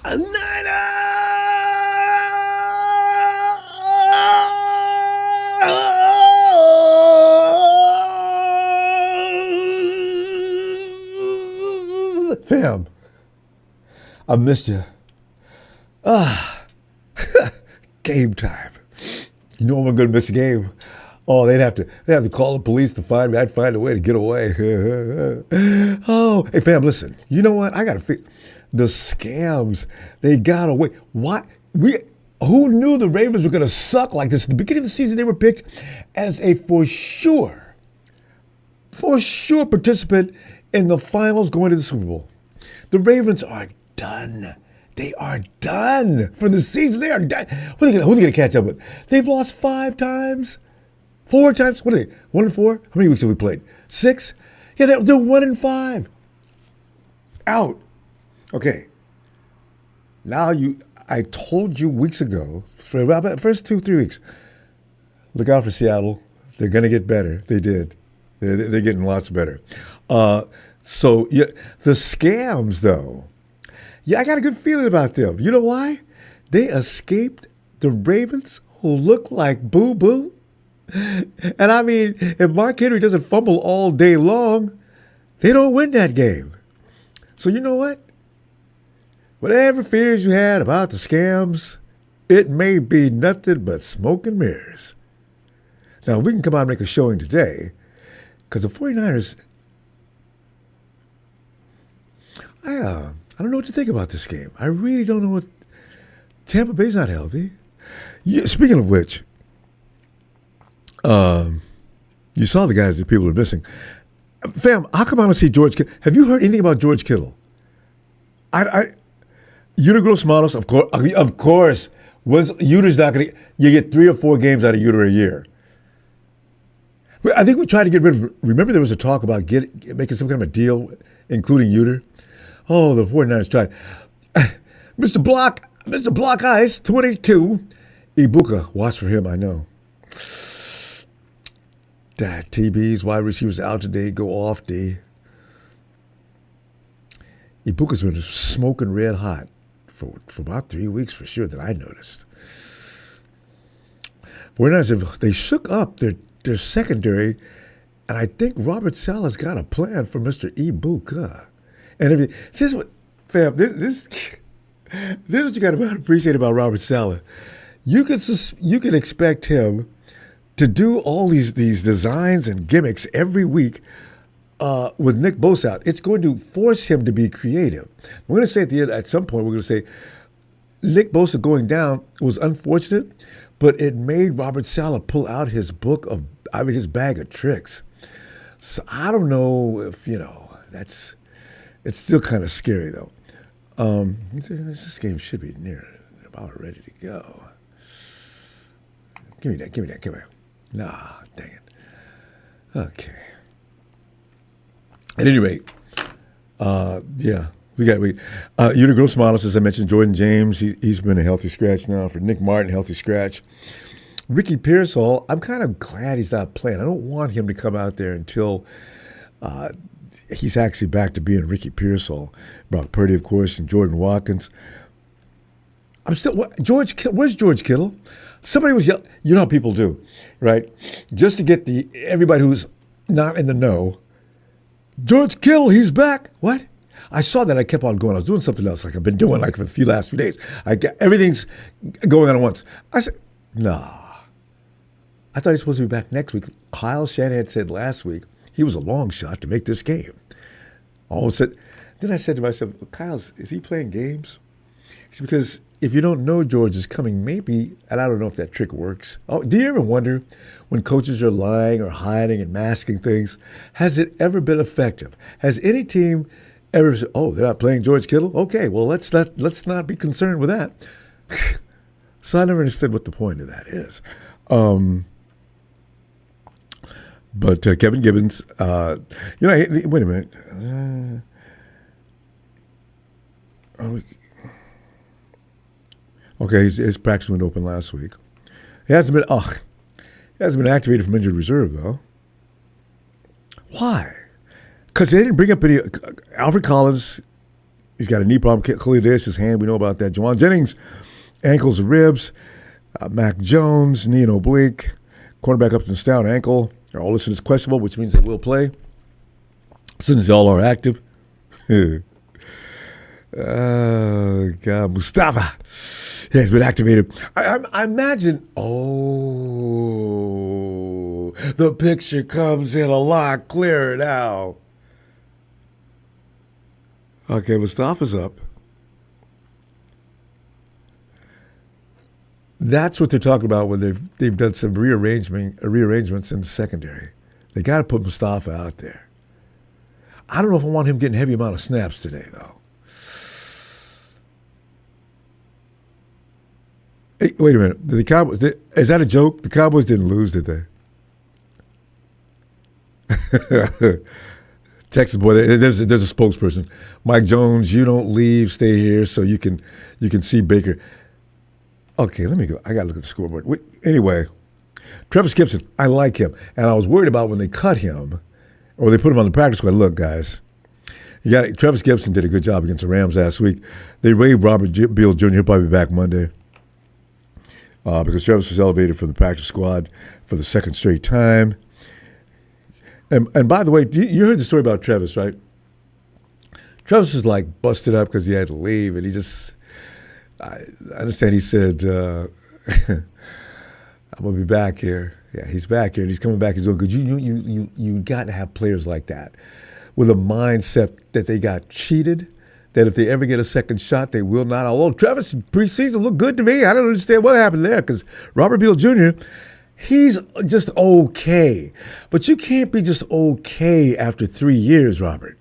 A Niner! Fam, I missed you. Game time. You know I'm going to miss a game. Oh, they'd have to call the police to find me. I'd find a way to get away. Oh, hey fam, listen. You know what? I got to figure the scams. They got away. What? Who knew the Ravens were going to suck like this? At the beginning of the season, they were picked as a for sure participant in the finals going to the Super Bowl. The Ravens are done. They are done for the season. They are done. Who are they going to catch up with? They've lost 5 times. 4 times? What are they? 1-4? How many weeks have we played? 6? Yeah, they're 1-5. Out. Okay. Now I told you weeks ago, for about the first 2-3 weeks, look out for Seattle. They're going to get better. They did. They're getting lots better. So yeah, the scams, though, yeah, I got a good feeling about them. You know why? They escaped the Ravens, who look like boo-boo. And I mean, if Mark Henry doesn't fumble all day long, they don't win that game. So you know what? Whatever fears you had about the scams, it may be nothing but smoke and mirrors. Now, we can come out and make a showing today, because the 49ers, I don't know what to think about this game. I really don't know what. Tampa Bay's not healthy. Yeah, speaking of which, you saw the guys that people are missing. Fam, how come I don't see George Kittle? Have you heard anything about George Kittle? Uter Manos, of course. Uter's not going to. You get 3 or 4 games out of Uter a year. I think we tried to get rid of. Remember, there was a talk about making some kind of a deal, including Uter. Oh, the 49ers tried. Mr. Block Ice, 22. Ibuka, watch for him, I know. TB's wide receivers out today, go off D. Ibuka's been smoking red hot for about 3 weeks for sure that I noticed. 49ers, they shook up their secondary, and I think Robert Saleh's got a plan for Mr. Ibuka. And if this is what, fam, this is what you got to appreciate about Robert Saleh. You could expect him to do all these designs and gimmicks every week with Nick Bosa out. It's going to force him to be creative. We're going to say at some point, we're going to say Nick Bosa going down was unfortunate, but it made Robert Saleh pull out his his bag of tricks. So I don't know if, it's still kind of scary, though. This game should be about ready to go. Give me that. Come here. Nah, dang it. Okay. At any rate, yeah, we Uter Grossmanos, as I mentioned, Jordan James, he's been a healthy scratch now. For Nick Martin, healthy scratch. Ricky Pearsall, I'm kind of glad he's not playing. I don't want him to come out there until he's actually back to being Ricky Pearsall. Brock Purdy, of course, and Jordan Watkins. Where's George Kittle? Somebody was yelling. You know how people do, right? Just to get everybody who's not in the know. George Kittle, he's back. What? I saw that. I kept on going. I was doing something else, like I've been doing for the last few days. Everything's going on at once. I said, nah. I thought he was supposed to be back next week. Kyle Shanahan said last week he was a long shot to make this game. All of a sudden, then I said to myself, is he playing games? It's because if you don't know George is coming, maybe, and I don't know if that trick works. Oh, do you ever wonder when coaches are lying or hiding and masking things, has it ever been effective? Has any team ever said, oh, they're not playing George Kittle? Okay, well, let's not be concerned with that. So I never understood what the point of that is. But Kevin Gibbons, wait a minute. Okay, his practice went open last week. He hasn't been activated from injured reserve, though. Why? Because they didn't bring up any. Alfred Collins, He's got a knee problem. Clearly, there's his hand. We know about that. Juwan Jennings, ankles and ribs. Mac Jones, knee and oblique. Cornerback Upton Stout, ankle. All listed as questionable, which means they will play. Since they all are active. Oh, God. Mustafa. Yeah, he's been activated. I imagine, the picture comes in a lot clearer now. Okay, Mustafa's up. That's what they're talking about when they've done some rearrangements in the secondary. They got to put Mustafa out there. I don't know if I want him getting a heavy amount of snaps today, though. Hey, wait a minute. The Cowboys, is that a joke? The Cowboys didn't lose, did they? Texas boy, there's a spokesperson. Mike Jones, you don't leave, stay here so you can see Baker. Okay, let me go. I got to look at the scoreboard. Anyway, Travis Gibson, I like him. And I was worried about when they cut him or they put him on the practice squad. Look, guys, Travis Gibson did a good job against the Rams last week. They waived Robert Beal Jr. He'll probably be back Monday because Travis was elevated from the practice squad for the second straight time. And by the way, you heard the story about Travis, right? Travis was like busted up because he had to leave, and he just – I understand he said, I'm going to be back here. Yeah, he's back here, and he's coming back. He's doing good. You got to have players like that with a mindset that they got cheated, that if they ever get a second shot, they will not. Although Travis preseason looked good to me. I don't understand what happened there because Robert Beal Jr., he's just okay. But you can't be just okay after 3 years, Robert.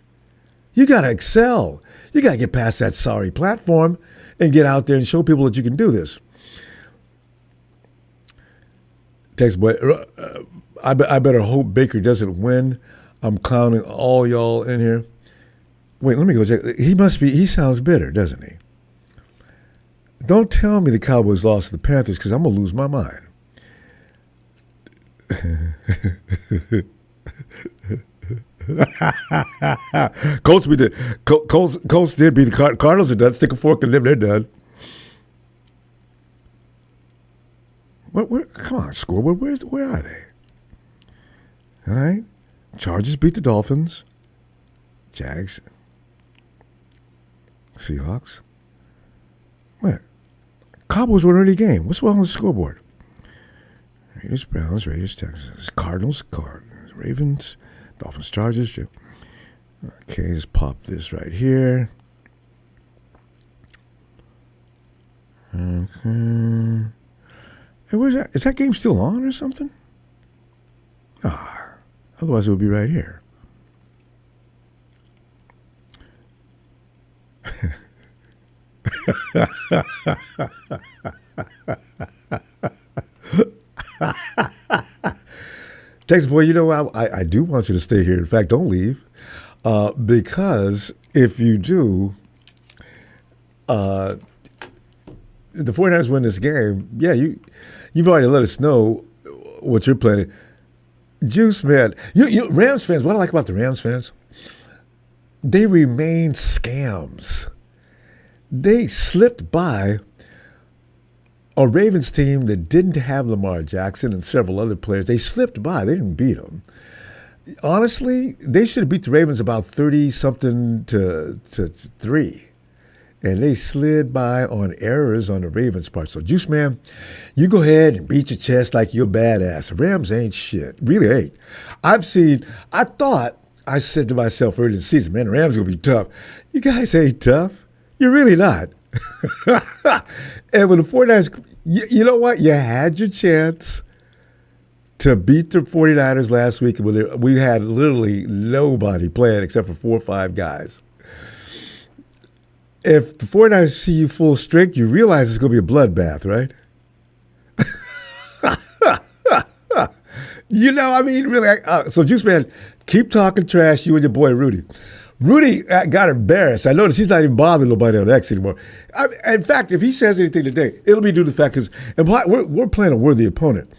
You got to excel. You got to get past that sorry platform and get out there and show people that you can do this. Text boy, I better hope Baker doesn't win. I'm clowning all y'all in here. Wait, let me go check. He sounds bitter, doesn't he? Don't tell me the Cowboys lost to the Panthers because I'm going to lose my mind. Colts did beat the Cardinals are done. Stick a fork in them, they're done. Come on, scoreboard. Where are they? All right. Chargers beat the Dolphins. Jags. Seahawks. Where? Cowboys won an early game. What's wrong with the scoreboard? Raiders, Browns, Raiders, Texans, Cardinals, Ravens, Dolphins, Chargers. Okay, just pop this right here. Okay. Hey, where's that? Is that game still on or something? Otherwise it would be right here. Texas boy, you know, I do want you to stay here. In fact, don't leave. Because if you do, the 49ers win this game, yeah, you've already let us know what you're planning. Juice, man. You Rams fans, what I like about the Rams fans, they remain scams. They slipped by a Ravens team that didn't have Lamar Jackson and several other players. They slipped by. They didn't beat them. Honestly, they should have beat the Ravens about 30-something to 3. And they slid by on errors on the Ravens' part. So, Juice Man, you go ahead and beat your chest like you're badass. The Rams ain't shit. Really ain't. I said to myself early in the season, man, the Rams going to be tough. You guys ain't tough. You're really not. And when the 49ers, you know what? You had your chance to beat the 49ers last week. We had literally nobody playing except for 4 or 5 guys. If the 49ers see you full strength, you realize it's going to be a bloodbath, right? You know, I mean, really. So, Juice Man, keep talking trash, you and your boy Rudy. Rudy got embarrassed. I noticed he's not even bothering nobody on X anymore. In fact, if he says anything today, it'll be due to the fact because we're playing a worthy opponent.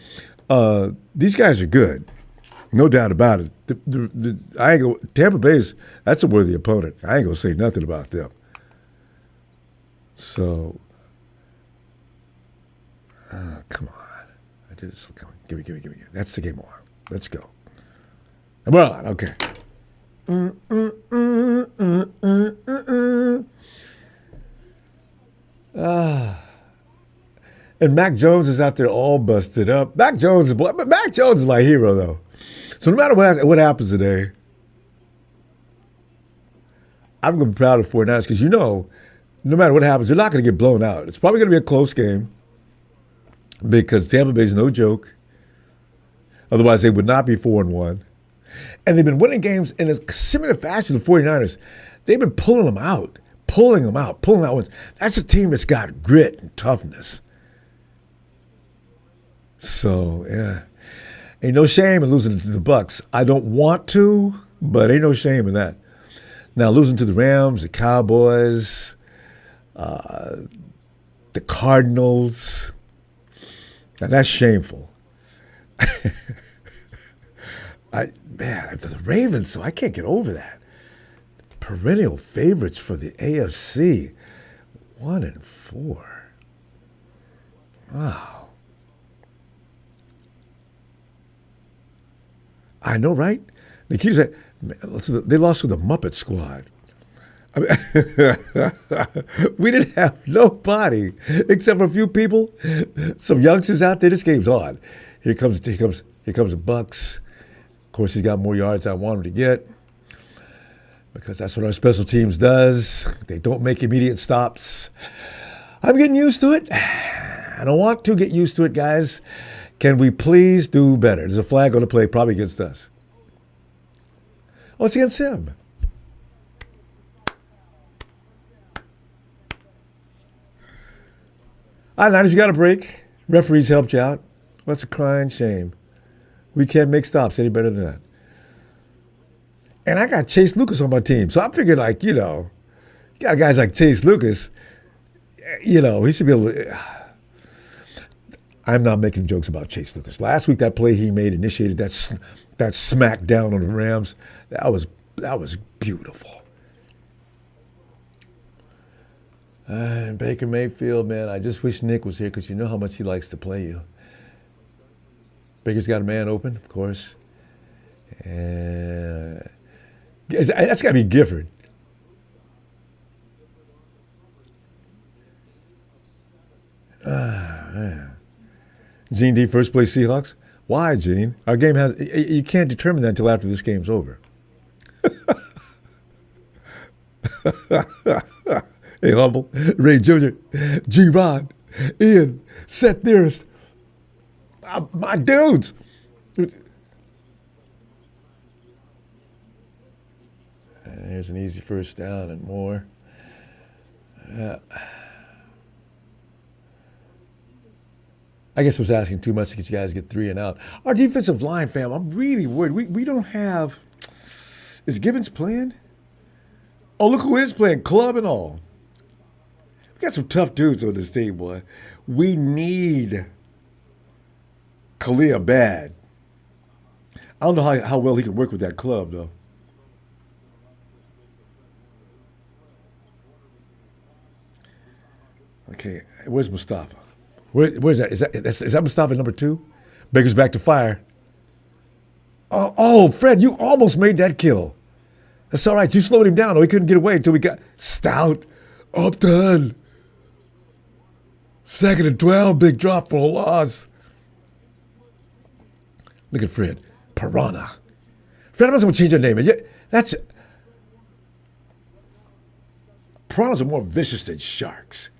These guys are good, no doubt about it. Tampa Bay's that's a worthy opponent. I ain't gonna say nothing about them. So, come on. I did this. Come on. Give me. That's the game on. Let's go. We're on. Okay. And Mac Jones is out there all busted up. Mac Jones is my hero, though. So no matter what happens today, I'm going to be proud of 49ers because no matter what happens, they're not going to get blown out. It's probably going to be a close game because Tampa Bay's no joke. Otherwise, they would not be 4-1. And they've been winning games in a similar fashion to the 49ers. They've been pulling them out wins. That's a team that's got grit and toughness. So, yeah. Ain't no shame in losing to the Bucs. I don't want to, but ain't no shame in that. Now, losing to the Rams, the Cowboys, the Cardinals, now that's shameful. The Ravens, so I can't get over that. Perennial favorites for the AFC, 1-4. Wow. I know, right? Nikita said, they lost to the Muppet Squad. I mean, we didn't have nobody except for a few people, some youngsters out there. This game's on. Here comes the Bucs. Of course, he's got more yards than I want him to get because that's what our special teams does. They don't make immediate stops. I'm getting used to it. I don't want to get used to it, guys. Can we please do better? There's a flag on the play, probably against us. Oh, it's against him. All right, Niners, you got a break. Referees helped you out. What's a crying shame? We can't make stops any better than that. And I got Chase Lucas on my team. So I figured, you got guys like Chase Lucas, he should be able to. I'm not making jokes about Chase Lucas. Last week, that play he made initiated that smack down on the Rams. That was beautiful. And Baker Mayfield, man, I just wish Nick was here because you know how much he likes to play you. Baker's got a man open, of course. And that's got to be Gifford. Man. Gene D, first place Seahawks. Why, Gene? Our game you can't determine that until after this game's over. Hey, Humble, Ray Jr., G-Rod, Ian, Seth Dearest. My dudes. Here's an easy first down and more. I guess I was asking too much to get you guys to get 3 and out. Our defensive line, fam, I'm really worried. We don't have. Is Gibbons playing? Oh, look who is playing, club and all. We got some tough dudes on this team, boy. We need Kalia bad. I don't know how well he can work with that club, though. Okay, where's Mustafa? Where's that? Is that Mustafa number 2? Baker's back to fire. Oh, Fred, you almost made that kill. That's all right. You slowed him down. Oh, he couldn't get away until we got Stout. Upton. 2nd and 12. Big drop for a loss. Look at Fred. Piranha. Fred, I'm not going to change your name. That's it. Piranhas are more vicious than sharks.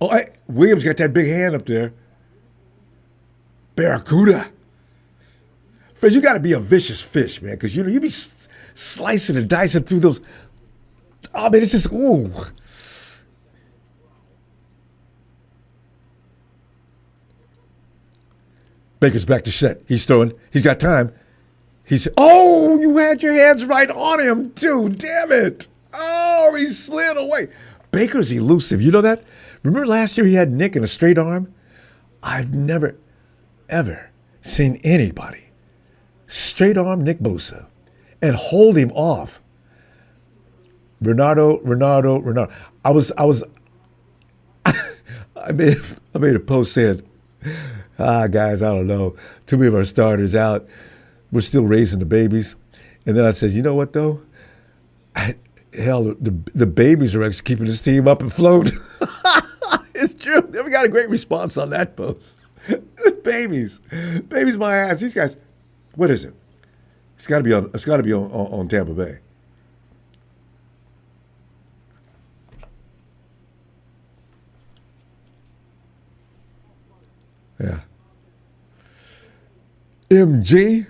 Oh, hey, Williams got that big hand up there. Barracuda. Fred, you got to be a vicious fish, man, because you be slicing and dicing through those. Oh, man, it's just, ooh. Baker's back to set. He's throwing. He's got time. Oh, you had your hands right on him, too. Damn it. Oh, he slid away. Baker's elusive. You know that? Remember last year he had Nick in a straight arm? I've never, ever seen anybody straight arm Nick Bosa and hold him off. Renardo. I made I made a post saying, guys, I don't know. Too many of our starters out. We're still raising the babies. And then I said, you know what though? Hell, the babies are actually keeping this team up and afloat. It's true. We got a great response on that post. babies, babies, my ass. These guys. What is it? It's got to be on. It's got to be on Tampa Bay. Yeah. MG.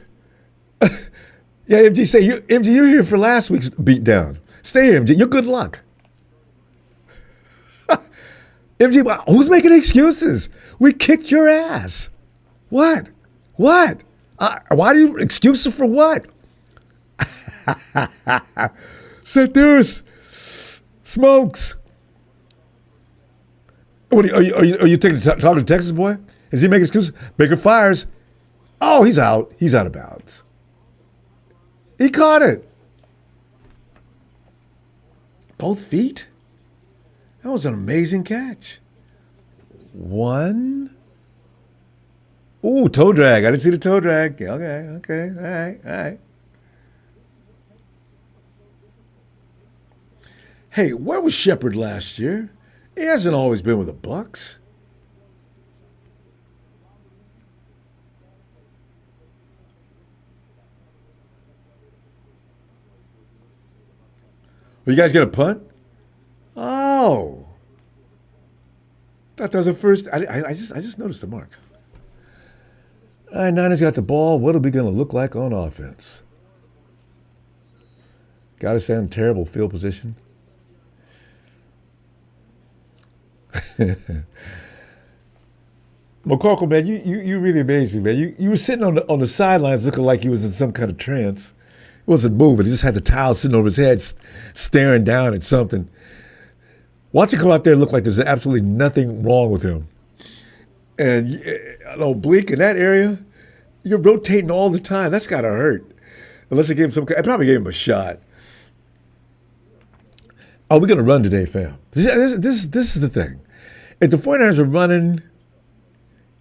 Yeah, MG. MG, you're here for last week's beatdown. Stay here, MG. You're good luck. MG, who's making excuses? We kicked your ass. What? What? Why do you excuses for what? St. There's smokes. What are you talking to Texas boy? Is he making excuses? Baker fires. Oh, he's out. He's out of bounds. He caught it. Both feet? That was an amazing catch. One. Ooh, toe drag. I didn't see the toe drag. Okay. All right. Hey, where was Shepard last year? He hasn't always been with the Bucks. Well, you guys get a punt? Oh. Thought that was a first. I just noticed the mark. All right, Niners got the ball. What are we going to look like on offense? Got to stay in terrible field position. McCorkle, man, you really amazed me, man. You were sitting on the sidelines looking like he was in some kind of trance. He wasn't moving. He just had the towel sitting over his head, staring down at something. Watch him come out there and look like there's absolutely nothing wrong with him. And an oblique in that area, you're rotating all the time. That's got to hurt. Unless they gave him I probably gave him a shot. Oh, we're going to run today, fam. This is the thing. If the 49ers are running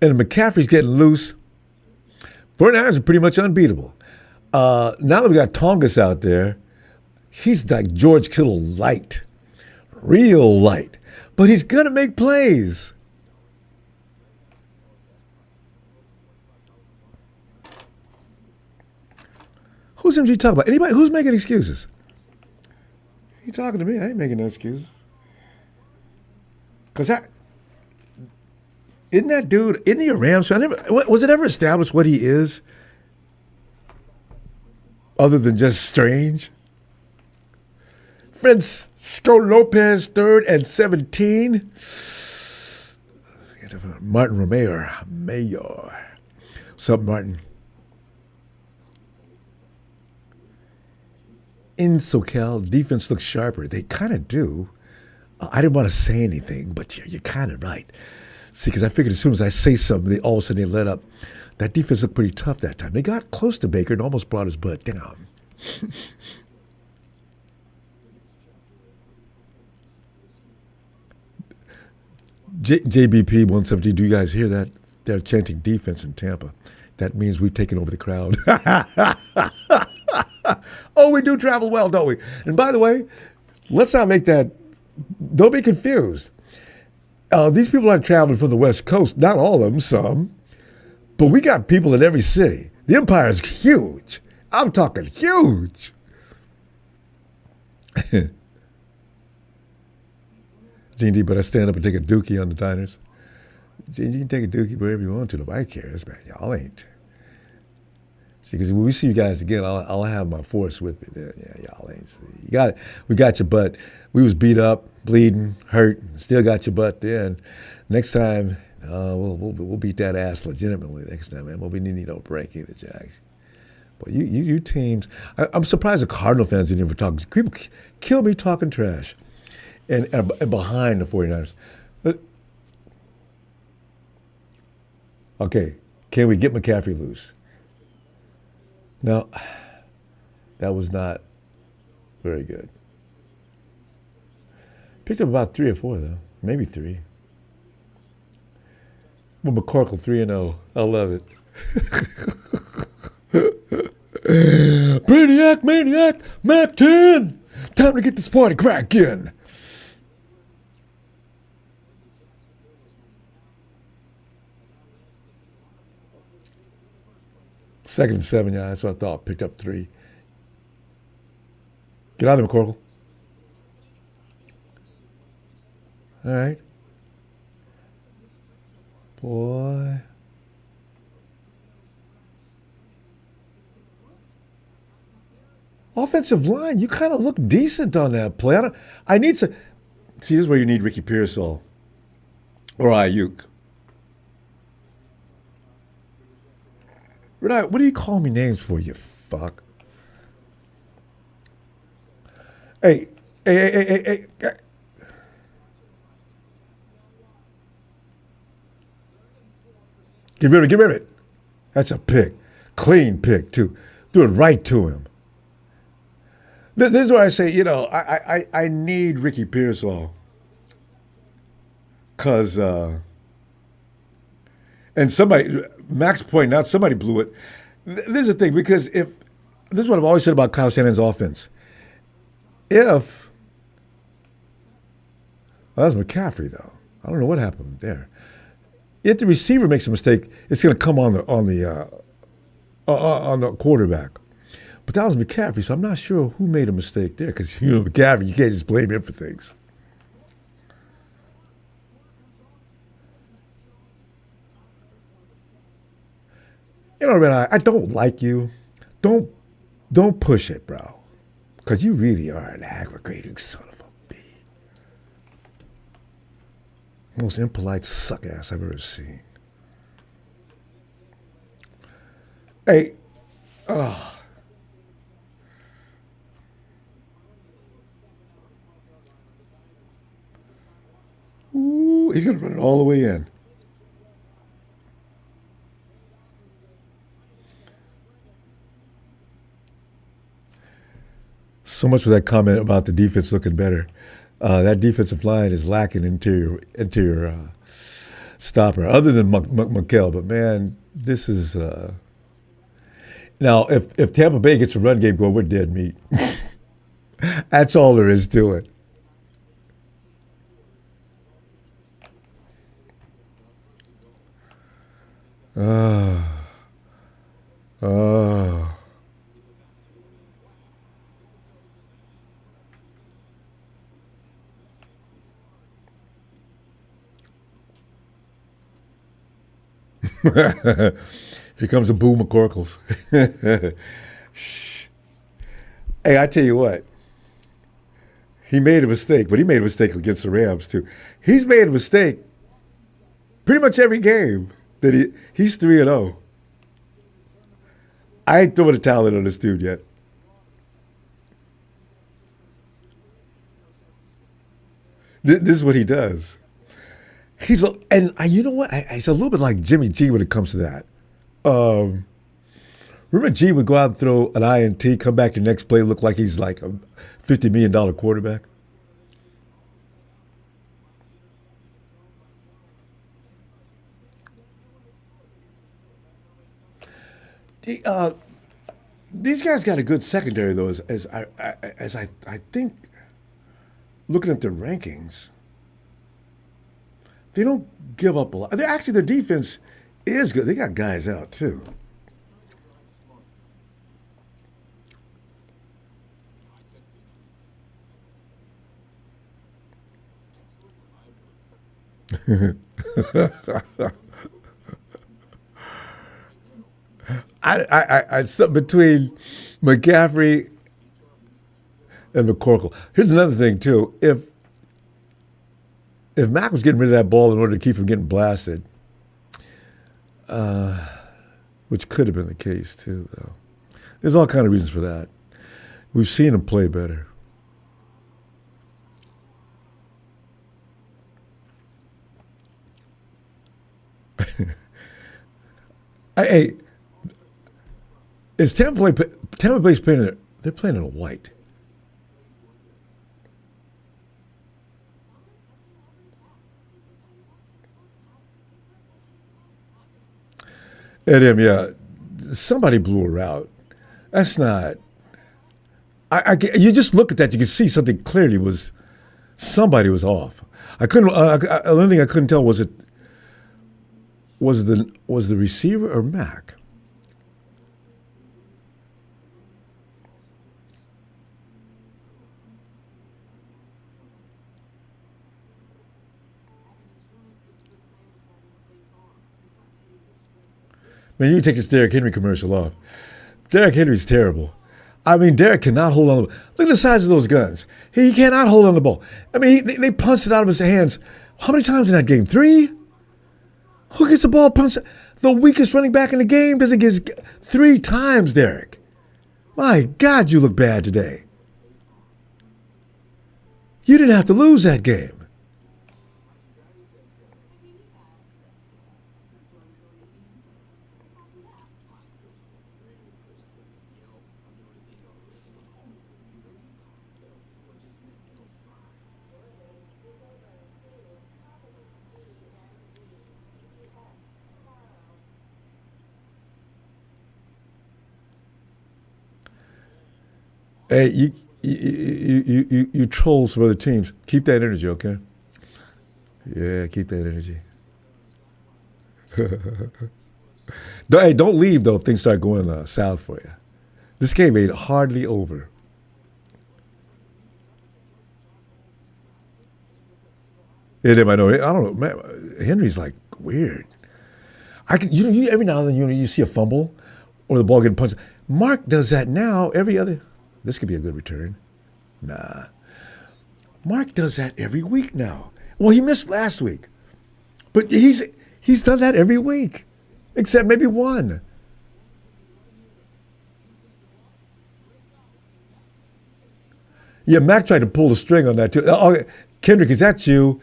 and McCaffrey's getting loose, 49ers are pretty much unbeatable. Now that we got Tongas out there, he's like George Kittle light. Real light. But he's going to make plays. Who's MG talking about? Anybody? Who's making excuses? You talking to me? I ain't making no excuses. Because isn't that dude, isn't he a Rams fan? Was it ever established what he is? Other than just strange? Francisco Lopez, 3rd and 17. Martin Romeo. What's up, Martin? In SoCal, defense looks sharper. They kind of do. I didn't want to say anything, but you're kind of right. See, because I figured as soon as I say something, all of a sudden they let up. That defense looked pretty tough that time. They got close to Baker and almost brought his butt down. JBP 170, do you guys hear that? They're chanting defense in Tampa. That means we've taken over the crowd. Oh, we do travel well, don't we? And by the way, let's not make that, don't be confused. These people aren't traveling from the West Coast, not all of them, some. But we got people in every city. The empire is huge. I'm talking huge. Gene D, but I stand up and take a dookie on the Niners. Gene, you can take a dookie wherever you want to. Nobody cares, man. Y'all ain't. See, because when we see you guys again, I'll have my force with me. Yeah, y'all ain't. We got your butt. We was beat up, bleeding, hurt, still got your butt there. And next time, we'll beat that ass legitimately next time, man. We'll be needing no break either, Jags. But you teams, I'm surprised the Cardinal fans didn't even talk. People kill me talking trash. And behind the 49ers. Okay, can we get McCaffrey loose? No, that was not very good. Picked up about 3 or 4, though. Maybe 3. Well, McCorkle 3-0. I love it. Brainiac, Maniac, Mac 10. Time to get this party cracking. Second and 7, yeah, that's what I thought. Picked up 3. Get out of there, McCorkle. All right. Boy. Offensive line, you kind of look decent on that play. I need to see. This is where you need Ricky Pearsall or Ayuk. Renat, what do you call me names for, you fuck? Hey, hey. Get rid of it. That's a pick. Clean pick, too. Do it right to him. This is where I say, I need Ricky Pearsall. Because, and somebody, Max pointing out, somebody blew it. This is the thing, because this is what I've always said about Kyle Shanahan's offense. Well, that was McCaffrey, though. I don't know what happened there. If the receiver makes a mistake, it's going to come on the quarterback. But that was McCaffrey, so I'm not sure who made a mistake there. Because McCaffrey, you can't just blame him for things. Red, I don't like you. Don't push it, bro. Because you really are an aggravating son of a bee. Most impolite suck ass I've ever seen. Hey, ooh, he's going to run it all the way in. So much for that comment about the defense looking better. That defensive line is lacking interior stopper, other than McKell. But man, this is now if Tampa Bay gets a run game going, we're dead meat. That's all there is to it. Here comes the Boo McCorkles. Hey, I tell you what. He made a mistake, but he made a mistake against the Rams, too. He's made a mistake pretty much every game that he's 3-0. I ain't throwing a towel in on this dude yet. This is what he does. You know what? He's a little bit like Jimmy G when it comes to that. Remember G would go out and throw an INT, come back the next play, look like he's like a $50 million quarterback. These guys got a good secondary, though, as I think, looking at their rankings, they don't give up a lot. Actually, their defense is good. They got guys out, too. I between McCaffrey and McCorkle. Here's another thing, too. If Mac was getting rid of that ball in order to keep from getting blasted, which could have been the case, too, though. There's all kind of reasons for that. We've seen him play better. Hey, is Tampa Bay's playing? They're playing in a white. At him, yeah. Somebody blew her out. That's not. You just look at that, you can see something clearly was somebody was off. I couldn't. The only thing I couldn't tell was the receiver or Mac. Man, you can take this Derrick Henry commercial off. Derrick Henry's terrible. I mean, Derrick cannot hold on. Look at the size of those guns. He cannot hold on the ball. I mean, they punched it out of his hands. How many times in that game? 3? Who gets the ball punched? The weakest running back in the game doesn't get 3 times, Derrick. My God, you look bad today. You didn't have to lose that game. Hey, you troll some other teams. Keep that energy, okay? Yeah, keep that energy. Hey, don't leave though if things start going south for you. This game ain't hardly over. I know. I don't know. Man, Henry's like weird. You every now and then you see a fumble or the ball getting punched. Mark does that now every other. This could be a good return. Nah. Mark does that every week now. Well, he missed last week. But he's done that every week. Except maybe one. Yeah, Mac tried to pull the string on that too. Oh, Kendrick, is that you?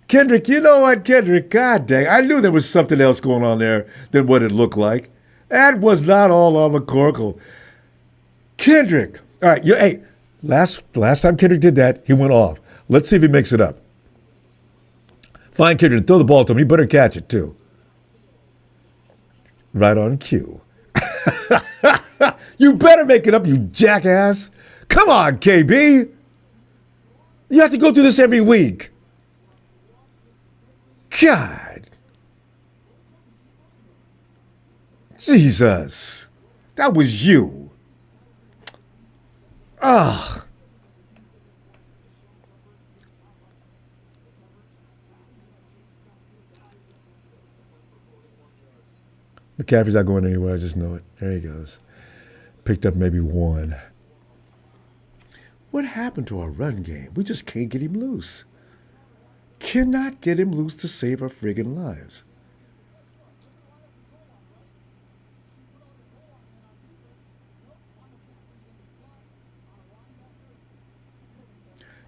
Kendrick, you know what, Kendrick? God dang. I knew there was something else going on there than what it looked like. That was not all on McCorkle. Kendrick. All right, hey, last time Kendrick did that, he went off. Let's see if he makes it up. Find Kendrick and throw the ball to him. He better catch it, too. Right on cue. You better make it up, you jackass. Come on, KB. You have to go through this every week. God. Jesus. That was you. Ugh. McCaffrey's not going anywhere. I just know it. There he goes. Picked up maybe 1. What happened to our run game? We just can't get him loose. Cannot get him loose to save our friggin' lives.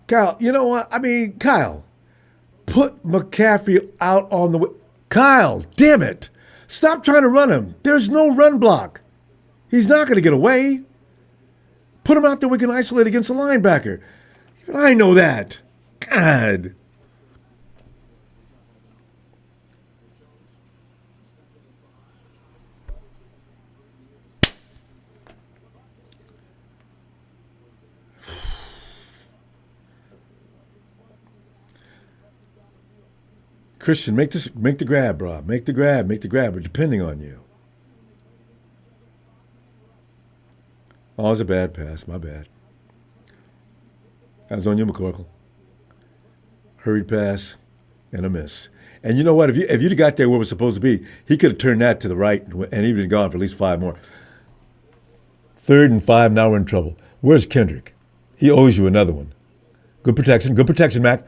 Kyle, you know what? I mean, Kyle, put McCaffrey out on the way. Kyle, damn it. Stop trying to run him. There's no run block. He's not going to get away. Put him out there we can isolate against a linebacker. I know that. God. Christian, make the grab, bro. Make the grab. We're depending on you. Oh, it was a bad pass. My bad. That was on you, McCorkle. Hurried pass and a miss. And you know what? If you'd have got there where it was supposed to be, he could have turned that to the right and he'd have been gone for at least 5 more. 3rd and 5. Now we're in trouble. Where's Kendrick? He owes you another one. Good protection, Mac.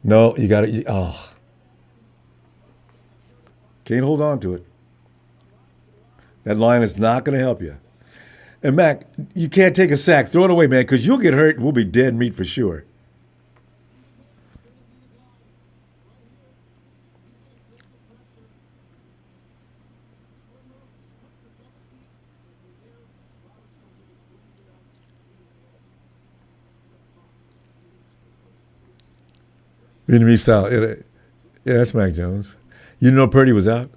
No, you got it. Oh. Can't hold on to it. That line is not going to help you. And Mac, you can't take a sack. Throw it away, man, because you'll get hurt and we'll be dead meat for sure. Vietnamese style. Yeah, that's Mac Jones. You know Purdy was out?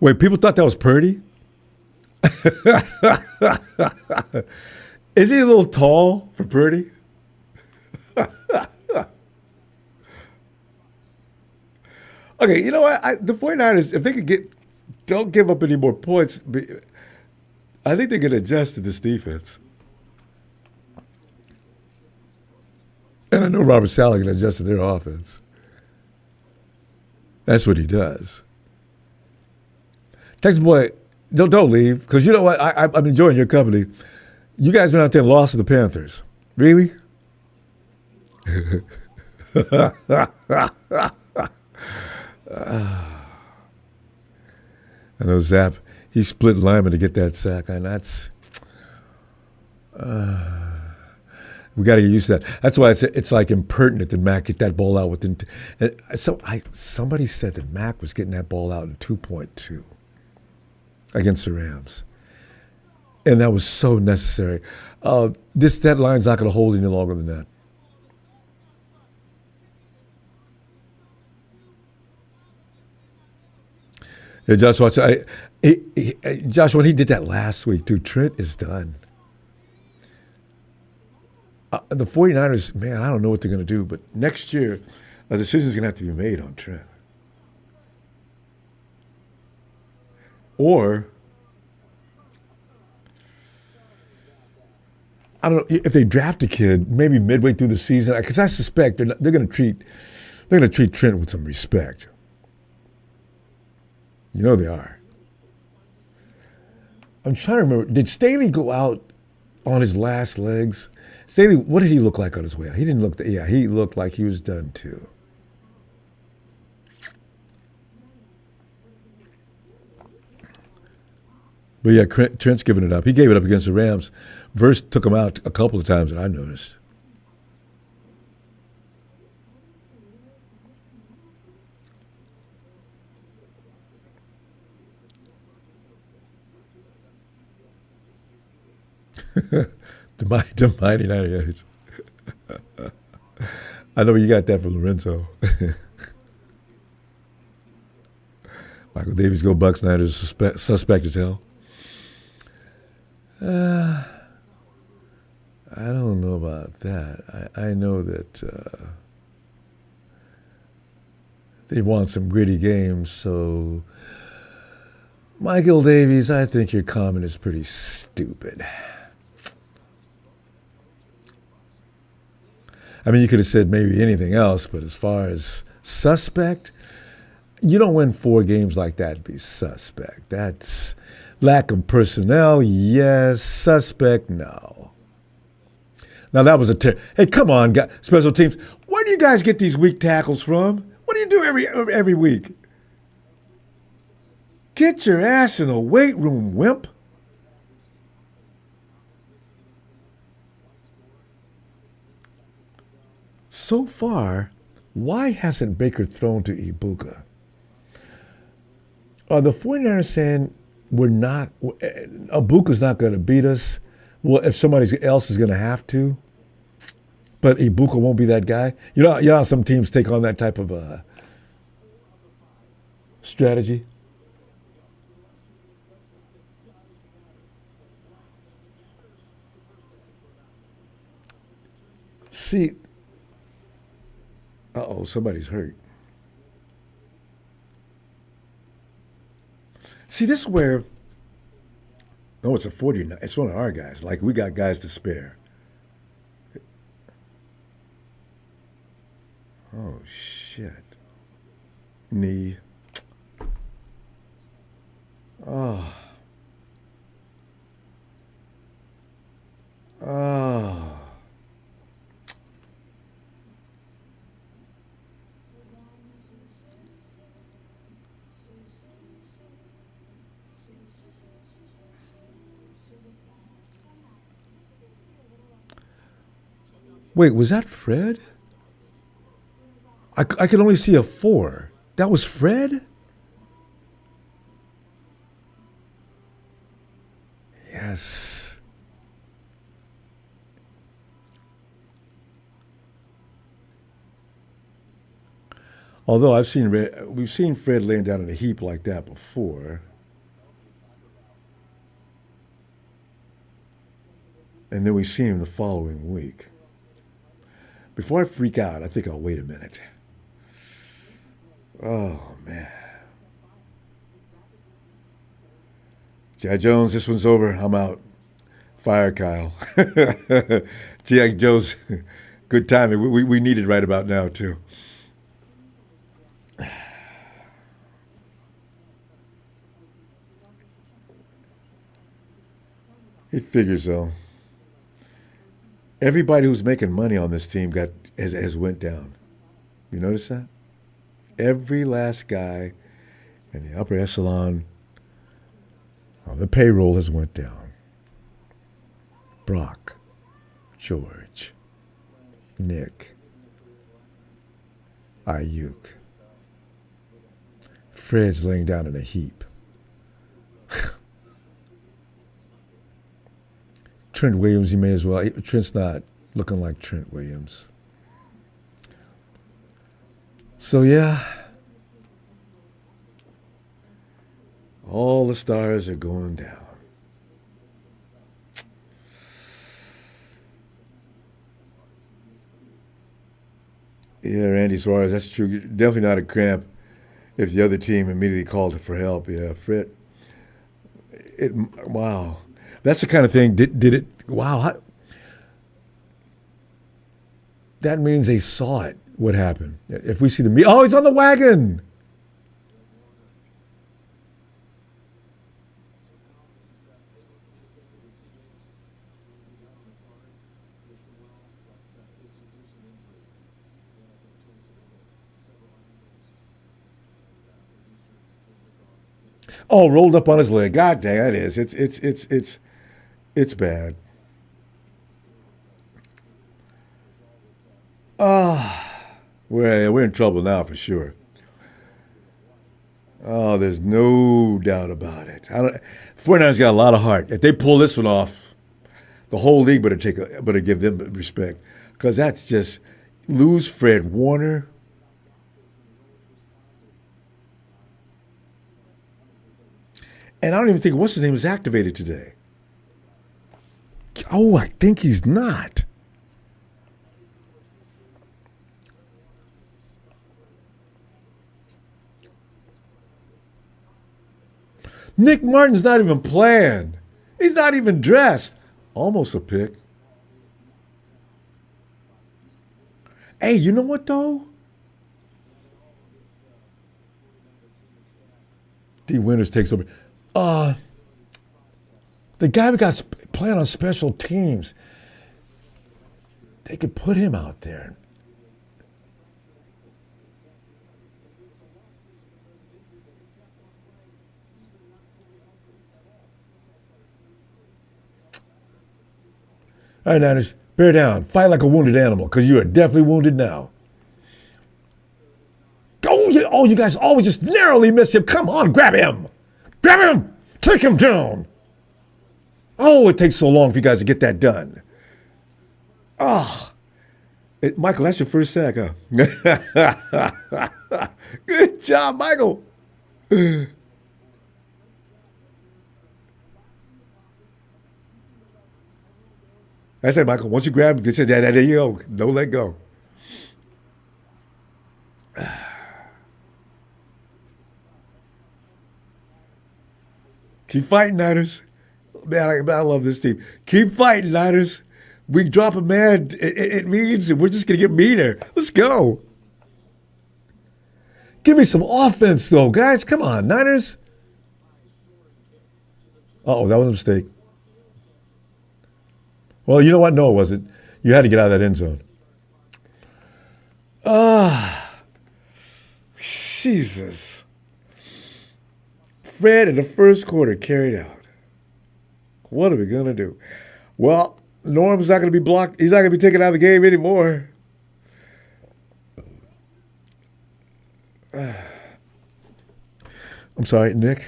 Wait, people thought that was Purdy? Is he a little tall for Purdy? Okay, you know what? The 49ers, if they could don't give up any more points, I think they can adjust to this defense. And I know Robert Saleh can adjust to their offense. That's what he does. Texas boy, don't leave, because you know what? I'm enjoying your company. You guys went out there and lost to the Panthers. Really? I know Zapp, he split lineman to get that sack, and that's we got to get used to that. That's why it's like impertinent that Mac get that ball out within. Somebody said that Mac was getting that ball out in 2.2 against the Rams, and that was so necessary. That line's not going to hold any longer than that. Yeah, Josh, Josh, when he did that last week, dude, Trent is done. The 49ers, man, I don't know what they're going to do, but next year, a decision is going to have to be made on Trent. Or, I don't know, if they draft a kid, maybe midway through the season, because I suspect they're going to treat Trent with some respect. You know they are. I'm trying to remember, did Staley go out on his last legs? Staley, what did he look like on his way out? He didn't look, he looked like he was done too. But yeah, Trent's giving it up. He gave it up against the Rams. Verse took him out a couple of times that I noticed. the mighty 98. I know you got that from Lorenzo. Michael Davies go Bucks. Niners suspect as hell. I don't know about that. I know that they want some gritty games, so Michael Davies, I think your comment is pretty stupid. I mean, you could have said maybe anything else, but as far as suspect, you don't win 4 games like that and be suspect. That's lack of personnel, yes. Suspect, no. Now, that was hey, come on, guys. Special teams. Where do you guys get these weak tackles from? What do you do every week? Get your ass in a weight room, wimp. So far, why hasn't Baker thrown to Ibuka? Are the 49ers saying Ibuka's not going to beat us? Well, if somebody else is going to have to, but Ibuka won't be that guy. You know how some teams take on that type of strategy? See, somebody's hurt. See, this is where, no, it's a 49. It's one of our guys. Like, we got guys to spare. Oh, shit. Knee. Oh. Oh. Wait, was that Fred? I could only see a 4. That was Fred? Yes. Although we've seen Fred laying down in a heap like that before. and then we've seen him the following week. Before I freak out, I think I'll wait a minute. Oh, man. G.I. Jones, this one's over. I'm out. Fire Kyle. G.I. Joe's good timing. We need it right about now, too. It figures, though. Everybody who's making money on this team has went down. You notice that? Every last guy in the upper echelon on the payroll has went down. Brock, George, Nick, Ayuk. Fred's laying down in a heap. Trent Williams, he may as well. Trent's not looking like Trent Williams. So, yeah. All the stars are going down. Yeah, Randy Suarez, that's true. Definitely not a cramp if the other team immediately called for help. Yeah, Fred. Wow. That's the kind of thing, did it, wow. That means they saw it, what happened. If we see oh, he's on the wagon. Oh, rolled up on his leg. God dang, it is. It's bad. We're in trouble now for sure. Oh, there's no doubt about it. 49ers got a lot of heart. If they pull this one off, the whole league better give them respect, because that's just lose Fred Warner. And I don't even think what's his name is activated today. Oh, I think he's not. Nick Martin's not even playing. He's not even dressed. Almost a pick. Hey, you know what, though? D. Winters takes over. The guy we got playing on special teams, they could put him out there. All right, Niners, bear down. Fight like a wounded animal, because you are definitely wounded now. Oh, you guys always just narrowly miss him. Come on, grab him. Grab him. Take him down. Oh, it takes so long for you guys to get that done. Michael, that's your first sack, huh? Good job, Michael. That's it, Michael. Once you grab him, there you go. Don't let go. Keep fighting, Niners. Man, I love this team. Keep fighting, Niners. We drop a man, it means we're just going to get meaner. Let's go. Give me some offense, though, guys. Come on, Niners. Uh-oh, that was a mistake. Well, you know what? No, it wasn't. You had to get out of that end zone. Jesus. Fred in the first quarter carried out. What are we going to do? Well, Norm's not going to be blocked. He's not going to be taken out of the game anymore. I'm sorry, Nick.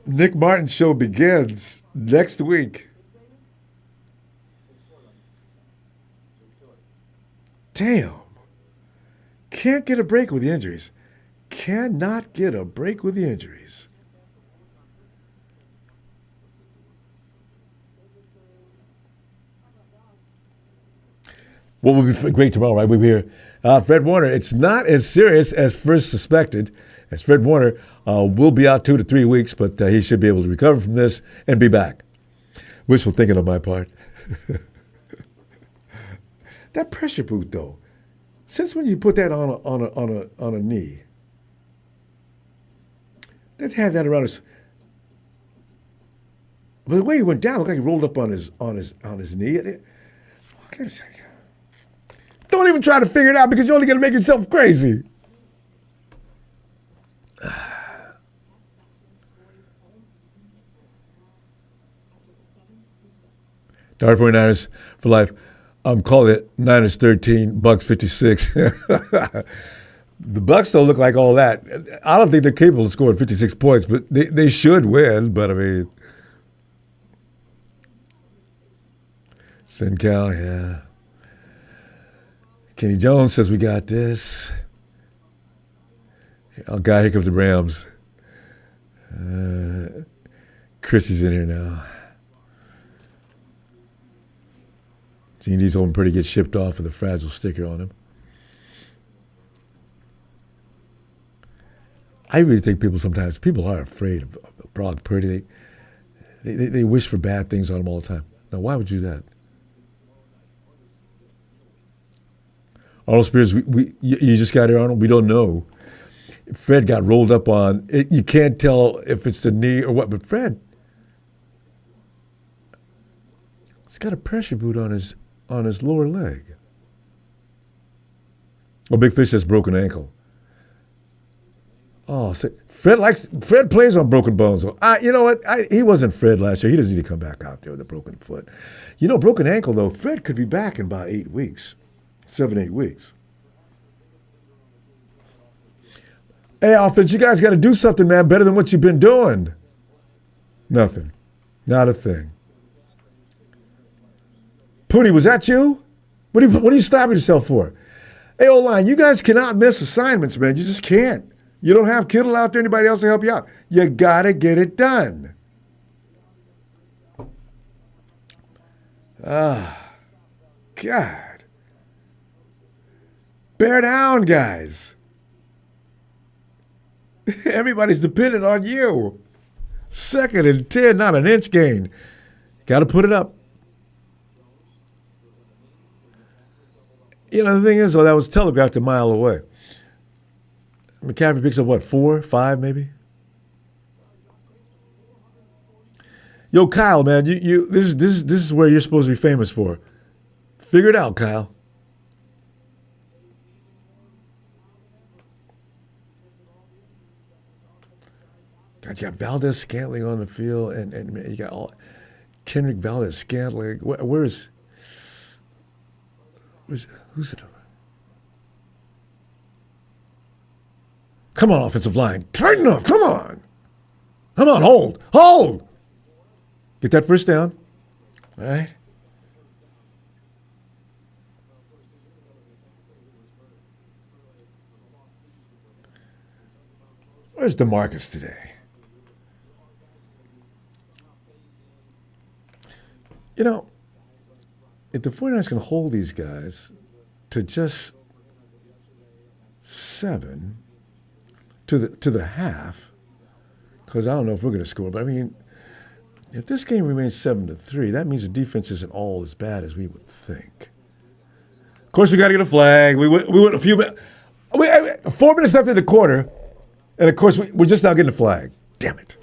Nick Martin's show begins next week. Damn. Can't get a break with the injuries. Cannot get a break with the injuries. What will be great tomorrow, right? We'll hear Fred Warner. It's not as serious as first suspected, as Fred Warner will be out 2 to 3 weeks, but he should be able to recover from this and be back. Wishful thinking on my part. That pressure boot, though. Since when you put that on a knee? They had that around his. But the way he went down, looked like he rolled up on his knee. Don't even try to figure it out because you're only going to make yourself crazy. Dollar 49ers for life. I'm calling it Niners 13, Bucks 56. The Bucks don't look like all that. I don't think they're capable of scoring 56 points, but they should win. But I mean, Cal, yeah. Kenny Jones says we got this. Oh God, here comes the Rams. Chrissy's in here now. Gene hoping pretty get shipped off with a fragile sticker on him. I really think people are afraid of Brock Purdy. They wish for bad things on him all the time. Now, why would you do that? Arnold Spears, you just got here, Arnold? We don't know. Fred got rolled up on. You can't tell if it's the knee or what, but Fred, he's got a pressure boot on his lower leg. Oh, Big Fish says broken ankle. Oh, Fred plays on broken bones. You know what? He wasn't Fred last year. He doesn't need to come back out there with a broken foot. You know, broken ankle, though, Fred could be back in about 8 weeks. 7-8 weeks. Hey, offense, you guys got to do something, man, better than what you've been doing. Nothing. Not a thing. Pooty, was that you? What are you stopping yourself for? Hey, O-line, you guys cannot miss assignments, man. You just can't. You don't have Kittle out there, anybody else to help you out. You got to get it done. God. Bear down, guys. Everybody's dependent on you. 2nd and 10, not an inch gain. Got to put it up. You know, the thing is, though, that was telegraphed a mile away. McCaffrey picks up, what, 4, 5 maybe? Yo, Kyle, man, this is where you're supposed to be famous for. Figure it out, Kyle. God, you got Valdez Scantling on the field, and you got Kendrick Valdez Scantling. Who's it? Come on, offensive line. Tighten up. Come on. Come on, hold. Get that first down. All right. Where's DeMarcus today? You know, if the 49ers can hold these guys to just 7 to the half, because I don't know if we're going to score, but I mean, if this game remains 7-3, that means the defense isn't all as bad as we would think. Of course, we got to get a flag. We went a few minutes. 4 minutes left in the quarter, and of course, we're just now getting a flag. Damn it.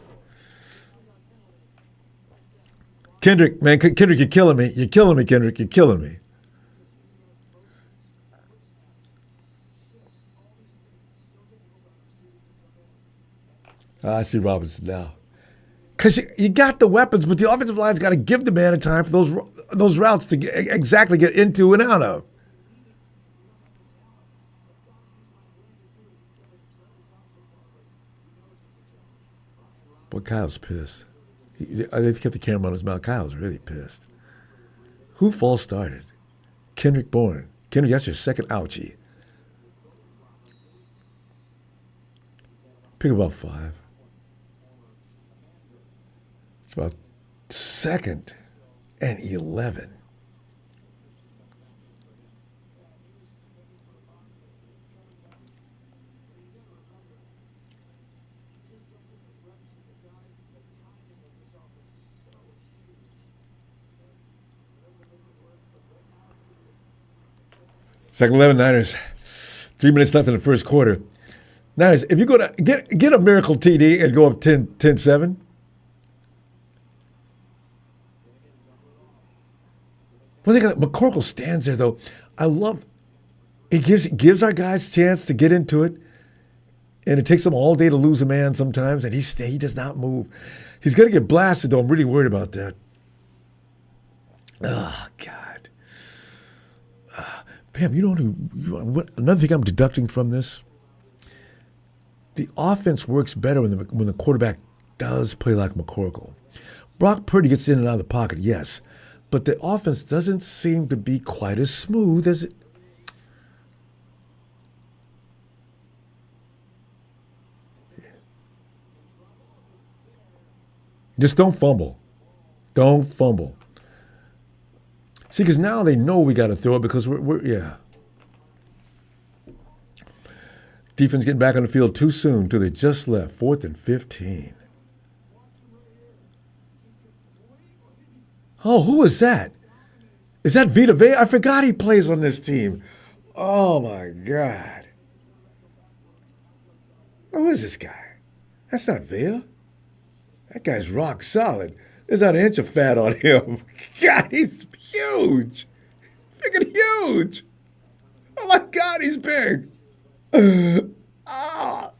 Kendrick, man, Kendrick, you're killing me. You're killing me, Kendrick. You're killing me. I see Robinson now. Because you got the weapons, but the offensive line's got to give the man a time for those routes to exactly get into and out of. Boy, Kyle's pissed. They kept the camera on his mouth. Kyle's really pissed. Who false started? Kendrick Bourne. Kendrick, that's your second ouchie. Pick about 5. It's about 2nd and 11. Second 11 Niners. 3 minutes left in the first quarter. Niners, if you're going to get a miracle TD and go up 10-7. Well, they got McCorkle stands there, though. I love it gives our guys a chance to get into it. And it takes them all day to lose a man sometimes, and he does not move. He's going to get blasted, though. I'm really worried about that. Oh, God. Pam, you know what? Another thing I'm deducting from this, the offense works better when the quarterback does play like McCorkle. Brock Purdy gets in and out of the pocket, yes, but the offense doesn't seem to be quite as smooth as it. Just don't fumble. Don't fumble. See, because now they know we got to throw it because we're. Defense getting back on the field too soon till they just left. 4th and 15. Oh, who is that? Is that Vita Vea? I forgot he plays on this team. Oh, my God. Who is this guy? That's not Vea. That guy's rock solid. There's not an inch of fat on him. God, he's huge. Freaking huge. Oh, my God, he's big. Ah.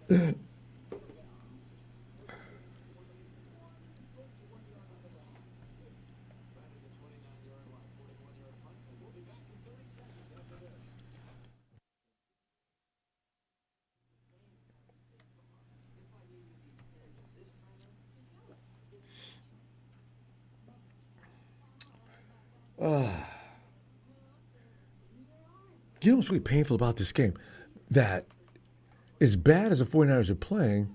You know what's really painful about this game? That as bad as the 49ers are playing,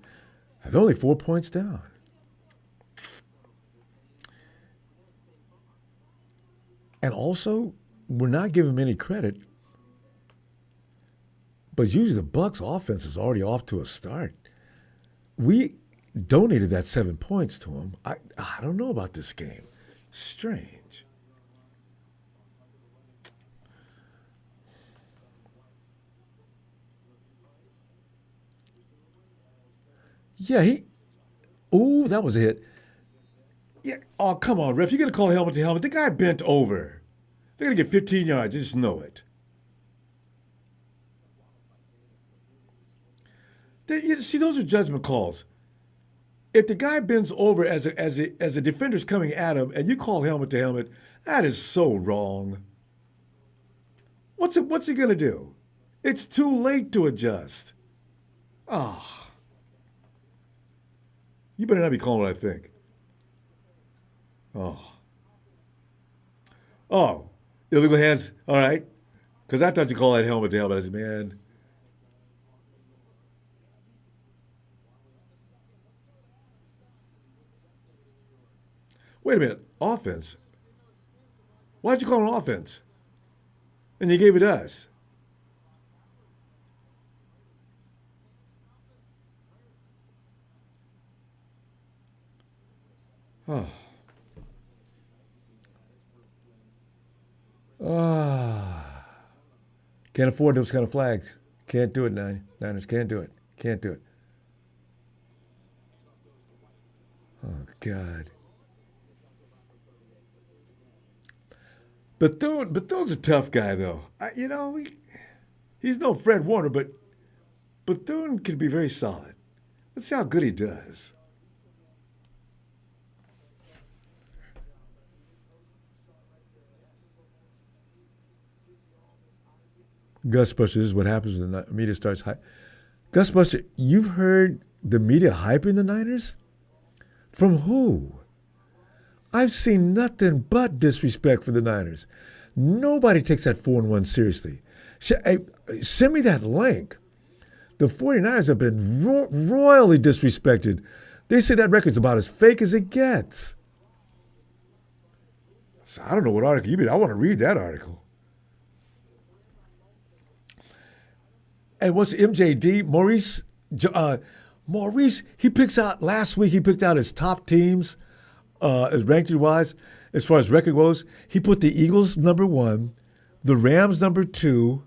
they're only 4 points down. And also, we're not giving them any credit, but usually the Bucs offense is already off to a start. We donated that 7 points to them. I don't know about this game. Strange. Yeah, ooh, that was a hit. Yeah, oh, come on, ref. You're going to call helmet to helmet. The guy bent over. They're going to get 15 yards. Just know it. See, those are judgment calls. If the guy bends over as a defender's coming at him and you call helmet to helmet, that is so wrong. What's he going to do? It's too late to adjust. Oh. You better not be calling what I think. Oh, illegal hands. All right. Because I thought you called that helmet to helmet. I said, man. Wait a minute. Offense? Why'd you call it an offense? And you gave it to us. Oh. Can't afford those kind of flags. Can't do it, Niners. Can't do it. Can't do it. Oh, God. Bethune's a tough guy, though. He's no Fred Warner, but Bethune can be very solid. Let's see how good he does. Gus Buster, this is what happens when the media starts hype. Gus Buster, you've heard the media hyping the Niners? From who? I've seen nothing but disrespect for the Niners. Nobody takes that 4-1 seriously. Send me that link. The 49ers have been royally disrespected. They say that record's about as fake as it gets. So I don't know what article you mean. I want to read that article. And what's MJD? Maurice, last week he picked out his top teams, as ranking-wise, as far as record goes. He put the Eagles number 1, the Rams number 2,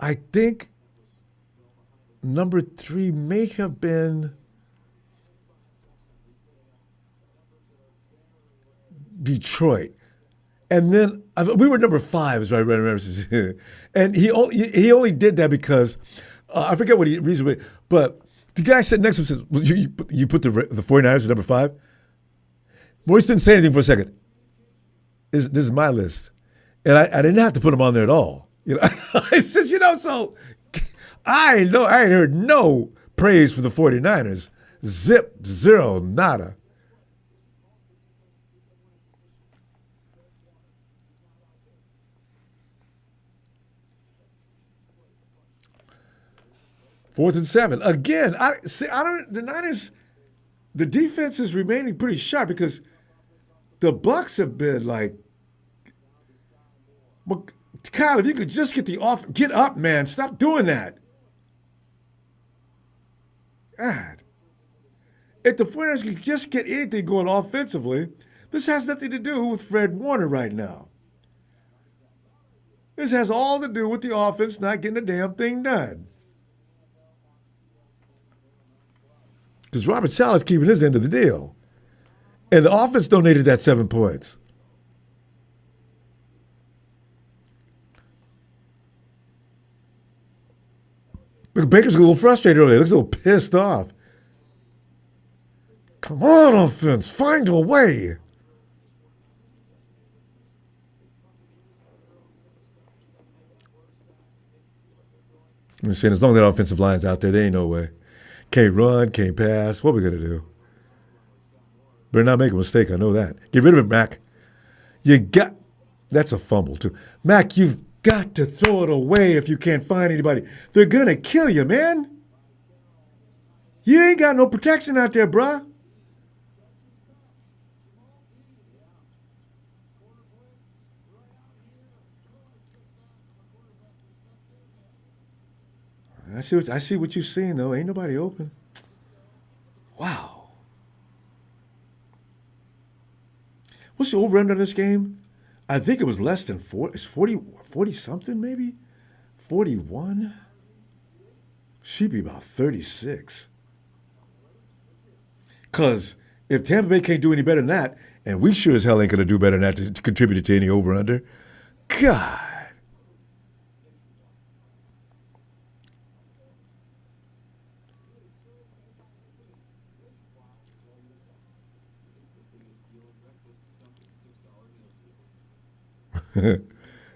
I think number 3 may have been Detroit. And then we were number 5, is what I remember. And he only did that because I forget what reason was, but the guy sitting next to him says, well, you put the 49ers at number 5? Maurice didn't say anything for a second. This is my list. And I didn't have to put him on there at all. I said, so I ain't heard no praise for the 49ers. Zip, zero, nada. Fourth and 7. Again, the Niners, the defense is remaining pretty sharp because the Bucs have been like, well, Kyle, if you could just get up, man. Stop doing that. God. If the 49ers could just get anything going offensively, this has nothing to do with Fred Warner right now. This has all to do with the offense not getting a damn thing done. Because Robert Sala's keeping his end of the deal. And the offense donated that 7 points. But Baker's a little frustrated earlier. He looks a little pissed off. Come on, offense. Find a way. I'm saying, as long as that offensive line's out there, there ain't no way. Can't run, can't pass. What are we going to do? Better not make a mistake. I know that. Get rid of it, Mac. That's a fumble, too. Mac, you've got to throw it away if you can't find anybody. They're going to kill you, man. You ain't got no protection out there, bruh. I see what you're seeing, though. Ain't nobody open. Wow. What's the over-under on this game? I think it was less than 4. It's 40 something, maybe? 41? She'd be about 36. Because if Tampa Bay can't do any better than that, and we sure as hell ain't going to do better than that to contribute to any over-under, God.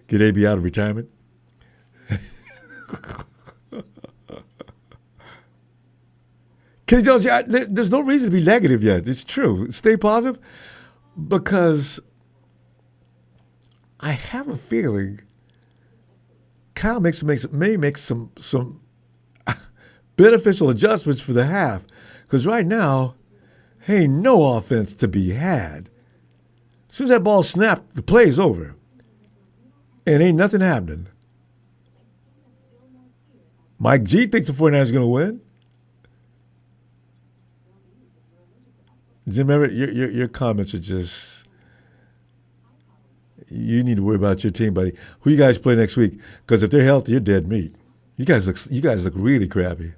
Get AB out of retirement. Kenny Jones, there's no reason to be negative yet. It's true. Stay positive because I have a feeling Kyle may make some beneficial adjustments for the half because right now, ain't no offense to be had. As soon as that ball snapped, the play's over. And ain't nothing happening. Mike G thinks the 49ers are going to win. Jim Everett, your comments are just, you need to worry about your team, buddy. Who you guys play next week? Because if they're healthy, you're dead meat. You guys look really crappy.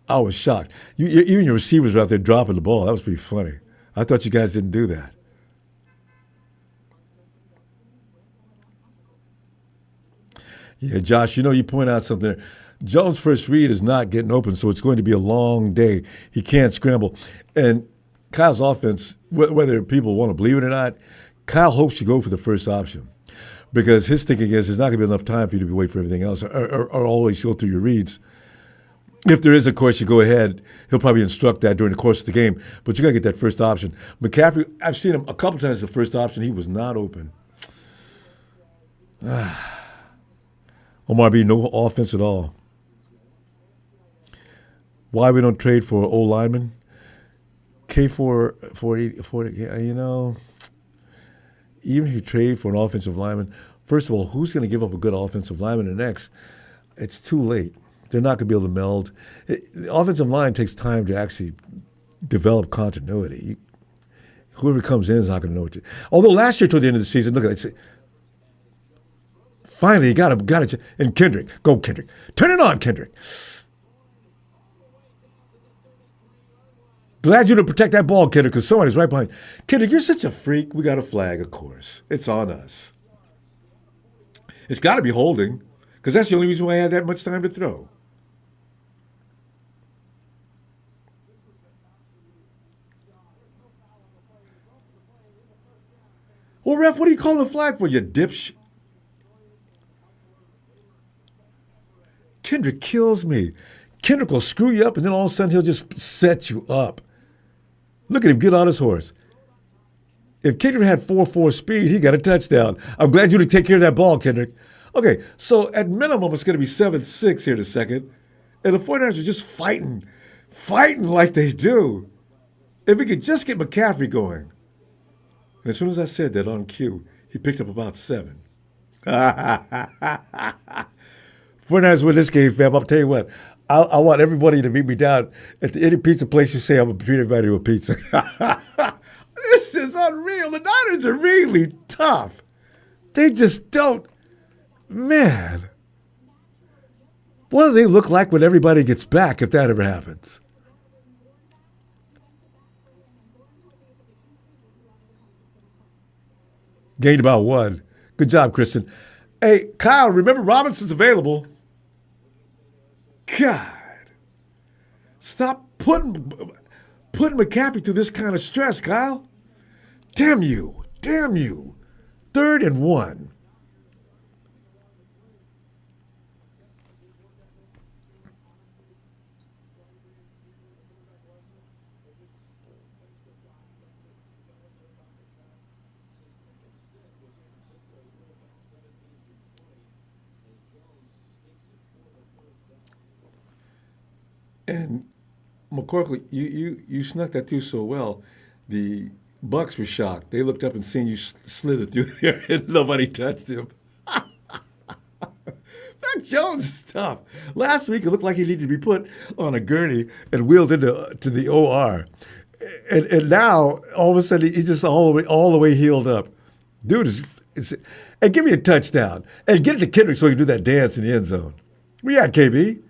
I was shocked. Even your receivers were out there dropping the ball. That was pretty funny. I thought you guys didn't do that. Yeah, Josh, you point out something there. Jones' first read is not getting open, so it's going to be a long day. He can't scramble. And Kyle's offense, whether people want to believe it or not, Kyle hopes you go for the first option because his thinking is there's not going to be enough time for you to wait for everything else or always go through your reads. If there is, of course, you go ahead. He'll probably instruct that during the course of the game, but you got to get that first option. McCaffrey, I've seen him a couple times the first option. He was not open. Omar B, no offense at all. Why we don't trade for O lineman? K4, 40, even if you trade for an offensive lineman, first of all, who's going to give up a good offensive lineman and next? It's too late. They're not going to be able to meld. The offensive line takes time to actually develop continuity. Whoever comes in is not going to know what to do. Although last year toward the end of the season, look at it. Finally, he got it. And Kendrick, go Kendrick. Turn it on, Kendrick. Glad you to protect that ball, Kendrick, because somebody's right behind. Kendrick, you're such a freak. We got a flag, of course. It's on us. It's got to be holding, because that's the only reason why I had that much time to throw. Well, ref, what are you calling the flag for, you dipsh? Kendrick kills me. Kendrick will screw you up, and then all of a sudden he'll just set you up. Look at him get on his horse. If Kendrick had 4.4 speed, he got a touchdown. I'm glad you to take care of that ball, Kendrick. Okay, so at minimum, it's going to be 7-6 here in a second. And the 49ers are just fighting like they do. If we could just get McCaffrey going. And as soon as I said that on cue, he picked up about 7. 49ers win this game, fam. I'll tell you what. I want everybody to meet me down at any pizza place you say I'm going to treat everybody to a pizza. This is unreal. The Niners are really tough. They just don't. Man. What do they look like when everybody gets back if that ever happens? Gained about 1. Good job, Kristen. Hey, Kyle, remember Robinson's available. God. Stop putting McCaffrey through this kind of stress, Kyle. Damn you. Damn you. 3rd and 1. And McCorkle, you snuck that through so well. The Bucks were shocked. They looked up and seen you slither through there, and nobody touched him. Mac Jones is tough. Last week, it looked like he needed to be put on a gurney and wheeled into the OR. And now, all of a sudden, he's just all the way healed up. Dude is and give me a touchdown. And get it to Kendrick so he can do that dance in the end zone. Where you at, KB?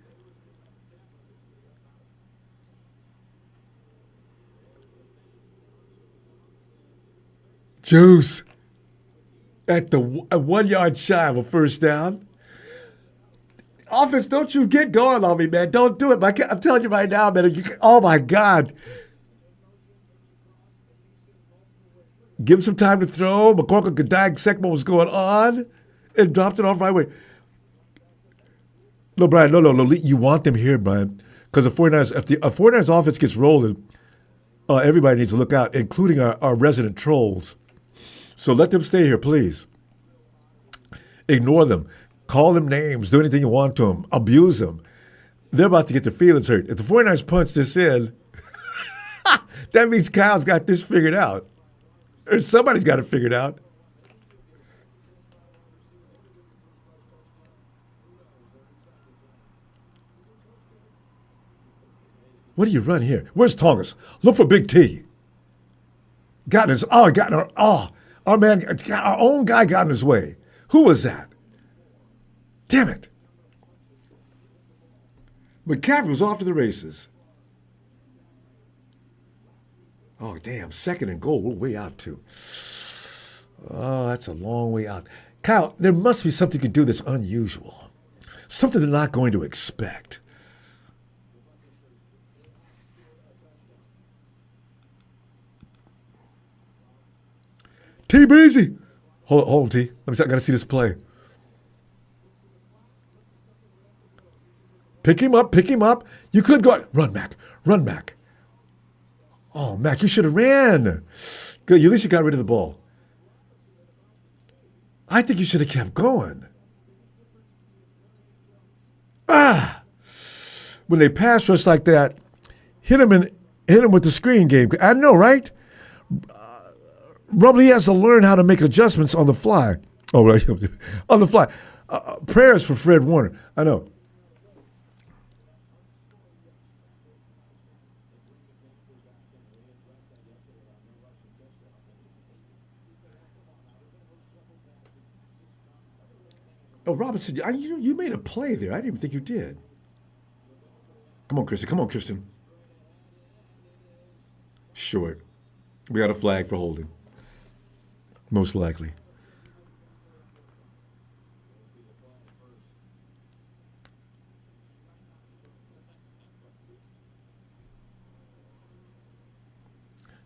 Juice at the 1 yard shy of a first down. Offense, don't you get going on me, man. Don't do it. I'm telling you right now, man. Oh, my God. Give him some time to throw. McCorkle could dissect what was going on and dropped it off right away. No, Brian, no. You want them here, Brian. Because if the 49ers offense gets rolling, everybody needs to look out, including our resident trolls. So let them stay here, please. Ignore them. Call them names. Do anything you want to them. Abuse them. They're about to get their feelings hurt. If the 49ers punch this in, that means Kyle's got this figured out. Or somebody's got it figured out. What do you run here? Where's Tongas? Look for Big T. Got in his, our man, our own guy got in his way. Who was that? Damn it. McCaffrey was off to the races. Oh, damn. 2nd and goal. We're way out, too. Oh, that's a long way out. Kyle, there must be something you can do that's unusual. Something they're not going to expect. T Breezy. Hold on, T. I gotta see this play. Pick him up. You could go. Run, Mac. Oh, Mac, you should have ran. Good. At least you got rid of the ball. I think you should have kept going. When they pass rush like that, hit him with the screen game. I know, right? Rubley has to learn how to make adjustments on the fly. Oh, right. On the fly. Prayers for Fred Warner. I know. Oh, Robinson, you made a play there. I didn't even think you did. Come on, Christian. Come on, Christian. Short. We got a flag for holding. Most likely.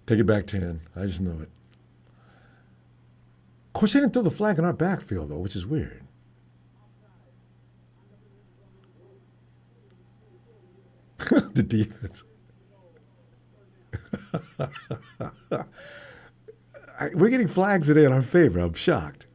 Take it back 10. I just know it. Of course, they didn't throw the flag in our backfield, though, which is weird. The defense. We're getting flags today in our favor. I'm shocked.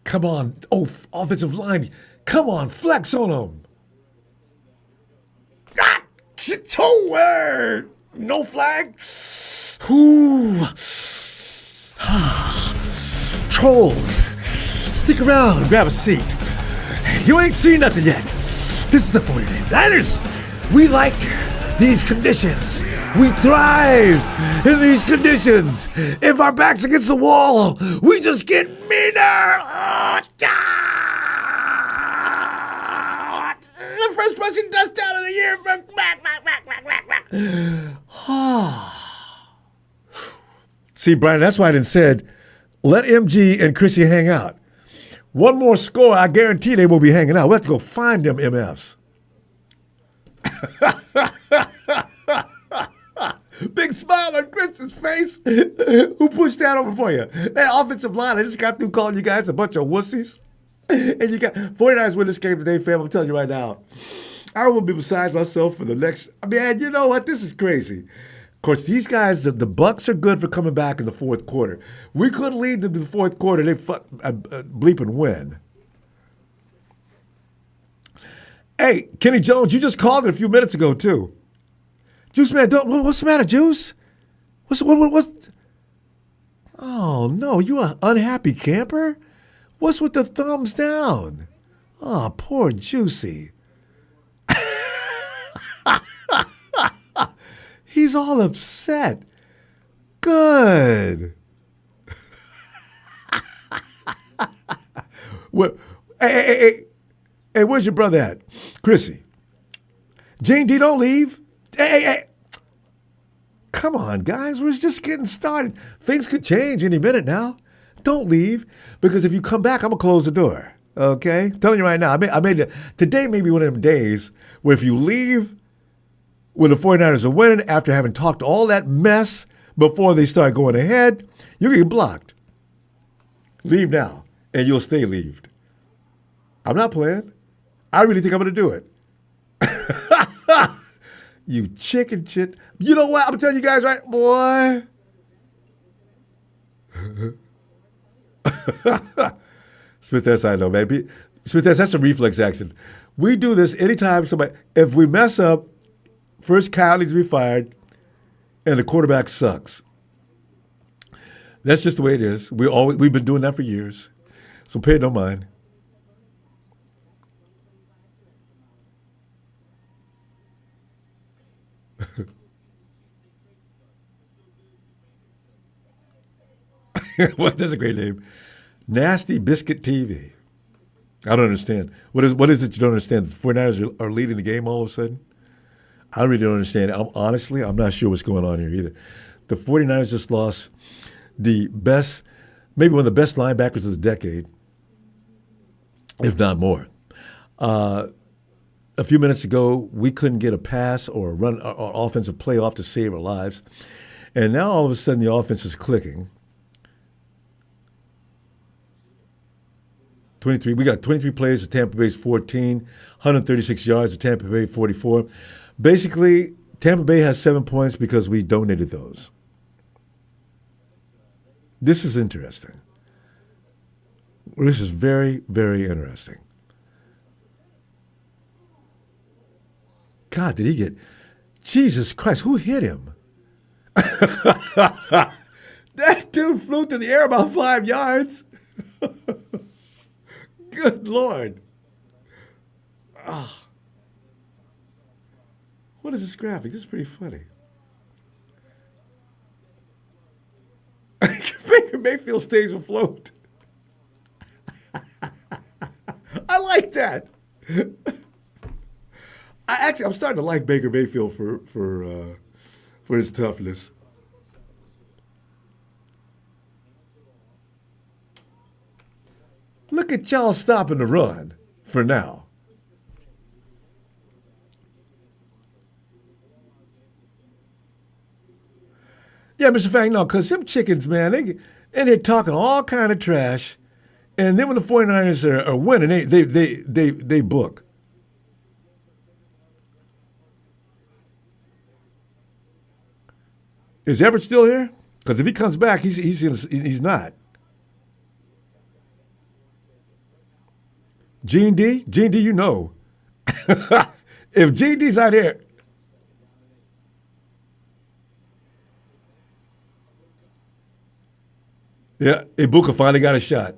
Come on. Oh, offensive line. Come on. Flex on them. Ah, toe. No flag. Ooh. Trolls. Stick around. Grab a seat. You ain't seen nothing yet. This is the 49ers. We like these conditions. We thrive in these conditions. If our back's against the wall, we just get meaner. The first rushing touchdown of the year from See, Brian, that's why I didn't said, let MG and Chrissy hang out. One more score, I guarantee they will be hanging out. We'll have to go find them MFs. Big smile on Chris's face. Who pushed that over for you? That offensive line, I just got through calling you guys a bunch of wussies. And you got 49ers win this game today, fam. I'm telling you right now. I will be beside myself for the next. Man, you know what? This is crazy. Of course, these guys, the Bucks are good for coming back in the fourth quarter. We couldn't lead them to the fourth quarter. They bleep and win. Hey, Kenny Jones, you just called it a few minutes ago, too. Juice Man, what's the matter, Juice? What's Oh, no, you an unhappy camper? What's with the thumbs down? Oh, poor Juicy. He's all upset. Good. Hey, where's your brother at? Chrissy. Jane D, don't leave. Hey. Come on, guys. We're just getting started. Things could change any minute now. Don't leave, because if you come back, I'm going to close the door. Okay? I'm telling you right now. Today may be one of them days where if you leave when the 49ers are winning after having talked all that mess before they start going ahead, you get blocked. Leave now, and you'll stay leaved. I'm not playing. I really think I'm going to do it. You chicken shit. You know what? I'm telling you guys, right, boy? Smith S, I know, man. Smith S, that's a reflex action. We do this anytime somebody, if we mess up, first Kyle needs to be fired, and the quarterback sucks. That's just the way it is. We've been doing that for years. So pay no mind. What? That's a great name. Nasty Biscuit TV. I don't understand. What is it you don't understand? The 49ers are leading the game all of a sudden? I really don't understand. Honestly, I'm not sure what's going on here either. The 49ers just lost maybe one of the best linebackers of the decade, if not more. A few minutes ago, we couldn't get a pass or a run or offensive play off to save our lives. And now all of a sudden the offense is clicking. 23. We got 23 plays at Tampa Bay's 14, 136 yards at Tampa Bay 44. Basically, Tampa Bay has 7 points because we donated those. This is interesting. This is very, very interesting. God, did he get... Jesus Christ, who hit him? That dude flew through the air about 5 yards. Good Lord. Oh. What is this graphic? This is pretty funny. Baker Mayfield stays afloat. I like that. I'm starting to like Baker Mayfield for his toughness. Look at y'all stopping the run for now. Yeah, Mr. Fang, no, because them chickens, man, and they're talking all kind of trash. And then when the 49ers are winning, they book. Is Everett still here? Because if he comes back, he's not. Gene D, you know. If Gene D's out here, yeah, Ibuka finally got a shot.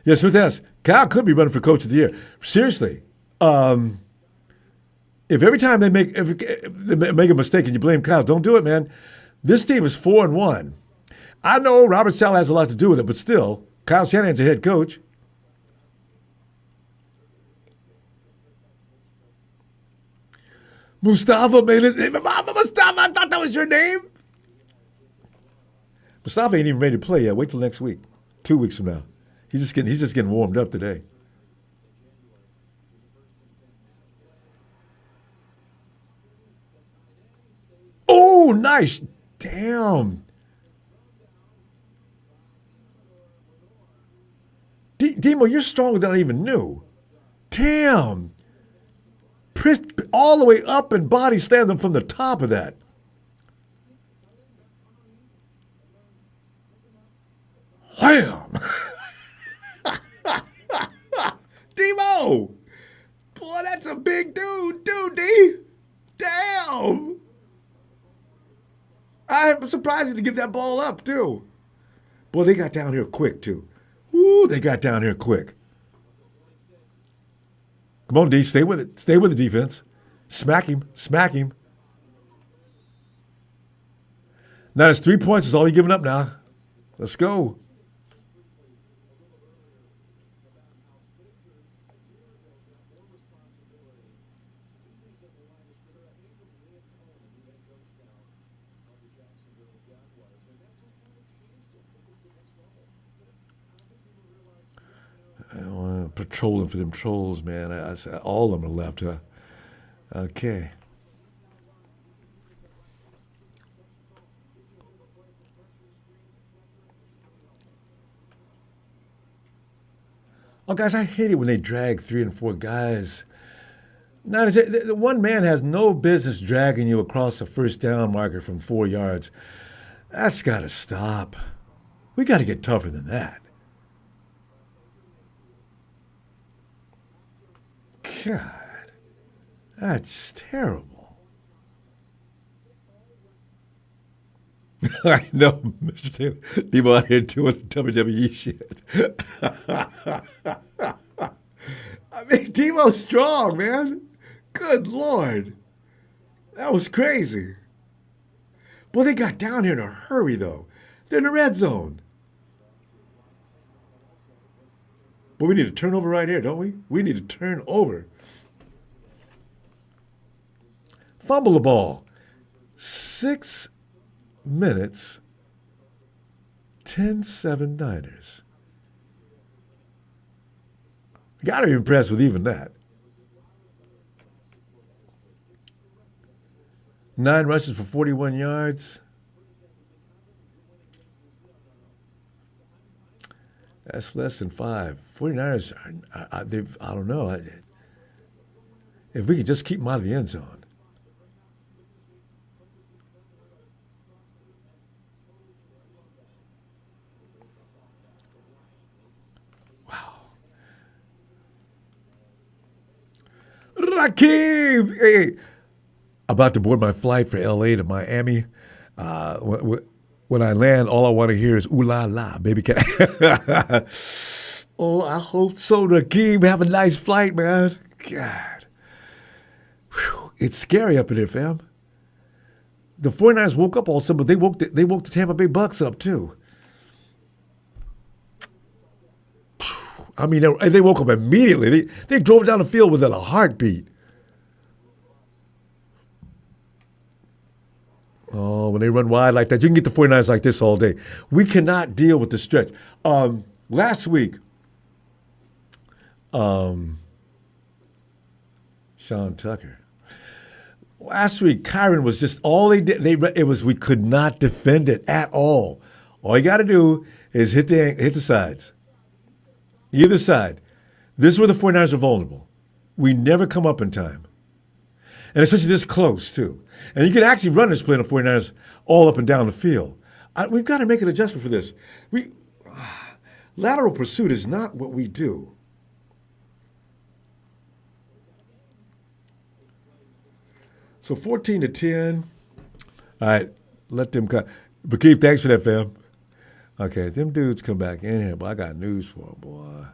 Yeah, Smith asks, Kyle could be running for coach of the year. Seriously, if every time if they make a mistake and you blame Kyle, don't do it, man. This team is 4-1. I know Robert Saleh has a lot to do with it, but still, Kyle Shanahan's a head coach. Mustafa made it. Mustafa, I thought that was your name. Mustafa ain't even ready to play yet. Wait till next week, 2 weeks from now. He's just getting warmed up today. Oh, nice. Damn. Demo, you're stronger than I even knew. Damn. Pressed all the way up and body slammed him from the top of that. Wham! Demo! Boy, that's a big dude, D. Damn! I'm surprised you to give that ball up, too. Boy, they got down here quick, too. Ooh, they got down here quick. Come on, D, stay with it. Stay with the defense. Smack him. Now it's 3 points. Is all you're giving up now. Let's go. Patrolling for them trolls, man. All of them are left, huh? Okay. Oh, guys, I hate it when they drag 3 and 4 guys. Now, the one man has no business dragging you across a first down marker from 4 yards. That's got to stop. We got to get tougher than that. God, that's terrible. I know, Mr. Taylor. People out here doing WWE shit. I mean, Demo's strong, man. Good Lord. That was crazy. Boy, they got down here in a hurry, though. They're in the red zone. But we need a turnover right here, don't we? We need a turnover. Fumble the ball. 6 minutes, 10-7 Niners. Got to be impressed with even that. 9 rushes for 41 yards. That's less than 5. 49ers, I don't know. If we could just keep them out of the end zone. Wow. Rakim! Hey, about to board my flight for L.A. to Miami. When I land, all I want to hear is "ooh la la, baby cat." Oh, I hope so, Nakeem. Have a nice flight, man. God. Whew. It's scary up in there, fam. The 49ers woke up all of a sudden, but they woke the Tampa Bay Bucks up, too. I mean, they woke up immediately. They drove down the field within a heartbeat. Oh, when they run wide like that, you can get the 49ers like this all day. We cannot deal with the stretch. Last week, Sean Tucker. Last week, Kyron was just all they did. We could not defend it at all. All you got to do is hit the sides, either side. This is where the 49ers are vulnerable. We never come up in time, and especially this close too. And you can actually run this play on the 49ers all up and down the field. We've got to make an adjustment for this. Lateral pursuit is not what we do. So 14-10. All right, let them cut. But Keith, thanks for that, fam. Okay, them dudes come back in here, but I got news for them, boy.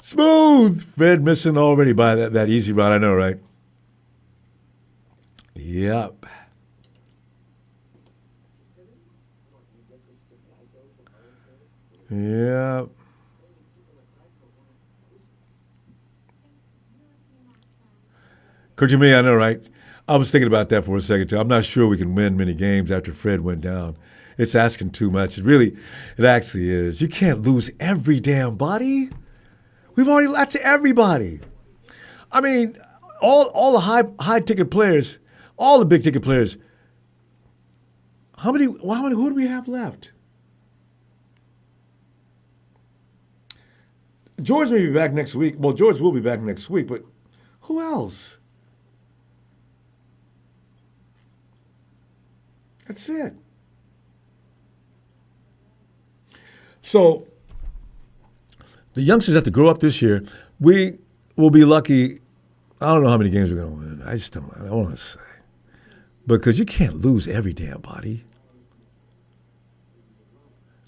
Smooth. Fred missing already by that easy route. I know, right? Yep. Yep. Coach, me, I know, right? I was thinking about that for a second, too. I'm not sure we can win many games after Fred went down. It's asking too much. It actually is. You can't lose every damn body. We've already lost to everybody. I mean, all the high ticket players, all the big ticket players. Who do we have left? George may be back next week. Well, George will be back next week, but who else? That's it. So the youngsters have to grow up this year. We will be lucky. I don't know how many games we're going to win. I don't want to say. Because you can't lose every damn body.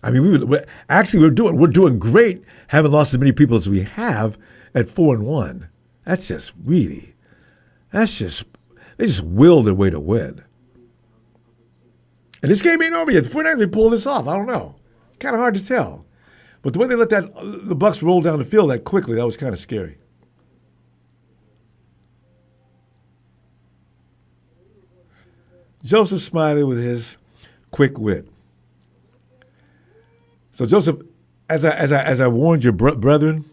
I mean, we're doing great having lost as many people as we have at 4-1. They just will their way to win. And this game ain't over yet. The 49ers may pull this off. I don't know. Kind of hard to tell. But the way they let the Bucs roll down the field that quickly, that was kind of scary. Joseph Smiley with his quick wit. So Joseph, as I warned your brethren,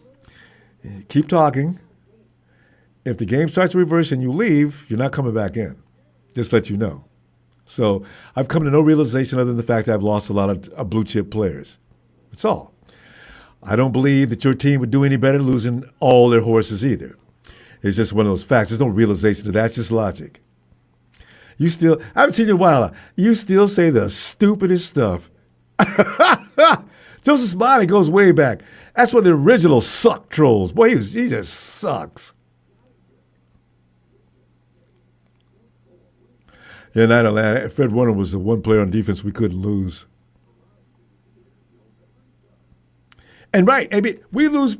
keep talking. If the game starts to reverse and you leave, you're not coming back in. Just let you know. So I've come to no realization other than the fact that I've lost a lot of blue chip players. That's all. I don't believe that your team would do any better losing all their horses either. It's just one of those facts. There's no realization to that. It's just logic. I haven't seen you in a while. You still say the stupidest stuff. Joseph Smiley goes way back. That's one of the original suck trolls. Boy, he just sucks. Yeah, in Atlanta, Fred Warner was the one player on defense we couldn't lose. And right, I mean, we lose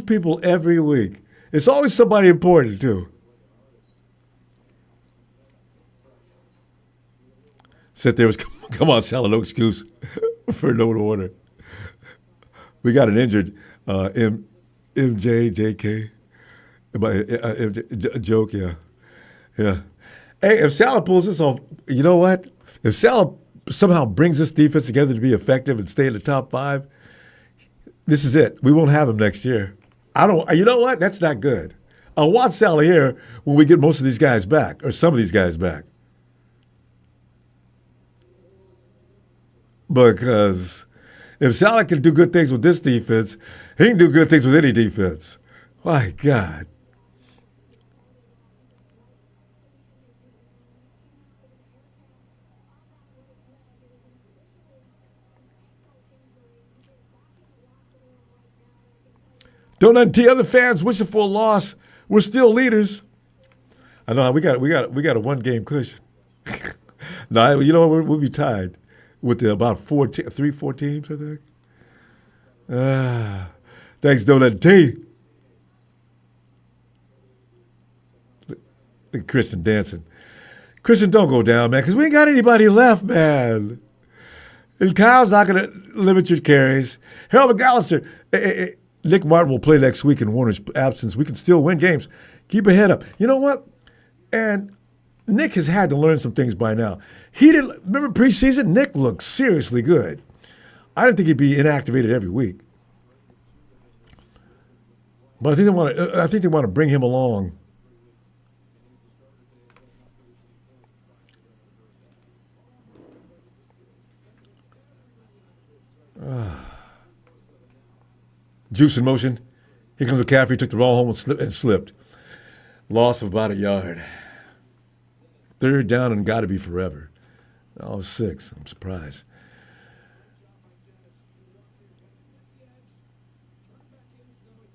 people every week. It's always somebody important too. Sit there was come on, Sal, no excuse for no order. We got an injured MJJK, joke, yeah. Hey, if Salah pulls this off, you know what? If Salah somehow brings this defense together to be effective and stay in the top 5, this is it. We won't have him next year. You know what? That's not good. I'll watch Salah here when we get most of these guys back, or some of these guys back. Because if Salah can do good things with this defense, he can do good things with any defense. My God. Don't until other fans wishing for a loss. We're still leaders. I know we got a 1-game cushion. No, you know, we'll be tied with about 4 teams, I think. Thanks, Donut T. Look at Christian dancing. Christian, don't go down, man, because we ain't got anybody left, man. And Kyle's not going to limit your carries. Harold McAllister, Nick Martin will play next week in Warner's absence. We can still win games. Keep a head up. You know what? And Nick has had to learn some things by now. He didn't remember preseason. Nick looked seriously good. I didn't think he'd be inactivated every week, but I think they want to bring him along. Juice in motion. Here comes McCaffrey. Took the ball home and slipped. Loss of about a yard. Third down and got to be forever. Oh, 6. I'm surprised.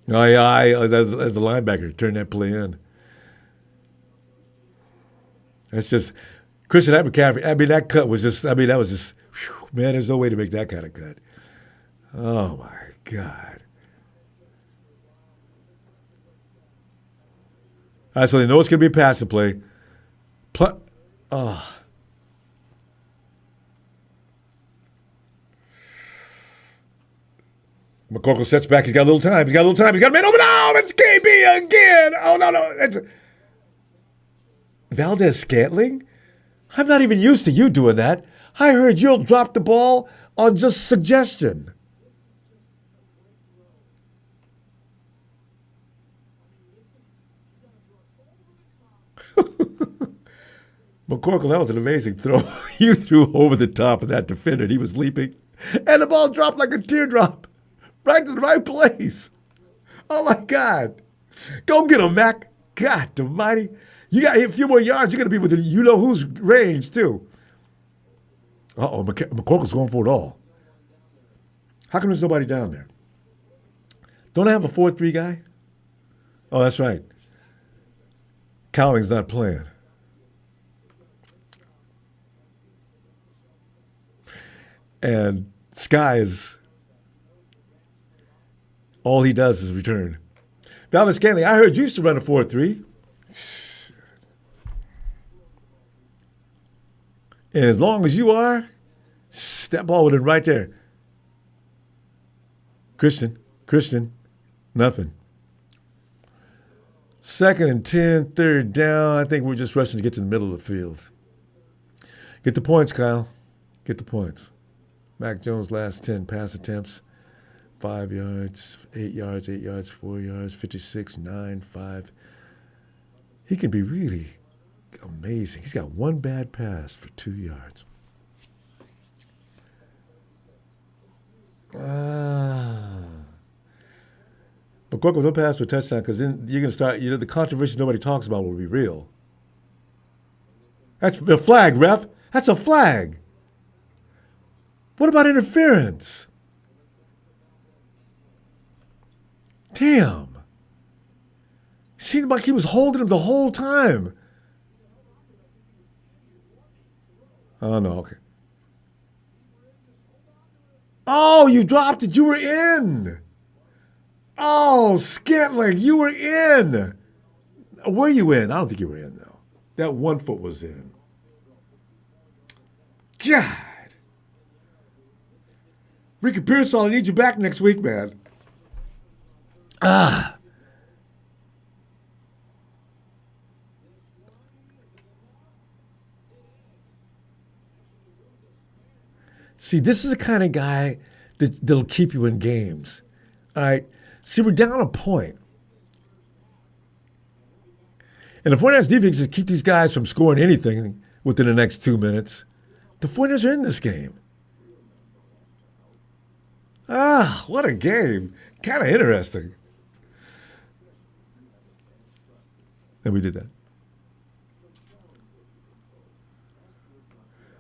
Oh, yeah, as the linebacker, turned that play in. That's just, Christian McCaffrey, I mean, that cut was just, I mean, that was just, whew, man, there's no way to make that kind of cut. Oh, my God. All right, so they know it's going to be a passing play. McCorkle sets back. He's got a little time. He's got a man open. Oh, it's KB again. Oh, no. It's Valdez Scantling? I'm not even used to you doing that. I heard you'll drop the ball on just suggestion. McCorkle, that was an amazing throw. You threw over the top of that defender. He was leaping. And the ball dropped like a teardrop. Right to the right place. Oh, my God. Go get him, Mac. God almighty. You got a few more yards. You're going to be within you-know-who's range, too. Uh-oh, McCorkle's going for it all. How come there's nobody down there? Don't I have a 4-3 guy? Oh, that's right. Cowling's not playing. And Sky is, all he does is return. Valdez Scantling, I heard you used to run a 4-3. And as long as you are, that ball would have been right there. Christian, nothing. 2nd and 10, third down. I think we're just rushing to get to the middle of the field. Get the points, Kyle. Get the points. Mac Jones' last 10 pass attempts. 5 yards, 8 yards, 4 yards, 56, 9, 5. He can be really amazing. He's got one bad pass for 2 yards. But Corcoran, don't pass for a touchdown because then you're going to start, the controversy nobody talks about will be real. That's a flag, ref. That's a flag. What about interference? Damn. Seemed like he was holding him the whole time. Oh, no, okay. Oh, you dropped it. You were in. Oh, Scantling, you were in. Were you in? I don't think you were in, though. That 1 foot was in. God. Ricky Pearsall, I need you back next week, man. See, this is the kind of guy that'll keep you in games. All right? See, we're down a point. And the 49ers defense is keep these guys from scoring anything within the next 2 minutes. The 49ers are in this game. What a game. Kind of interesting. And we did that.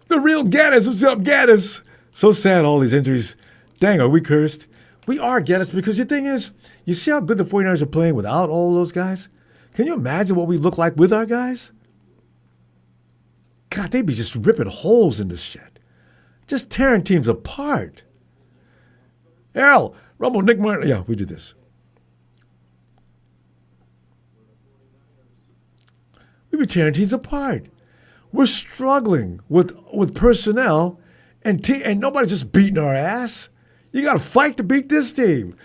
The real Gaddis. What's up, Gaddis? So sad, all these injuries. Dang, are we cursed? We are, Gaddis, because the thing is, you see how good the 49ers are playing without all those guys? Can you imagine what we look like with our guys? God, they be just ripping holes in this shit. Just tearing teams apart. Errol, Ronbo, Nick Martin. Yeah, we did this. We be tearing teams apart. We're struggling with personnel, and nobody's just beating our ass. You got to fight to beat this team.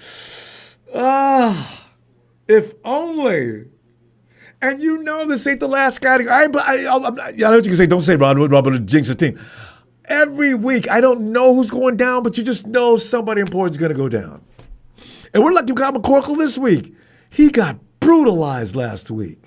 If only. And you know this ain't the last guy. I know what you can say. Don't say Ronbo to jinx the team. Every week, I don't know who's going down, but you just know somebody important is going to go down. And we're lucky we got McCorkle this week. He got brutalized last week.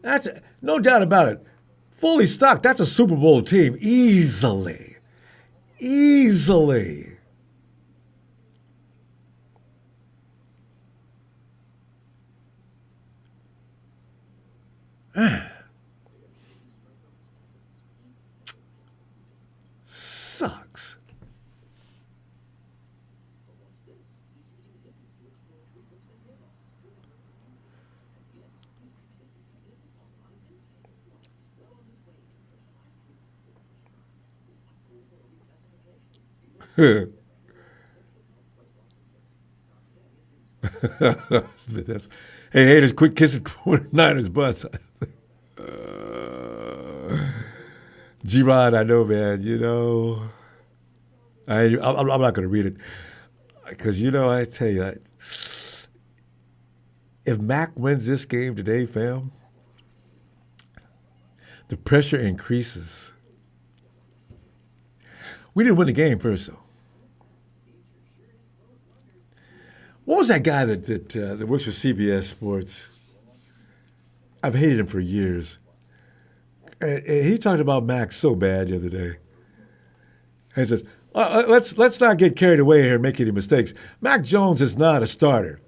That's no doubt about it. Fully stocked. That's a Super Bowl team easily. Sucks. Hey, haters, quit kissing 49ers butts. G-Rod, I know, man. You know, I'm not going to read it because, you know, I tell you, if Mac wins this game today, fam, the pressure increases. We didn't win the game first, though. What was that guy that works for CBS Sports? I've hated him for years. And he talked about Mac so bad the other day. And he says, let's not get carried away here and make any mistakes. Mac Jones is not a starter.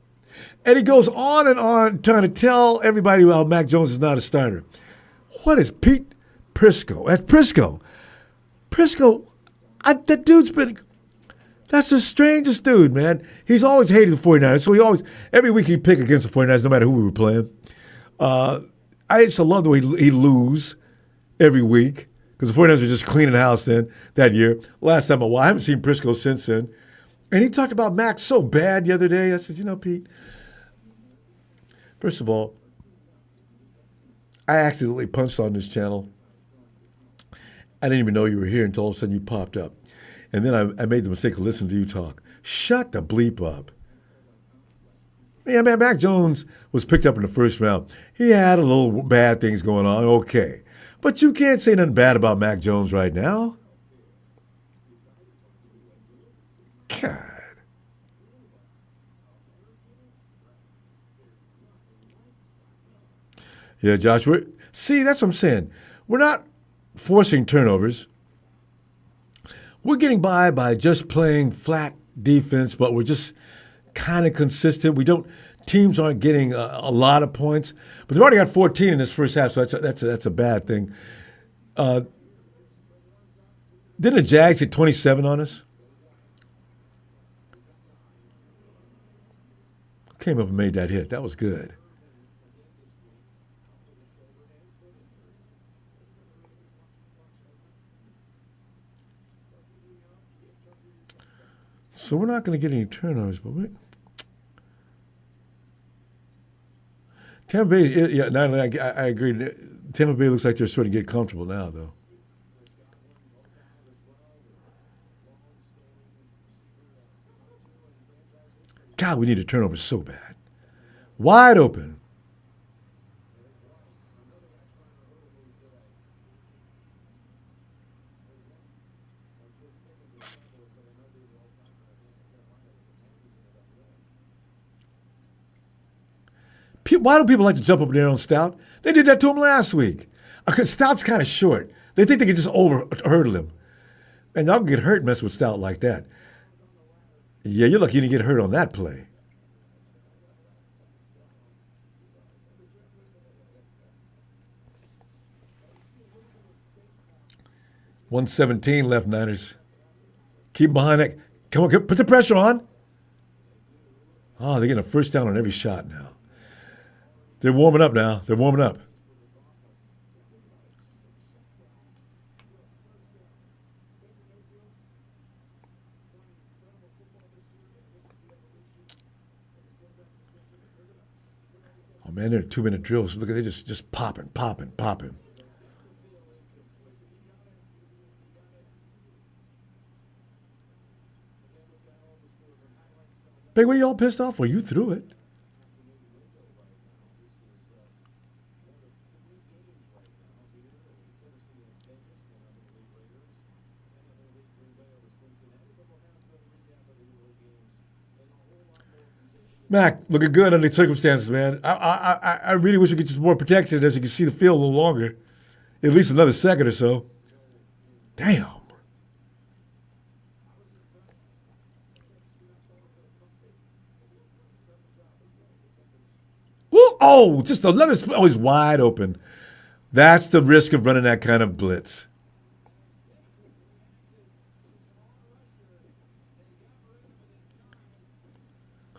And he goes on trying to tell everybody how Mac Jones is not a starter. What is Pete Prisco? That's Prisco. That dude's been... That's the strangest dude, man. He's always hated the 49ers, so every week he'd pick against the 49ers no matter who we were playing. I used to love the way he'd lose every week because the 49ers were just cleaning house that year. Last time I haven't seen Prisco since then. And he talked about Mac so bad the other day. I said, you know, Pete, first of all, I accidentally punched on this channel. I didn't even know you were here until all of a sudden you popped up. And then I made the mistake of listening to you talk. Shut the bleep up. Yeah, man, Mac Jones was picked up in the first round. He had a little bad things going on, okay. But you can't say nothing bad about Mac Jones right now. God. Yeah, Josh, that's what I'm saying. We're not forcing turnovers. We're getting by just playing flat defense, but we're just kind of consistent. Teams aren't getting a lot of points, but they've already got 14 in this first half, so that's a bad thing. Didn't the Jags hit 27 on us? Came up and made that hit. That was good. So we're not going to get any turnovers, but Tampa Bay, yeah, I agree. Tampa Bay looks like they're sort of getting comfortable now, though. God, we need a turnover so bad. Wide open. Why do people like to jump up there on Stout? They did that to him last week. Because Stout's kind of short. They think they can just hurdle him. And y'all can get hurt messing with Stout like that. Yeah, you're lucky you didn't get hurt on that play. 117 left, Niners. Keep behind that. Come on, put the pressure on. Oh, they're getting a first down on every shot now. They're warming up now. They're warming up. Oh, man, they're 2-minute drills. Look at they just popping. Big, what are you all pissed off for? You threw it. Mac, looking good under the circumstances, man. I really wish we could just more protection as you can see the field a little longer. At least another second or so. Damn. Woo! Oh, just another oh, he's wide open. That's the risk of running that kind of blitz.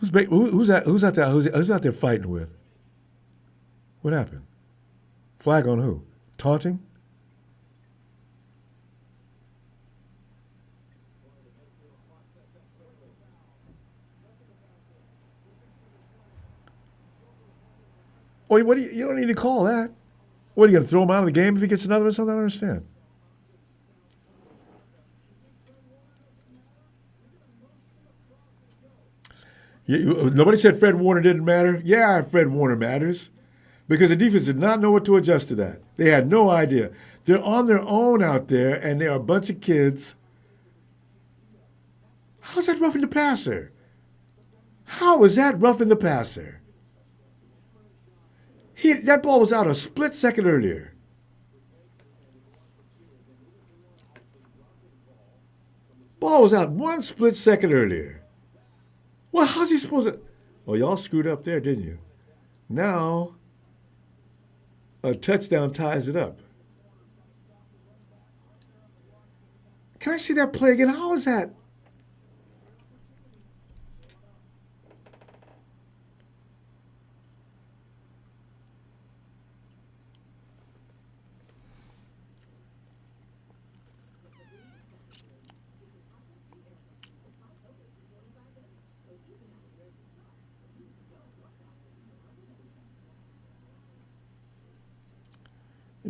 Who's out there fighting with? What happened? Flag on who? Taunting? Wait, what do you don't need to call that. What, are you going to throw him out of the game if he gets another one or something? I don't understand. Nobody said Fred Warner didn't matter. Yeah, Fred Warner matters because the defense did not know what to adjust to that. They had no idea. They're on their own out there, and they are a bunch of kids. How's that roughing the passer? How is that roughing the passer? That ball was out a split second earlier. Ball was out 1 split second earlier. Well, how's he supposed to? Well, y'all screwed up there, didn't you? Now, a touchdown ties it up. Can I see that play again? How is that?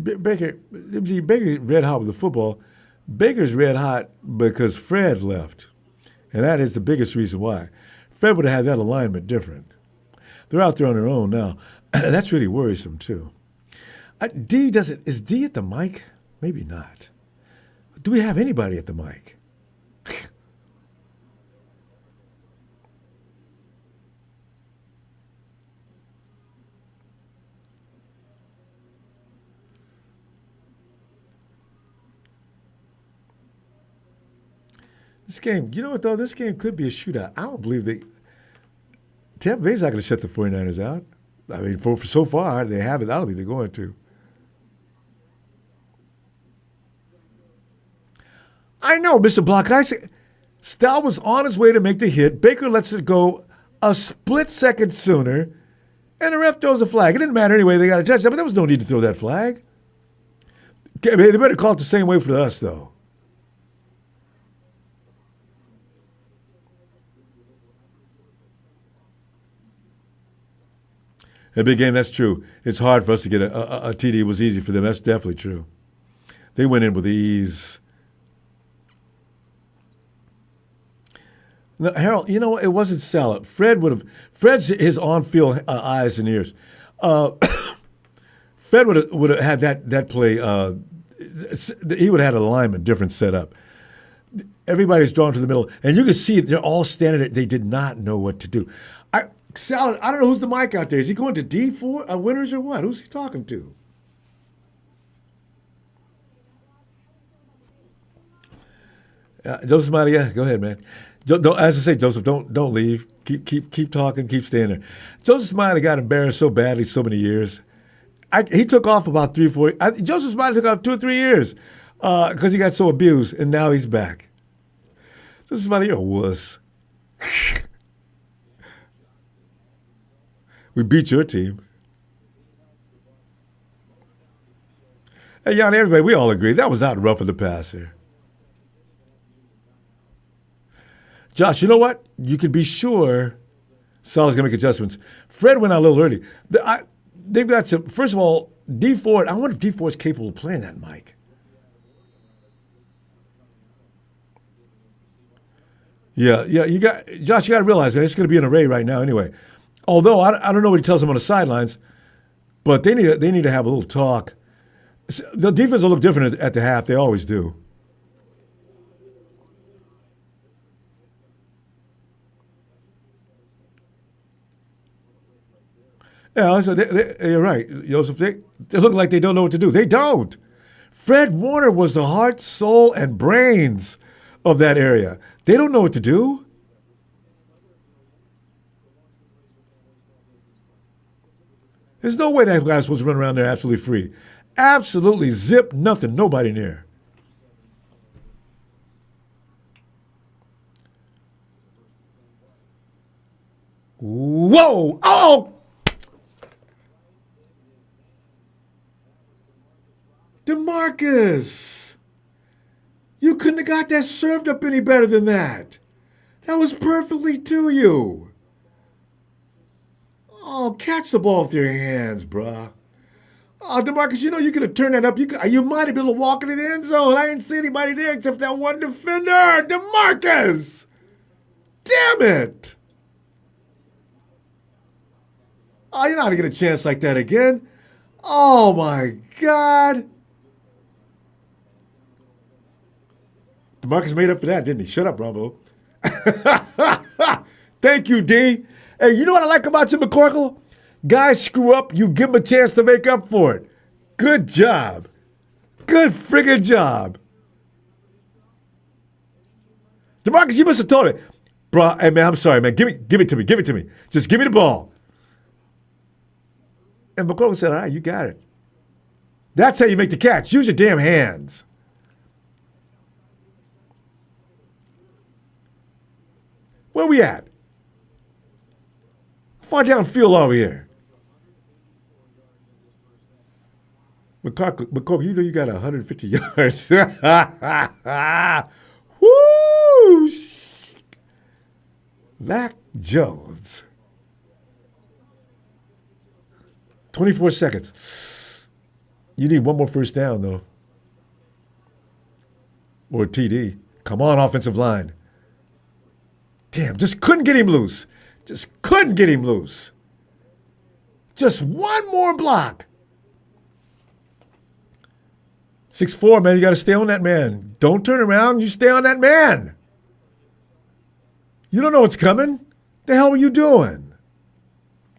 Baker's red hot with the football. Baker's red hot because Fred left. And that is the biggest reason why. Fred would have had that alignment different. They're out there on their own now. That's really worrisome, too. Is D at the mic? Maybe not. Do we have anybody at the mic? This game, you know what, though? This game could be a shootout. I don't believe Tampa Bay's not going to shut the 49ers out. I mean, for so far, they haven't. I don't think they're going to. I know, Mr. Block. I say, Stal was on his way to make the hit. Baker lets it go a split second sooner, and the ref throws a flag. It didn't matter anyway. They got a touchdown, but there was no need to throw that flag. They better call it the same way for us, though. A big game, that's true. It's hard for us to get a TD. It was easy for them. That's definitely true. They went in with ease. No, Harold, you know what? It wasn't Salah. Fred's his on-field eyes and ears. Fred would have had that play. He would have had an alignment different setup. Everybody's drawn to the middle, and you can see they're all standing there. They did not know what to do. Sal, I don't know who's the mic out there. Is he going to D4 winners or what? Who's he talking to? Joseph Smiley, yeah, go ahead, man. Don't, as I say, Joseph, don't leave. Keep talking. Keep staying there. Joseph Smiley got embarrassed so badly so many years. He took off about 3 or 4. Joseph Smiley took off 2 or 3 years because he got so abused, and now he's back. So somebody, you're a wuss. We beat your team. Hey, Jan, everybody, we all agree that was not rough of the passer. Josh, you know what? You could be sure Saleh's going to make adjustments. Fred went out a little early. They've got some, first of all, D Ford, I wonder if D Ford's capable of playing that mic. Yeah, Josh, you got to realize, man, it's going to be an array right now anyway. Although, I don't know what he tells them on the sidelines, but they need to have a little talk. The defense will look different at the half. They always do. Yeah, so you're right, Joseph. They look like they don't know what to do. They don't. Fred Warner was the heart, soul, and brains of that area. They don't know what to do. There's no way that guy's supposed to run around there absolutely free. Absolutely zip, nothing, nobody near. Whoa! Oh! DeMarcus! You couldn't have got that served up any better than that. That was perfectly to you. Oh, catch the ball with your hands, bruh. Oh, DeMarcus, you know you could have turned that up. You might have been able to walk into the end zone. I didn't see anybody there except that one defender. DeMarcus! Damn it! Oh, you're not going to get a chance like that again. Oh, my God. DeMarcus made up for that, didn't he? Shut up, Ronbo. Thank you, D. Hey, you know what I like about you, McCorkle? Guys screw up, you give them a chance to make up for it. Good job. Good friggin' job. DeMarcus, you must have told it. Bro, hey, man, I'm sorry, man. Give it to me. Give it to me. Just give me the ball. And McCorkle said, all right, you got it. That's how you make the catch. Use your damn hands. Where we at? Far downfield are we here? McCorkle, you know you got 150 yards. Woo! Mac Jones. 24 seconds. You need one more first down, though. Or a TD. Come on, offensive line. Damn, just couldn't get him loose. Just couldn't get him loose. Just one more block. 6'4", man, you got to stay on that man. Don't turn around. You stay on that man. You don't know what's coming. The hell were you doing?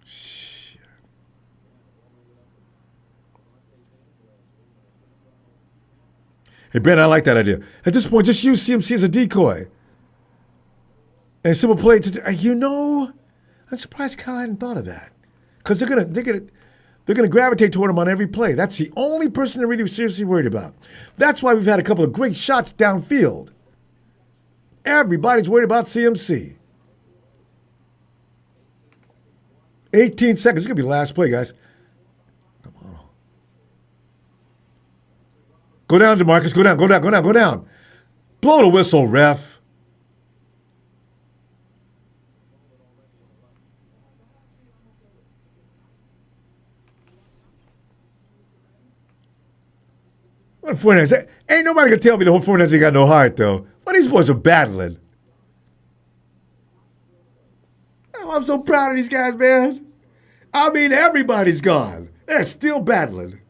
Shit. Hey, Ben, I like that idea. At this point, just use CMC as a decoy. And simple play I'm surprised Kyle hadn't thought of that. Because they're gonna gravitate toward him on every play. That's the only person they're really seriously worried about. That's why we've had a couple of great shots downfield. Everybody's worried about CMC. 18 seconds. This is gonna be the last play, guys. Come on. Go down, DeMarcus. Go down. Blow the whistle, ref. What Fortnite? Ain't nobody can tell me the whole Fortnite ain't got no heart, though. What these boys are battling. Oh, I'm so proud of these guys, man. I mean, everybody's gone. They're still battling.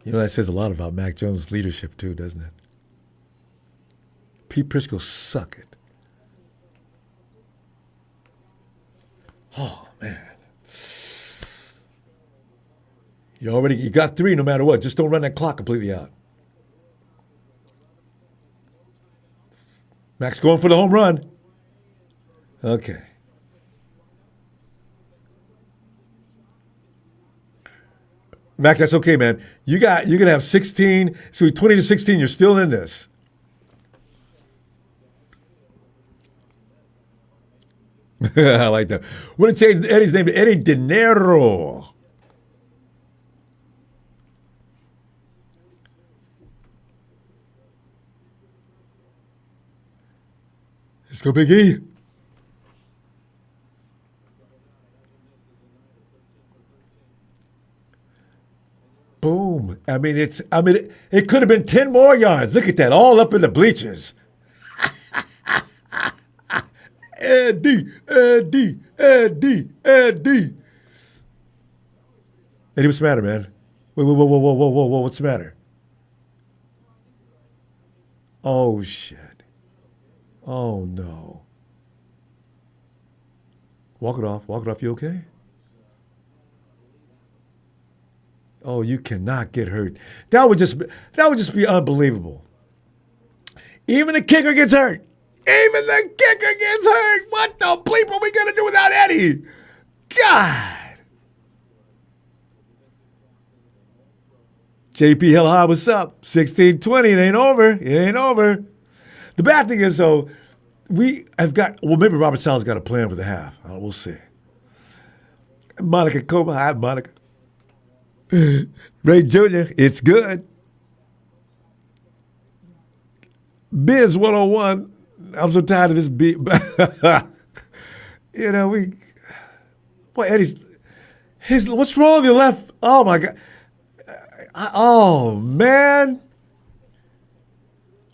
You know, that says a lot about Mac Jones' leadership, too, doesn't it? Pete Prisco suck it. Oh, man. You got 3 no matter what. Just don't run that clock completely out. Mac's going for the home run. Okay. Mac, that's okay, man. You're gonna have 16, so 20 to 16, you're still in this. I like that. What did change Eddie's name to Eddie De Niro? Let's go, Big E. Boom. It could have been 10 more yards. Look at that, all up in the bleachers. Eddie, Eddie, Eddie, Eddie. Eddie, what's the matter, man? Wait, whoa, whoa, whoa, whoa, whoa, whoa, whoa, what's the matter? Oh, shit. Oh, no. Walk it off, you okay? Oh, you cannot get hurt. That would just be unbelievable. Even the kicker gets hurt. Even the kicker gets hurt. What the bleep are we gonna do without Eddie? God. JP Hill High, what's up? 16-20. It ain't over. It ain't over. The bad thing is though, we have got maybe Robert Sala's got a plan for the half. We'll see. Monica Coma, hi Monica. Ray Jr., it's good. Biz 101. I'm so tired of this beat. You know, boy, what's wrong with your left? Oh my God. Oh man.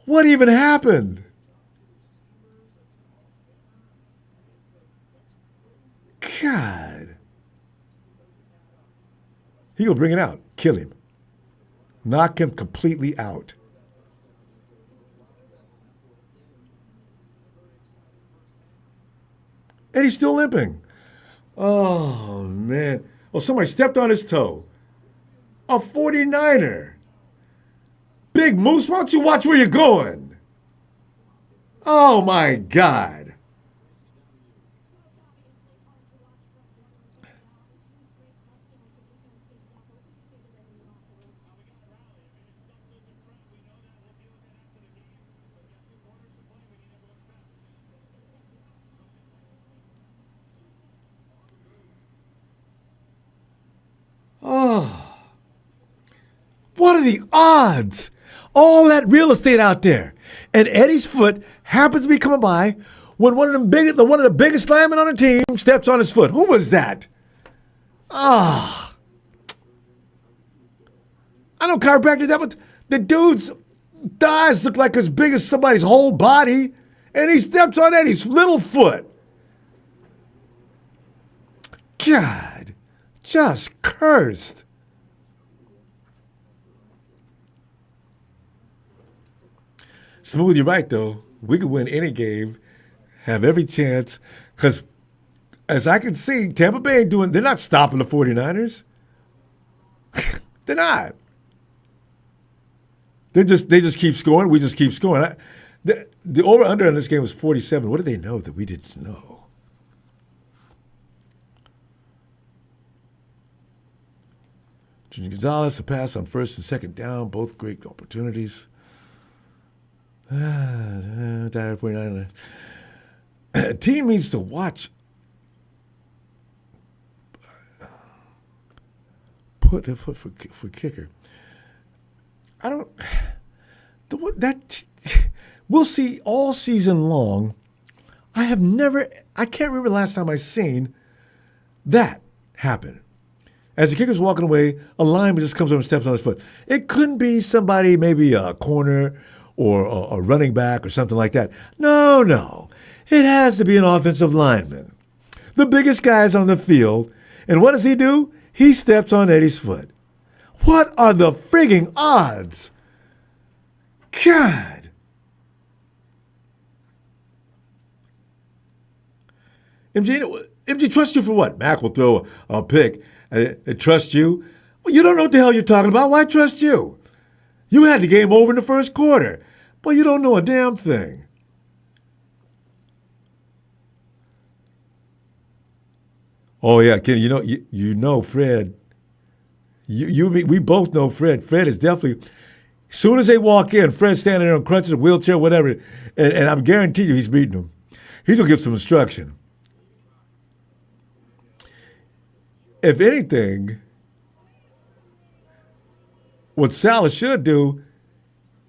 What even happened? God. He gonna bring it out. Kill him. Knock him completely out. And he's still limping. Oh, man. Oh, somebody stepped on his toe. A 49er. Big Moose, why don't you watch where you're going? Oh, my God. Oh, what are the odds? All that real estate out there. And Eddie's foot happens to be coming by when one of the biggest linemen on the team steps on his foot. Who was that? Ah, I know chiropractor that, but the dude's thighs look like as big as somebody's whole body, and he steps on Eddie's little foot. God, just cursed. Smooth, you're right, though. We could win any game, have every chance, because as I can see, Tampa Bay they're not stopping the 49ers. They're not. They just keep scoring. We just keep scoring. The over-under in this game was 47. What do they know that we didn't know? Junior Gonzalez, a pass on first and second down, both great opportunities. 49. Team needs to watch. Put for kicker. I don't. That we'll see all season long. I can't remember the last time I seen that happen. As the kicker's walking away, a lineman just comes over and steps on his foot. It couldn't be somebody, maybe a corner or a running back or something like that. No. It has to be an offensive lineman. The biggest guy's on the field. And what does he do? He steps on Eddie's foot. What are the frigging odds? God. MG trusts you for what? Mac will throw a pick. Trust you? Well, you don't know what the hell you're talking about. Why trust you? You had the game over in the first quarter. But you don't know a damn thing. Oh yeah, Kenny. You know Fred. We both know Fred. Fred is definitely. As soon as they walk in, Fred's standing there on crutches, a wheelchair, whatever, and I'm guaranteed you he's beating them. He's gonna give some instruction. If anything, what Salah should do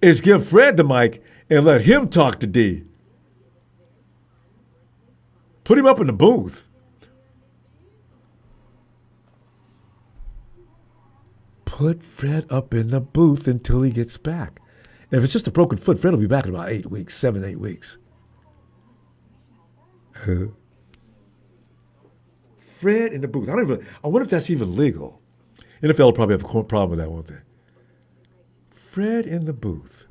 is give Fred the mic and let him talk to D. Put him up in the booth. Put Fred up in the booth until he gets back. And if it's just a broken foot, Fred will be back in about 8 weeks, 7, 8 weeks. Fred in the booth. I wonder if that's even legal. NFL will probably have a problem with that, won't they? Fred in the booth.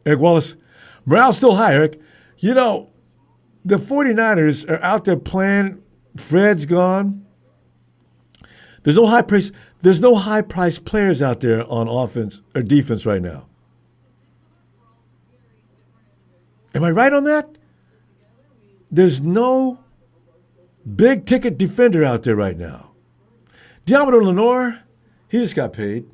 Eric Wallace, morale's still high, Eric. You know, the 49ers are out there playing. Fred's gone. There's no high price players out there on offense or defense right now. Am I right on that? There's no big ticket defender out there right now. Diamador Lenore, he just got paid.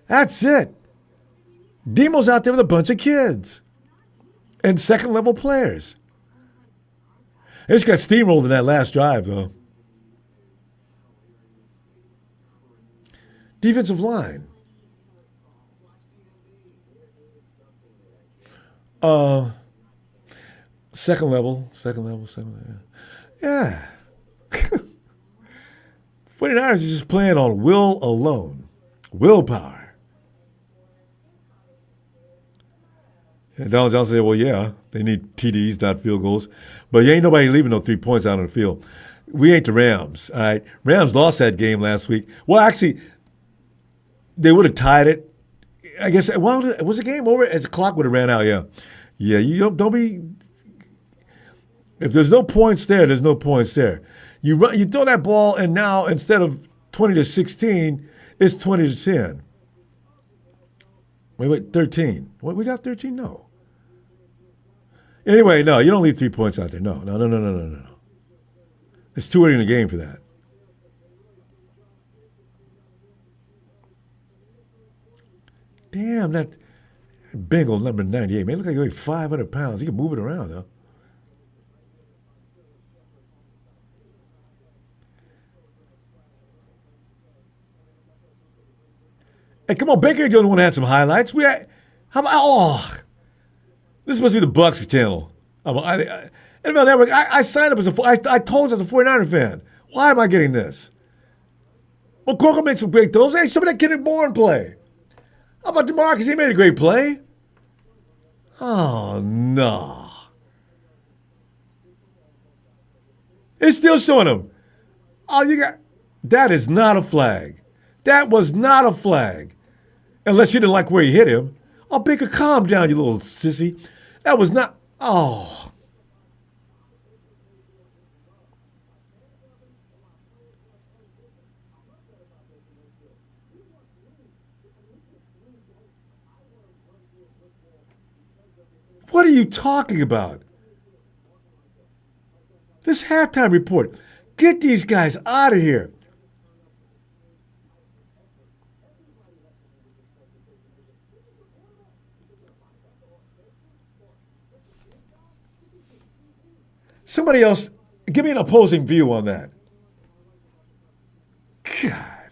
That's it. Demo's out there with a bunch of kids and second level players. They just got steamrolled in that last drive, though. Defensive line. Second level. Yeah. 49ers are just playing on will alone. Willpower. And Donald Johnson said, well, yeah, they need TDs, not field goals. But ain't nobody leaving no 3 points out on the field. We ain't the Rams, all right? Rams lost that game last week. Well, actually, they would have tied it. I guess, well, was the game over as the clock would have ran out? Yeah. Yeah, you don't be – if there's no points there, there's no points there. You throw that ball, and now instead of 20-16, it's 20-10. Wait, 13. What, we got 13? No. Anyway, no, you don't leave 3 points out there. No. It's too early in the game for that. Damn, that Bengal number 98, man, look like he weighed 500 pounds. He can move it around, huh? Hey, come on, Baker, you're the only one that had some highlights. This must be the Bucs channel. NFL Network, I signed up I told you as a 49er fan. Why am I getting this? Well, Corkle made some great throws. Hey, some of that Kenneth Bourne play. How about DeMarcus? He made a great play. Oh, no. It's still showing him. That is not a flag. That was not a flag. Unless you didn't like where he hit him. Oh, Baker, calm down, you little sissy. That was not. Oh. What are you talking about? This halftime report. Get these guys out of here. Somebody else, give me an opposing view on that. God.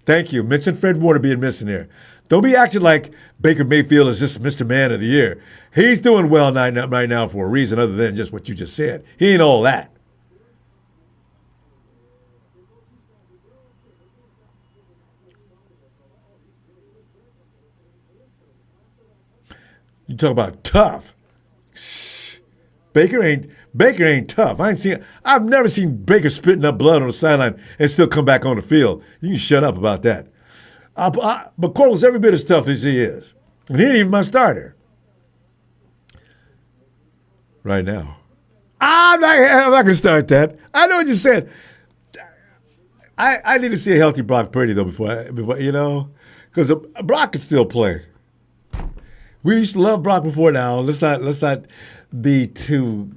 Thank you. Mention Fred Warner being missing here. Don't be acting like Baker Mayfield is just Mr. Man of the Year. He's doing well right now for a reason other than just what you just said. He ain't all that. You talk about tough. Baker ain't tough. I've never seen Baker spitting up blood on the sideline and still come back on the field. You can shut up about that. But Coral's every bit as tough as he is. And he ain't even my starter. Right now. I'm not going to start that. I know what you said. I need to see a healthy Brock Purdy though before because Brock can still play. We used to love Brock before now. Let's not be too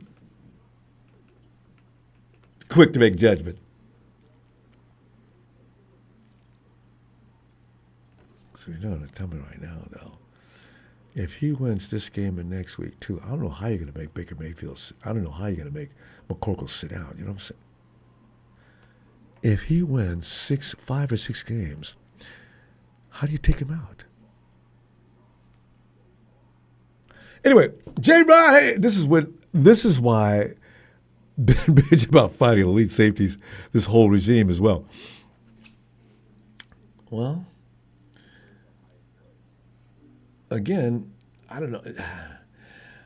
quick to make judgment. So you know what? Tell me right now though. If he wins this game and next week too, I don't know how you're going to make Baker Mayfield. I don't know how you're going to make McCorkle sit out. You know what I'm saying? If he wins 5 or 6 games, how do you take him out? Anyway, Jay Brown, hey, this is why Ben bitch about fighting elite safeties, this whole regime as well. Well, again, I don't know.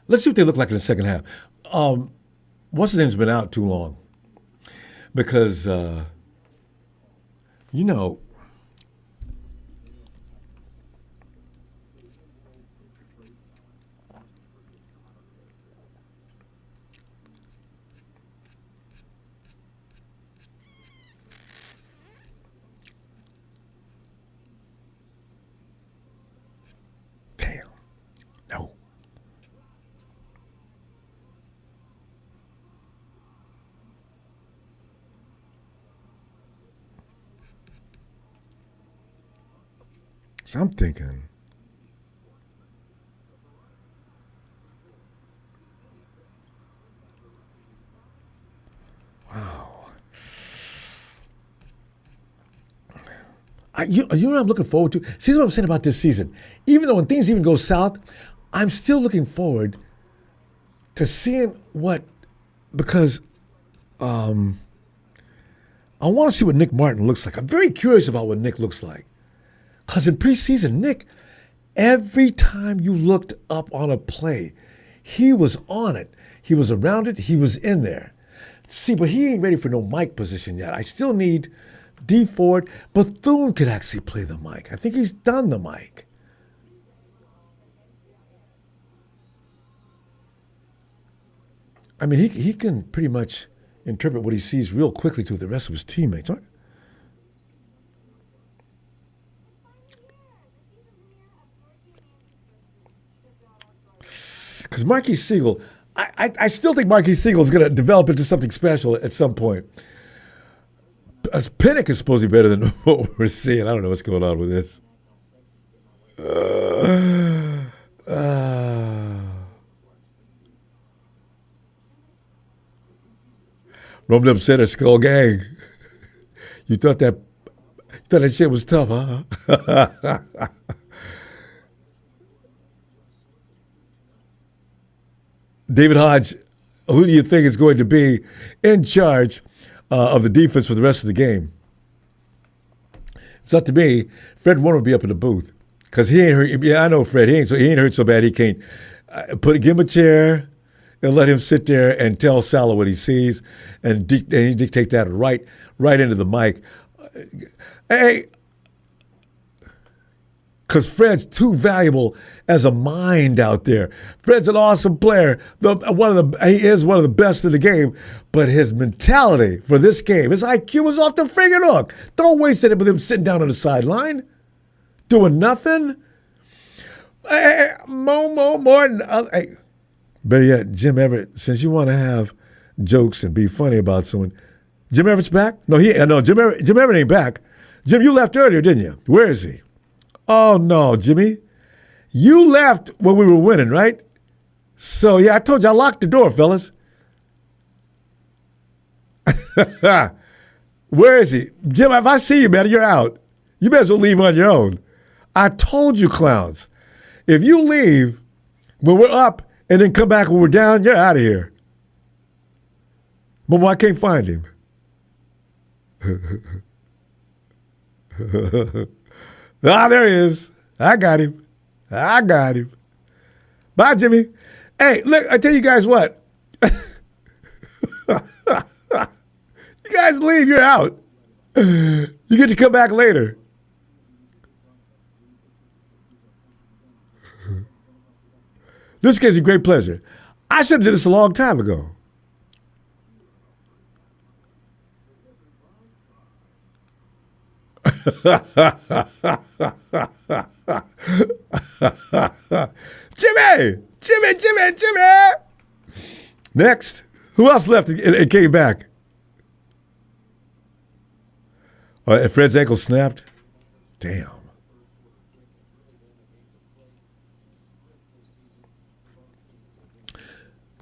Let's see what they look like in the second half. What's his name's been out too long because you know. Damn. No. So I'm thinking, wow. You know what I'm looking forward to? See what I'm saying about this season. Even though when things even go south, I'm still looking forward to seeing because I want to see what Nick Martin looks like. I'm very curious about what Nick looks like. Because in preseason, Nick, every time you looked up on a play, he was on it. He was around it. He was in there. See, but he ain't ready for no mic position yet. I still need D Ford. Bethune could actually play the mic. I think he's done the mic. I mean, he can pretty much interpret what he sees real quickly to the rest of his teammates, right? Because Marquis Siegel, I still think Marquis Siegel is going to develop into something special at some point. As Pinnock is supposed to be better than what we're seeing. I don't know what's going on with this. Ronbo Center, Skull Gang. You thought that shit was tough, huh? David Hodge, who do you think is going to be in charge of the defense for the rest of the game? It's up to me. Fred Warner will be up in the booth because he ain't hurt. Yeah, I know Fred. He ain't hurt so bad he can't give him a chair and let him sit there and tell Salah what he sees and he dictate that right into the mic. Hey. Because Fred's too valuable as a mind out there. Fred's an awesome player. He is one of the best in the game. But his mentality for this game, his IQ was off the friggin' hook. Don't waste it with him sitting down on the sideline, doing nothing. More than better yet, Jim Everett. Since you want to have jokes and be funny about someone, Jim Everett's back. No, Jim Everett ain't back. Jim, you left earlier, didn't you? Where is he? Oh, no, Jimmy. You left when we were winning, right? So, yeah, I told you I locked the door, fellas. Where is he? Jim, if I see you, man, you're out. You better as well leave on your own. I told you, clowns. If you leave when we're up and then come back when we're down, you're out of here. Momo, I can't find him. There he is. I got him. Bye, Jimmy. Hey, look, I tell you guys what. You guys leave, you're out. You get to come back later. This gives you great pleasure. I should have did this a long time ago. Jimmy! Jimmy, Jimmy, Jimmy! Next. Who else left and came back? And Fred's ankle snapped? Damn.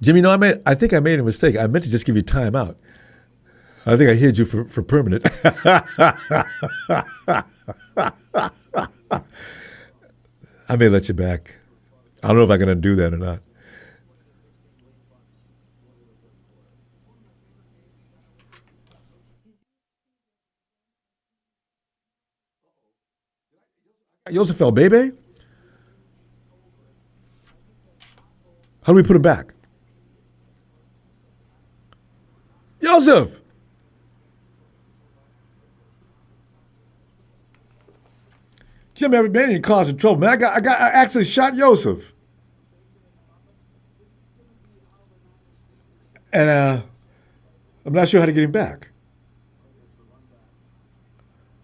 Jimmy, no, I think I made a mistake. I meant to just give you time out. I think I hid you for permanent. I may let you back. I don't know if I'm going to do that or not. Joseph fell, baby. How do we put him back? Joseph! Jim ever been in causing trouble, man. I actually shot Joseph. And I'm not sure how to get him back.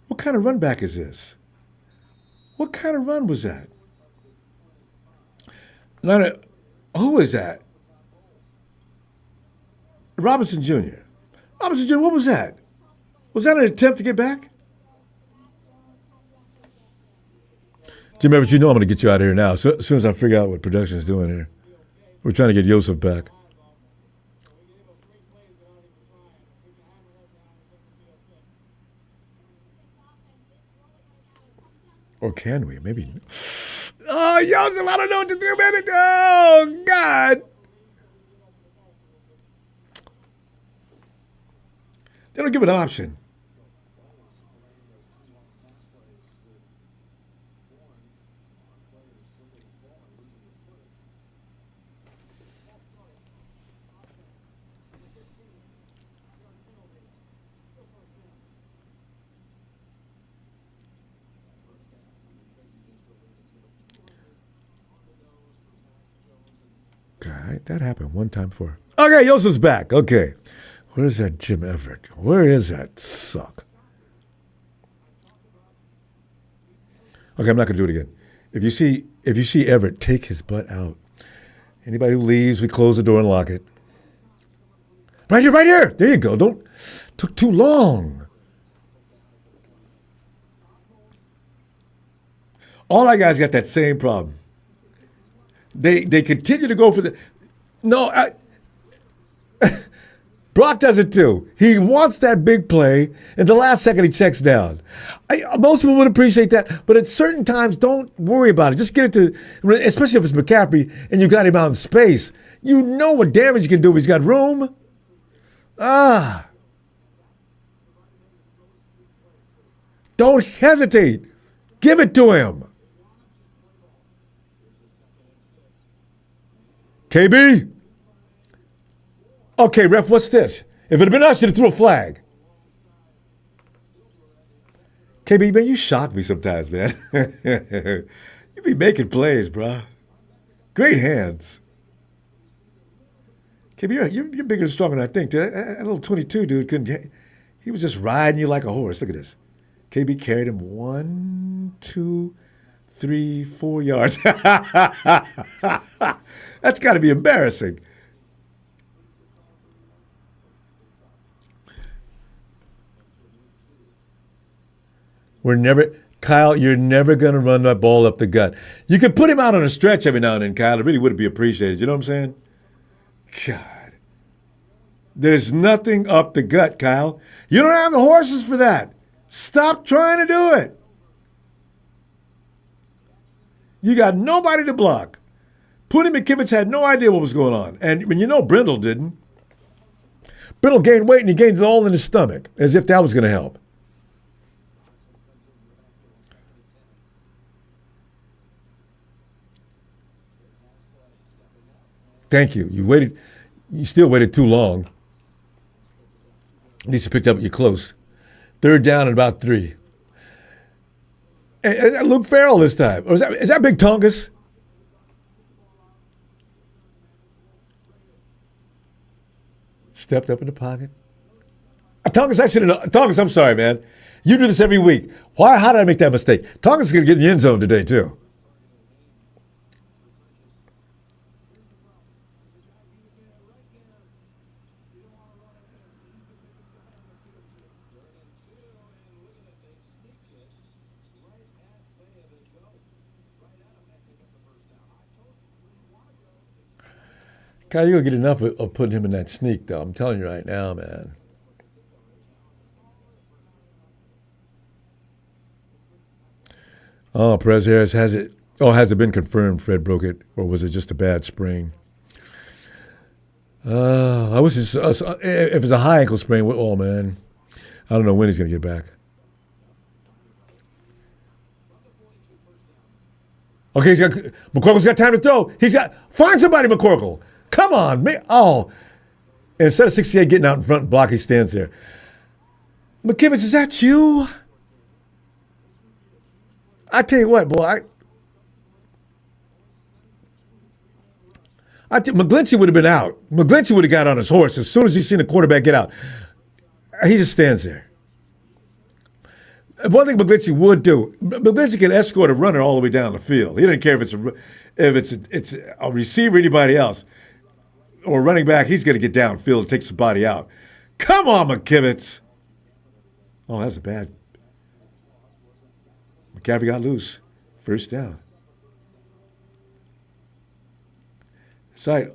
What kind of run back is this? What kind of run was that? Who is that? Robinson Jr. Robinson Jr., what was that? Was that an attempt to get back? Jim Everett, you know I'm going to get you out of here now. So, as soon as I figure out what production is doing here. We're trying to get Joseph back. Or can we? Maybe. Oh, Joseph, I don't know what to do, man. Oh, God. They don't give an option. God, that happened one time before. Okay, Joseph's back. Okay. Where's that Jim Everett? Where is that suck? Okay, I'm not gonna do it again. If you see Everett, take his butt out. Anybody who leaves, we close the door and lock it. Right here, right here. There you go. Took too long. All our guys got that same problem. They continue to go for the. No, Brock does it too. He wants that big play, and the last second he checks down. Most people would appreciate that, but at certain times, don't worry about it. Just get it to, especially if it's McCaffrey and you got him out in space. You know what damage you can do if he's got room. Don't hesitate. Give it to him. KB? Okay, ref, what's this? If it had been us, you'd have threw a flag. KB, man, you shock me sometimes, man. You be making plays, bro. Great hands. KB, you're bigger and stronger than I think. That little 22 dude couldn't. He was just riding you like a horse. Look at this. KB carried him 1, 2, 3, 4 yards. That's got to be embarrassing. Kyle, you're never going to run that ball up the gut. You could put him out on a stretch every now and then, Kyle. It really would be appreciated. You know what I'm saying? God. There's nothing up the gut, Kyle. You don't have the horses for that. Stop trying to do it. You got nobody to block. Putty McKivitz had no idea what was going on. And you know Brindle didn't. Brindle gained weight and he gained it all in his stomach, as if that was going to help. Thank you. You still waited too long. At least you picked up you're close. Third down and about 3. And Luke Farrell this time. Or is that Big Tongus? Stepped up in the pocket. Tongus, I'm sorry, man. You do this every week. Why? How did I make that mistake? Tonga's going to get in the end zone today, too. Kyle, you're going to get enough of putting him in that sneak, though. I'm telling you right now, man. Oh, Perez Harris has it. Oh, has it been confirmed Fred broke it, or was it just a bad sprain? I wish if it's a high ankle sprain, oh, man. I don't know when he's going to get back. Okay, McCorkle's got time to throw. Find somebody, McCorkle. Come on, man. Oh, and instead of 68 getting out in front and block, he stands there. McKivitz, is that you? I tell you what, boy. McGlinchey would have been out. McGlinchey would have got on his horse as soon as he seen the quarterback get out. He just stands there. One thing McGlinchey would do, McGlinchey can escort a runner all the way down the field. He doesn't care if it's a receiver or anybody else. Or running back, he's going to get downfield and take somebody out. Come on, McKivitz. Oh, that's a bad. McCaffrey got loose. First down. That's right.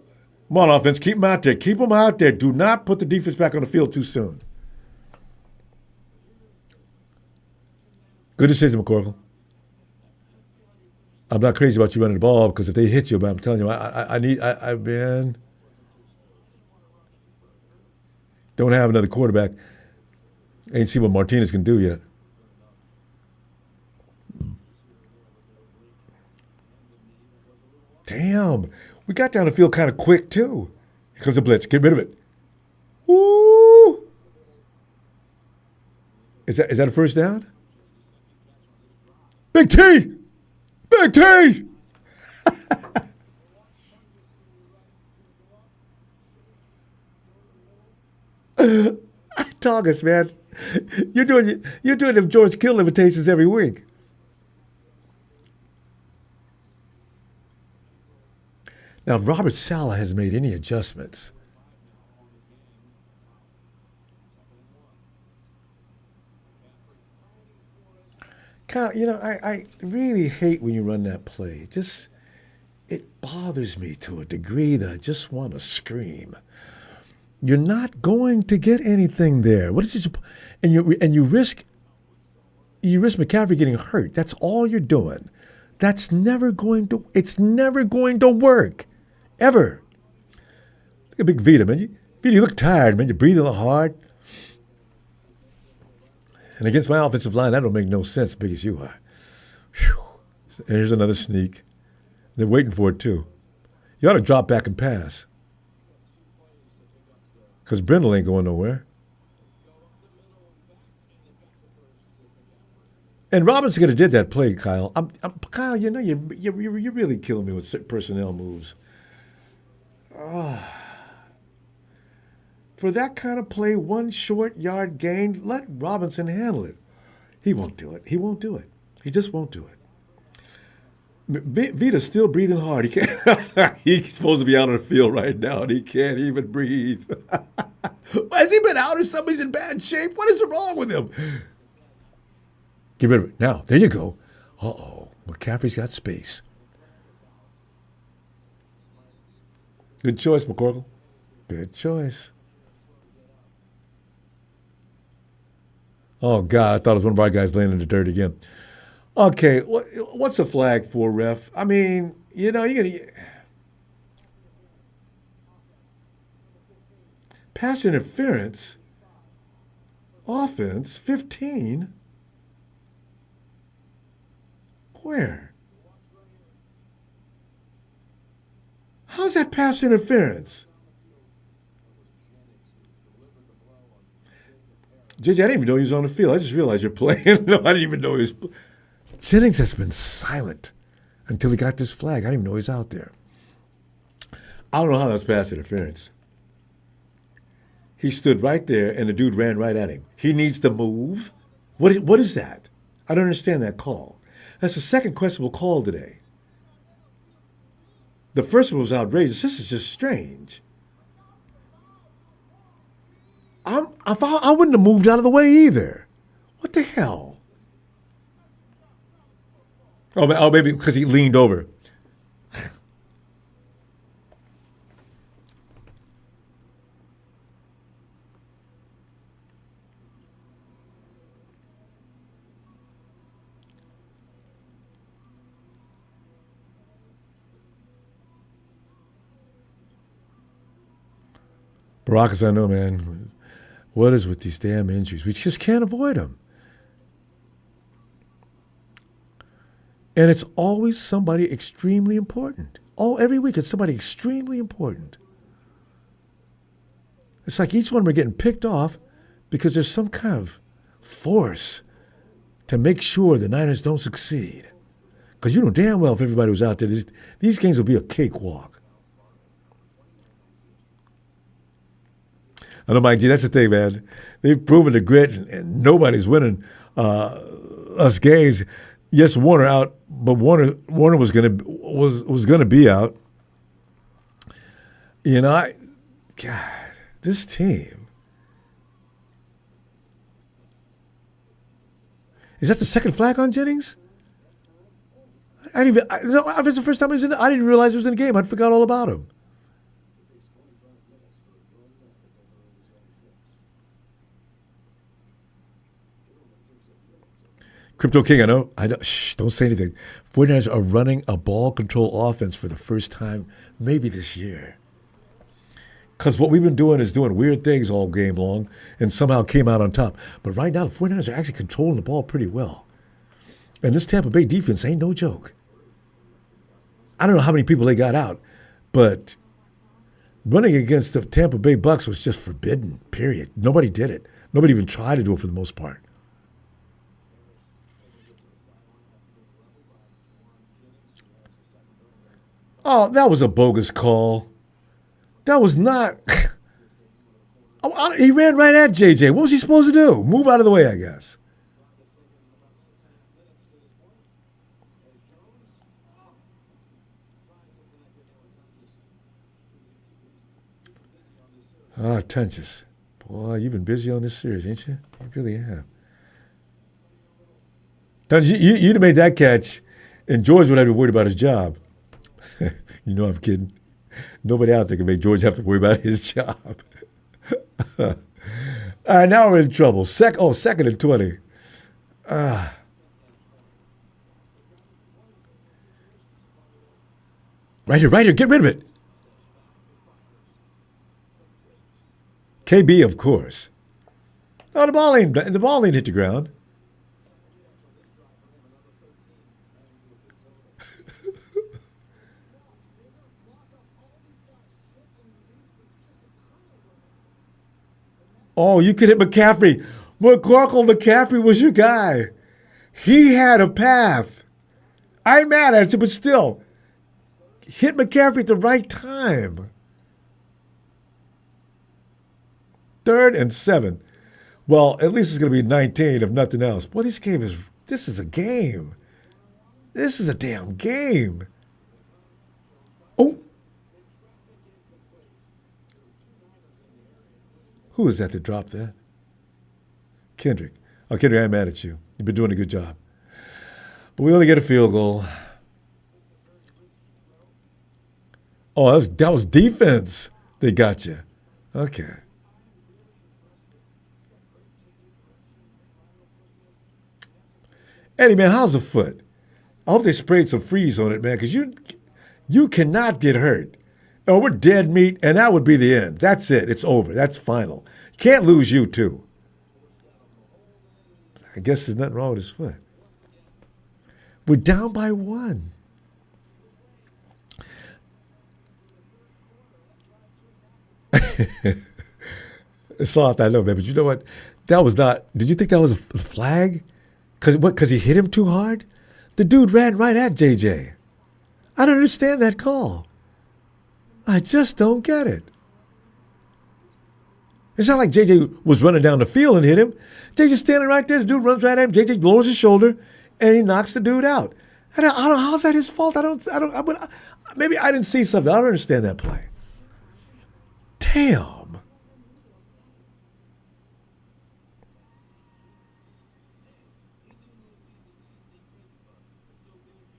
Come on, offense. Keep them out there. Keep them out there. Do not put the defense back on the field too soon. Good decision, McCorkle. I'm not crazy about you running the ball because if they hit you, but I'm telling you, I've been. Don't have another quarterback. Ain't see what Martinez can do yet. Damn. We got down the field kind of quick, too. Here comes a blitz. Get rid of it. Woo! Is that a first down? Big T! Big T! Tongas, man. You're doing them George Kittle imitations every week. Now, if Robert Saleh has made any adjustments, Kyle, I really hate when you run that play. It bothers me to a degree that I just want to scream. You're not going to get anything there. What is it? And you risk McCaffrey getting hurt. That's all you're doing. It's never going to work. Ever. Look at Big Vita, man. Vita, you look tired, man. You're breathing a little hard. And against my offensive line, that don't make no sense, big as you are. Whew. And here's another sneak. They're waiting for it, too. You ought to drop back and pass. Because Brindle ain't going nowhere. And Robinson could have did that play, Kyle. Kyle, you're really killing me with personnel moves. For that kind of play, 1 short yard gain, let Robinson handle it. He won't do it. He won't do it. He just won't do it. Vita's still breathing hard. He can't. He's supposed to be out on the field right now, and he can't even breathe. Has he been out or somebody's in bad shape? What is wrong with him? Get rid of it. Now, there you go. Uh-oh. McCaffrey's got space. Good choice, McCorkle. Good choice. Oh, God, I thought it was one of our guys laying in the dirt again. Okay, what's a flag for, ref? I mean, you're going to... Pass interference. Offense, 15. Where? How's that pass interference? JJ, I didn't even know he was on the field. I just realized you're playing. No, I didn't even know he was. Jennings has been silent until he got this flag. I didn't even know he was out there. I don't know how that's pass interference. He stood right there, and the dude ran right at him. He needs to move. What is that? I don't understand that call. That's the second questionable call today. The first one was outrageous. This is just strange. I wouldn't have moved out of the way either. What the hell? Oh, maybe because he leaned over. Baracus, I know, man. What is with these damn injuries? We just can't avoid them. And it's always somebody extremely important. Every week it's somebody extremely important. It's like each one we're getting picked off because there's some kind of force to make sure the Niners don't succeed. Because you know damn well if everybody was out there, these games will be a cakewalk. I know, Mike G, that's the thing, man. They've proven the grit, and nobody's winning us games. Yes, Warner out, but Warner was gonna be out. You know, God, this team. Is that the second flag on Jennings? I didn't even. It's the first time he's in. I didn't realize he was in the game. I forgot all about him. Crypto King, I know. Shh, don't say anything. 49ers are running a ball control offense for the first time, maybe this year. Because what we've been doing is doing weird things all game long and somehow came out on top. But right now, the 49ers are actually controlling the ball pretty well. And this Tampa Bay defense ain't no joke. I don't know how many people they got out, but running against the Tampa Bay Bucks was just forbidden, period. Nobody did it. Nobody even tried to do it for the most part. Oh, that was a bogus call. That was not. He ran right at JJ. What was he supposed to do? Move out of the way, I guess. Tunches. Boy, you've been busy on this series, ain't you? You really have. Tunches, you'd have made that catch, and George would have been worried about his job. You know I'm kidding. Nobody out there can make George have to worry about his job. All right, now we're in trouble. Second and 20. Right here. Get rid of it. KB, of course. Oh, the ball ain't hit the ground. Oh, you could hit McCaffrey. McCaffrey was your guy. He had a path. I'm mad at you, but still. Hit McCaffrey at the right time. 3rd and 7. Well, at least it's going to be 19, if nothing else. Boy, this is a game. This is a damn game. Oh. Who is that dropped that? Kendrick. Oh, Kendrick, I'm mad at you. You've been doing a good job. But we only get a field goal. Oh, that was defense. They got you. Okay. Eddie, man, how's the foot? I hope they sprayed some freeze on it, man, because you cannot get hurt. Oh, we're dead meat, and that would be the end. That's it. It's over. That's final. Can't lose you, too. I guess there's nothing wrong with his foot. We're down by 1. It's off, I know, man, but you know what? That was not. Did you think that was a flag? Because he hit him too hard? The dude ran right at JJ. I don't understand that call. I just don't get it. It's not like J.J. was running down the field and hit him. J.J.'s standing right there. The dude runs right at him. J.J. lowers his shoulder, and he knocks the dude out. I don't know. How's that his fault? Maybe I didn't see something. I don't understand that play. Damn.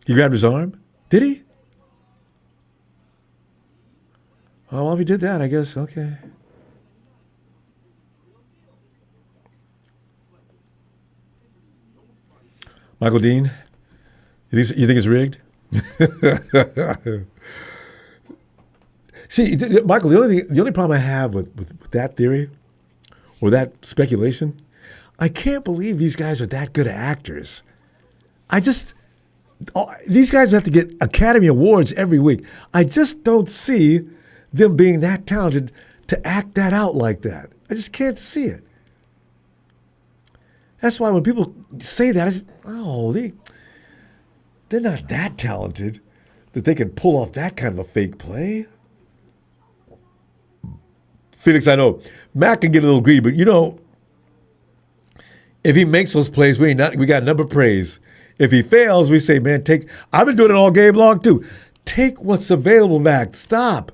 He grabbed his arm? Did he? Oh, well, if he did that, I guess, okay. Michael Dean, you think it's rigged? See, Michael, the only problem I have with that theory or that speculation, I can't believe these guys are that good actors. These guys have to get Academy Awards every week. I just don't see them being that talented to act that out like that. I just can't see it. That's why when people say that, I just, they're not that talented that they can pull off that kind of a fake play. Felix, I know Matt can get a little greedy, but if he makes those plays, we got a number of praise. If he fails, we say, man, I've been doing it all game long too. Take what's available, Mac. Stop.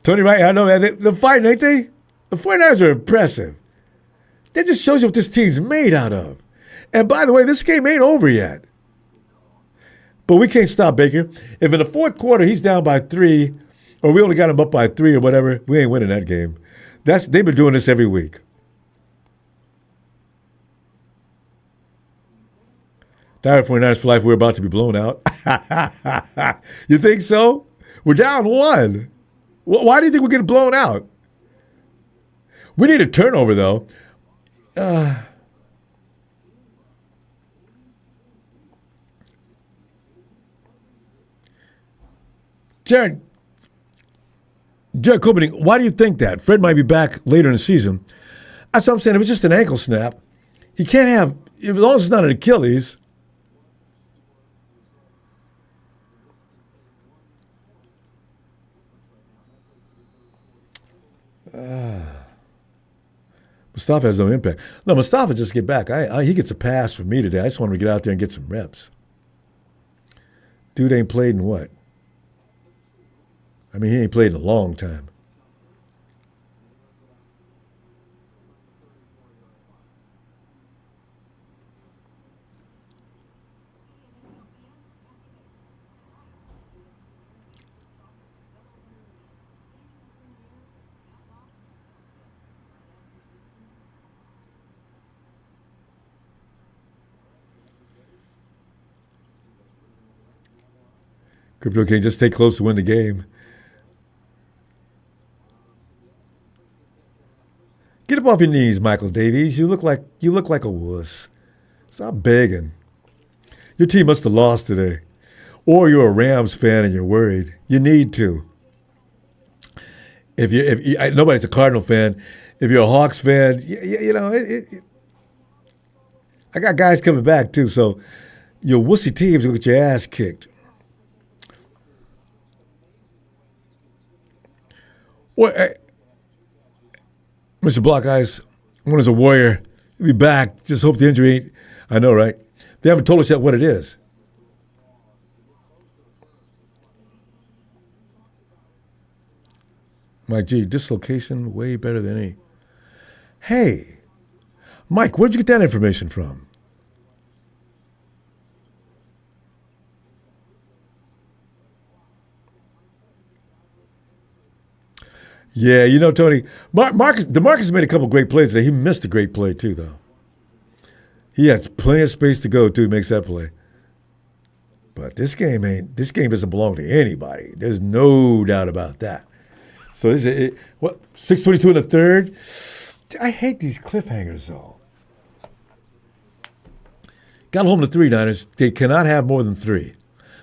Tony, right? I know, man. They're fighting, ain't they? The 49ers are impressive. That just shows you what this team's made out of. And by the way, this game ain't over yet. But we can't stop Baker. If in the fourth quarter he's down by 3, or we only got him up by 3 or whatever, we ain't winning that game. They've been doing this every week. Tired 49ers for life, we're about to be blown out. You think so? We're down 1. Why do you think we're getting blown out? We need a turnover, though. Jared Copening, why do you think that? Fred might be back later in the season. That's what I'm saying. If it's just an ankle snap, he can't have, as long as it's not an Achilles. Mustafa has no impact. No, Mustafa just get back. He gets a pass from me today. I just want him to get out there and get some reps. Dude ain't played in what? I mean, he ain't played in a long time. Crypto King, just stay close to win the game. Get up off your knees, Michael Davies. You look like a wuss. Stop begging. Your team must have lost today. Or you're a Rams fan and you're worried. You need to. Nobody's a Cardinal fan. If you're a Hawks fan, I got guys coming back too, so your wussy teams will get your ass kicked. Well, Mr. Block Eyes, one is a warrior. He'll be back. Just hope the injury ain't. I know, right? They haven't told us yet what it is. Mike G, dislocation way better than any. Hey, Mike, where'd you get that information from? Yeah, Tony, DeMarcus made a couple great plays today. He missed a great play, too, though. He has plenty of space to go, too, makes that play. But this game doesn't belong to anybody. There's no doubt about that. So this is 6:22 in the third? I hate these cliffhangers, though. Got home to 3, Niners. They cannot have more than 3.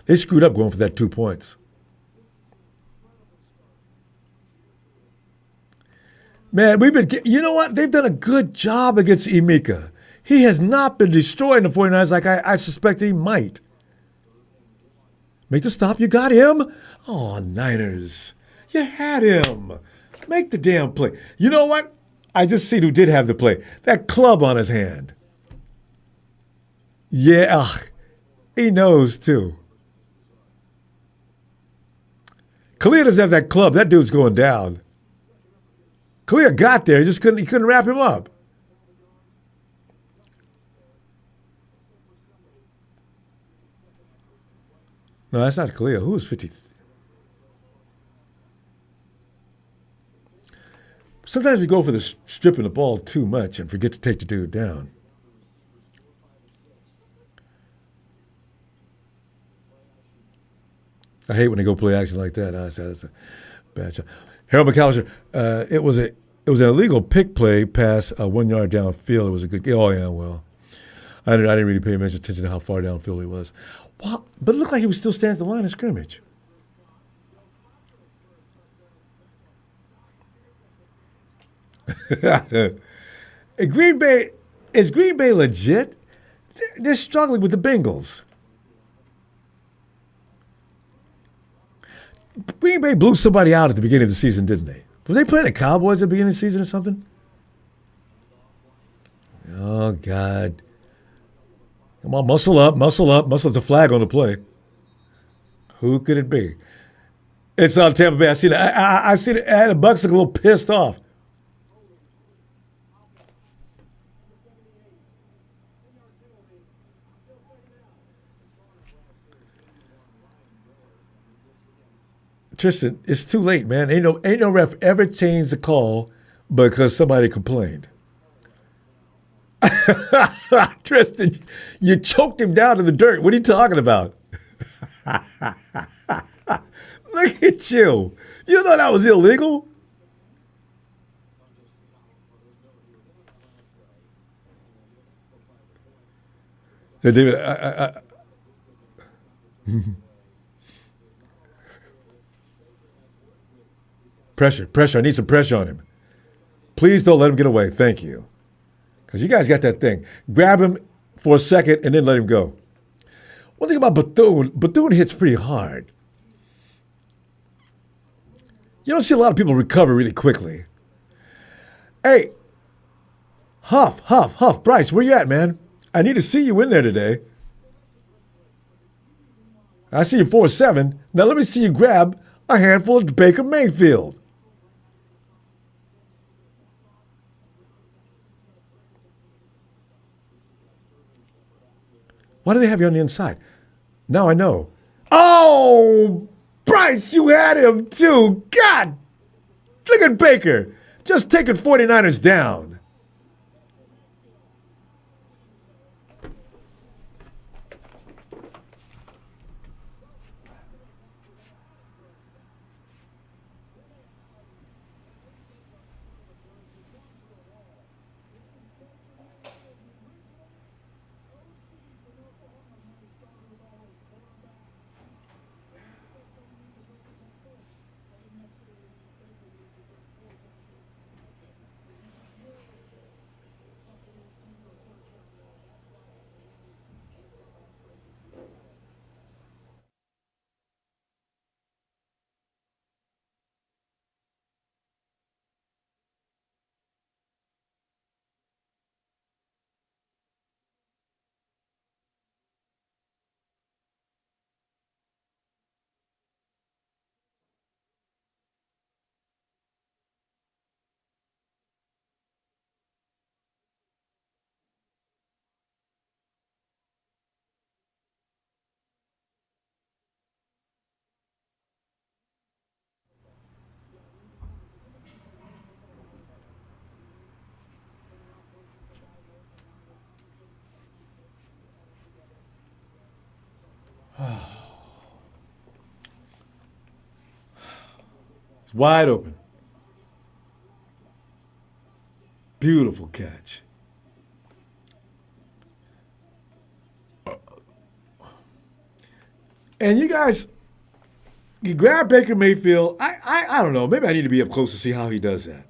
They screwed up going for that 2 points. Man, you know what? They've done a good job against Emeka. He has not been destroying the 49ers like I suspected he might. Make the stop. You got him? Oh, Niners. You had him. Make the damn play. You know what? I just seen who did have the play. That club on his hand. Yeah, he knows too. Kalia doesn't have that club. That dude's going down. Kalia got there. He couldn't wrap him up. No, that's not Kalia. Who was 50? Sometimes we go for the stripping the ball too much and forget to take the dude down. I hate when they go play action like that. That's a bad shot. Harold McAllister. It was an illegal pick play pass 1 yard downfield. It was a good. Oh yeah, well, I didn't really pay much attention to how far downfield he was. Wow, but it looked like he was still standing at the line of scrimmage. Green Bay is Green Bay legit? They're struggling with the Bengals. Green Bay blew somebody out at the beginning of the season, didn't they? Was they playing the Cowboys at the beginning of the season or something? Oh, God. Come on, muscle up, muscle up. Muscle. There's a flag on the play. Who could it be? It's on Tampa Bay. I seen it. I seen it. And the Bucks look a little pissed off. Tristan, it's too late, man. Ain't no ref ever changed the call because somebody complained. Tristan, you choked him down in the dirt. What are you talking about? Look at you. You know that was illegal? Hey, David, pressure, pressure. I need some pressure on him. Please don't let him get away. Thank you. Because you guys got that thing. Grab him for a second and then let him go. One thing about Bethune hits pretty hard. You don't see a lot of people recover really quickly. Hey, Huff, Bryce, where you at, man? I need to see you in there today. I see you 4-7. Now let me see you grab a handful of Baker Mayfield. Why do they have you on the inside? Now I know. Oh, Bryce, you had him too. God, look at Baker. Just taking 49ers down. It's wide open. Beautiful catch. And you guys, you grab Baker Mayfield. I don't know. Maybe I need to be up close to see how he does that.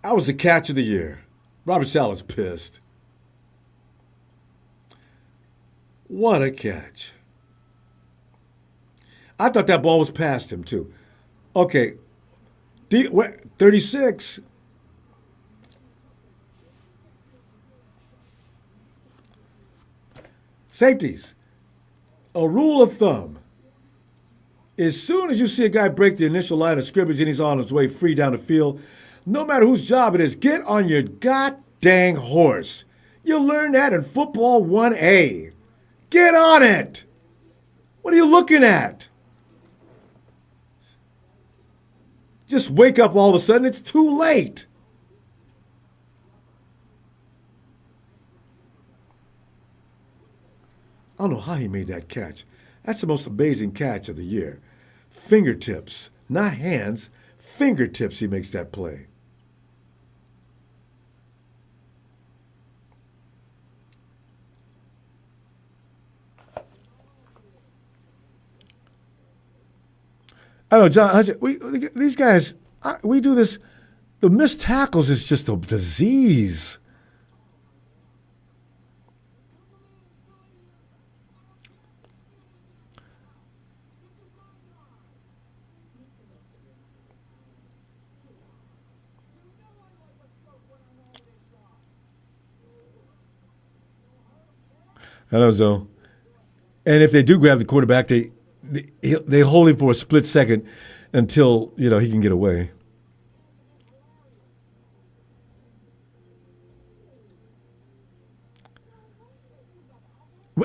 That was the catch of the year. Robert Sala's pissed. What a catch. I thought that ball was past him too. Okay, 36. Safeties. A rule of thumb. As soon as you see a guy break the initial line of scrimmage and he's on his way free down the field, no matter whose job it is, get on your god dang horse. You'll learn that in football 1A. Get on it. What are you looking at? Just wake up all of a sudden, it's too late. I don't know how he made that catch. That's the most amazing catch of the year. Fingertips, not hands, fingertips he makes that play. I don't know, John. These guys, we do this. The missed tackles is just a disease. I know, so. And if they do grab the quarterback, they hold him for a split second until he can get away.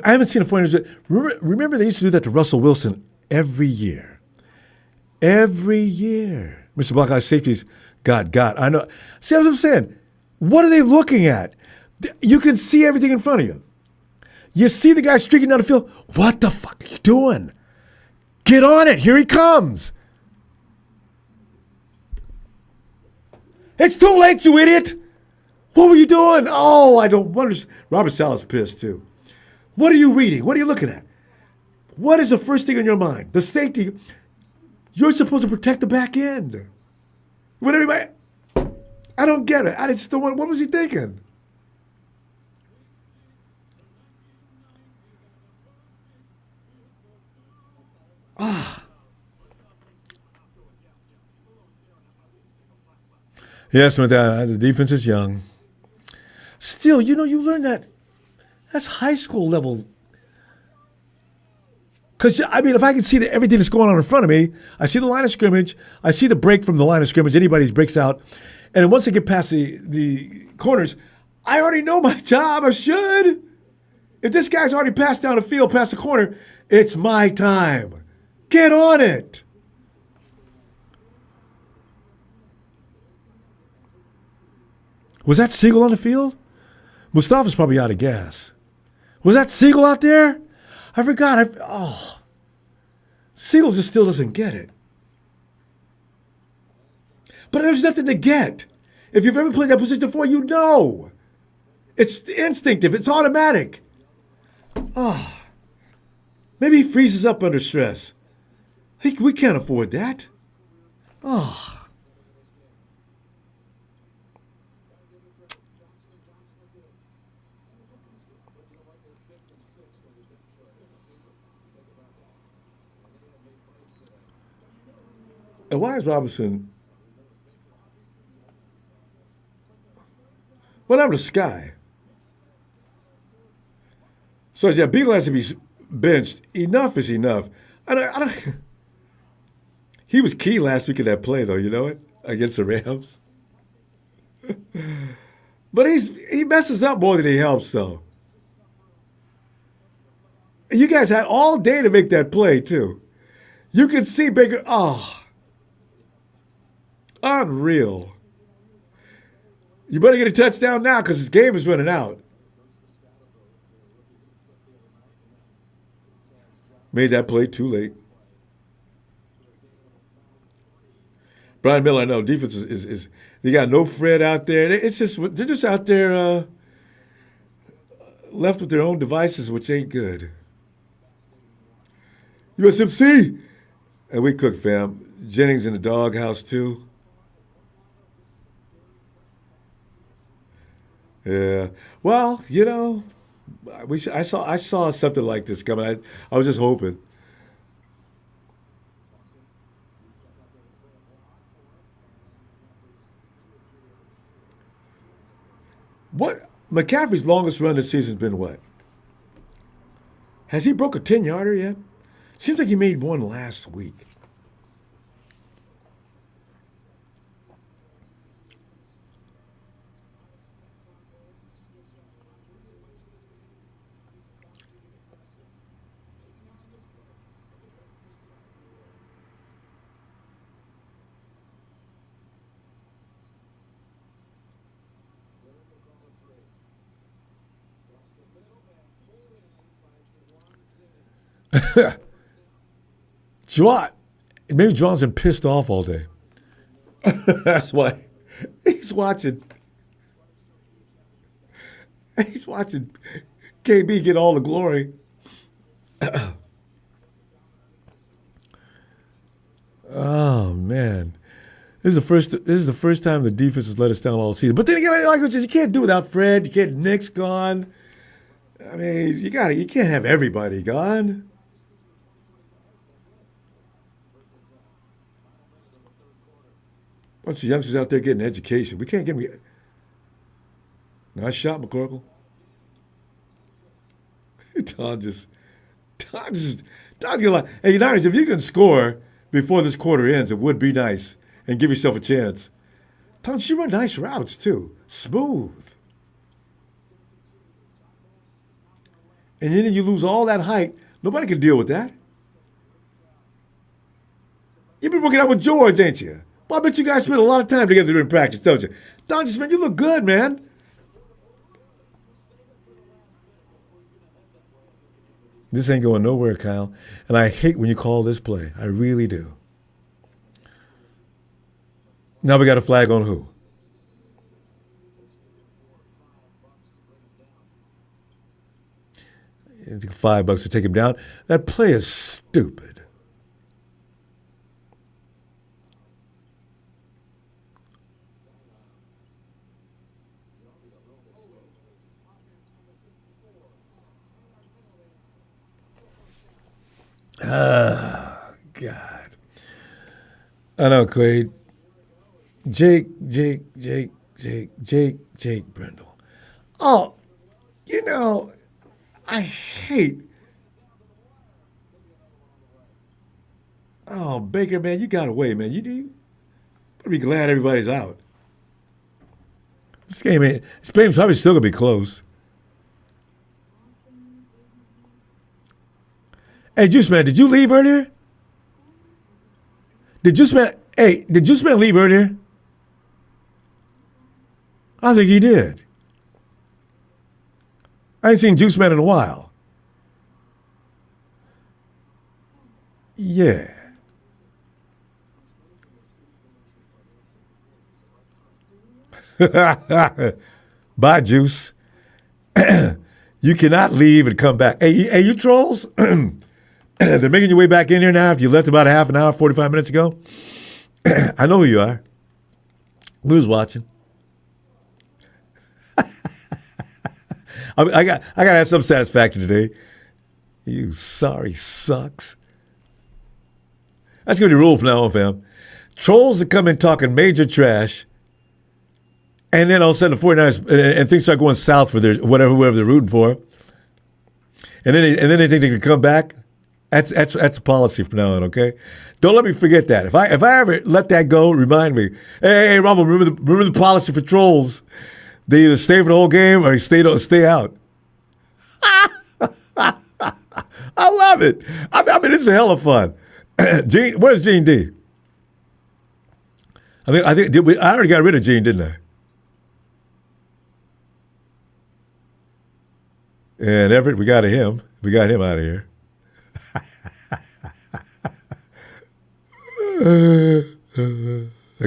I haven't seen a 49ers. Remember they used to do that to Russell Wilson every year. Every year. Mr. Buckeye safeties got. I know. See what I'm saying? What are they looking at? You can see everything in front of you. You see the guy streaking down the field. What the fuck are you doing? Get on it. Here he comes. It's too late, you idiot. What were you doing? Oh, I don't understand. Robert Sala's pissed too. What are you reading? What are you looking at? What is the first thing on your mind? The safety. You're supposed to protect the back end. When everybody, I don't get it. I just don't want. What was he thinking? Yes, with that, the defense is young. Still, you learn that. That's high school level. Because, if I can see everything that's going on in front of me, I see the line of scrimmage, I see the break from the line of scrimmage, anybody breaks out, and then once they get past the corners, I already know my job. I should. If this guy's already passed down the field, past the corner, it's my time. Get on it. Was that Siegel on the field? Mustafa's probably out of gas. Was that Siegel out there? I forgot. Siegel just still doesn't get it. But there's nothing to get. If you've ever played that position before, you know. It's instinctive. It's automatic. Maybe he freezes up under stress. We can't afford that. And why is Robinson? What happened to Sky? So yeah, Beagle has to be benched. Enough is enough. I don't. He was key last week in that play, though. You know it, against the Rams. But he messes up more than he helps, though. You guys had all day to make that play too. You could see Baker. Unreal. You better get a touchdown now because his game is running out. Made that play too late. Brian Miller, I know defense is they got no Fred out there. They're just out there left with their own devices, which ain't good. USMC, and we cook, fam. Jennings in the doghouse too. Yeah. Well, I saw something like this coming. I was just hoping. What McCaffrey's longest run this season's been what? Has he broke a 10-yarder yet? Seems like he made one last week. Juwan, maybe Juwan's been pissed off all day. That's why he's watching. He's watching KB get all the glory. Oh man, this is the first time the defense has let us down all season. But then again, like I said, you can't do without Fred. You can't. Nick's gone. I mean, you can't have everybody gone. Bunch of youngsters out there getting education. We can't get me. Nice shot, McCorkle. Don just, Don just, Don's gonna like, hey, Niners, if you can score before this quarter ends, it would be nice and give yourself a chance. Don, she run nice routes too, smooth. And then you lose all that height. Nobody can deal with that. You've been working out with George, ain't you? Well, I bet you guys spend a lot of time together in practice, don't you? Don just, man, you look good, man. This ain't going nowhere, Kyle. And I hate when you call this play. I really do. Now we got a flag on who? $5 to take him down. That play is stupid. Ah, God. I know, Quaid. Jake Brendel. Oh, I hate. Oh, Baker, man, you got away, man. You better be glad everybody's out. This game's probably still gonna be close. Hey, Juice Man, did you leave earlier? Did Juice Man leave earlier? I think he did. I ain't seen Juice Man in a while. Yeah. Bye, Juice. You cannot leave and come back. Hey, you trolls? They're making your way back in here now after you left about a half an hour, 45 minutes ago. I know who you are. We was watching. I got to have some satisfaction today. You sorry sucks. That's going to be the rule from now on, fam. Trolls that come in talking major trash, and then all of a sudden the 49ers and things start going south for their whoever they're rooting for, and then they think they can come back. That's a policy from now on, okay? Don't let me forget that. If I ever let that go, remind me. Hey, Ronbo, remember the policy for trolls. They either stay for the whole game or stay out. I love it. I mean, it's a hell of fun. Where's Gene D? I already got rid of Gene, didn't I? And Everett, we got him. We got him out of here. I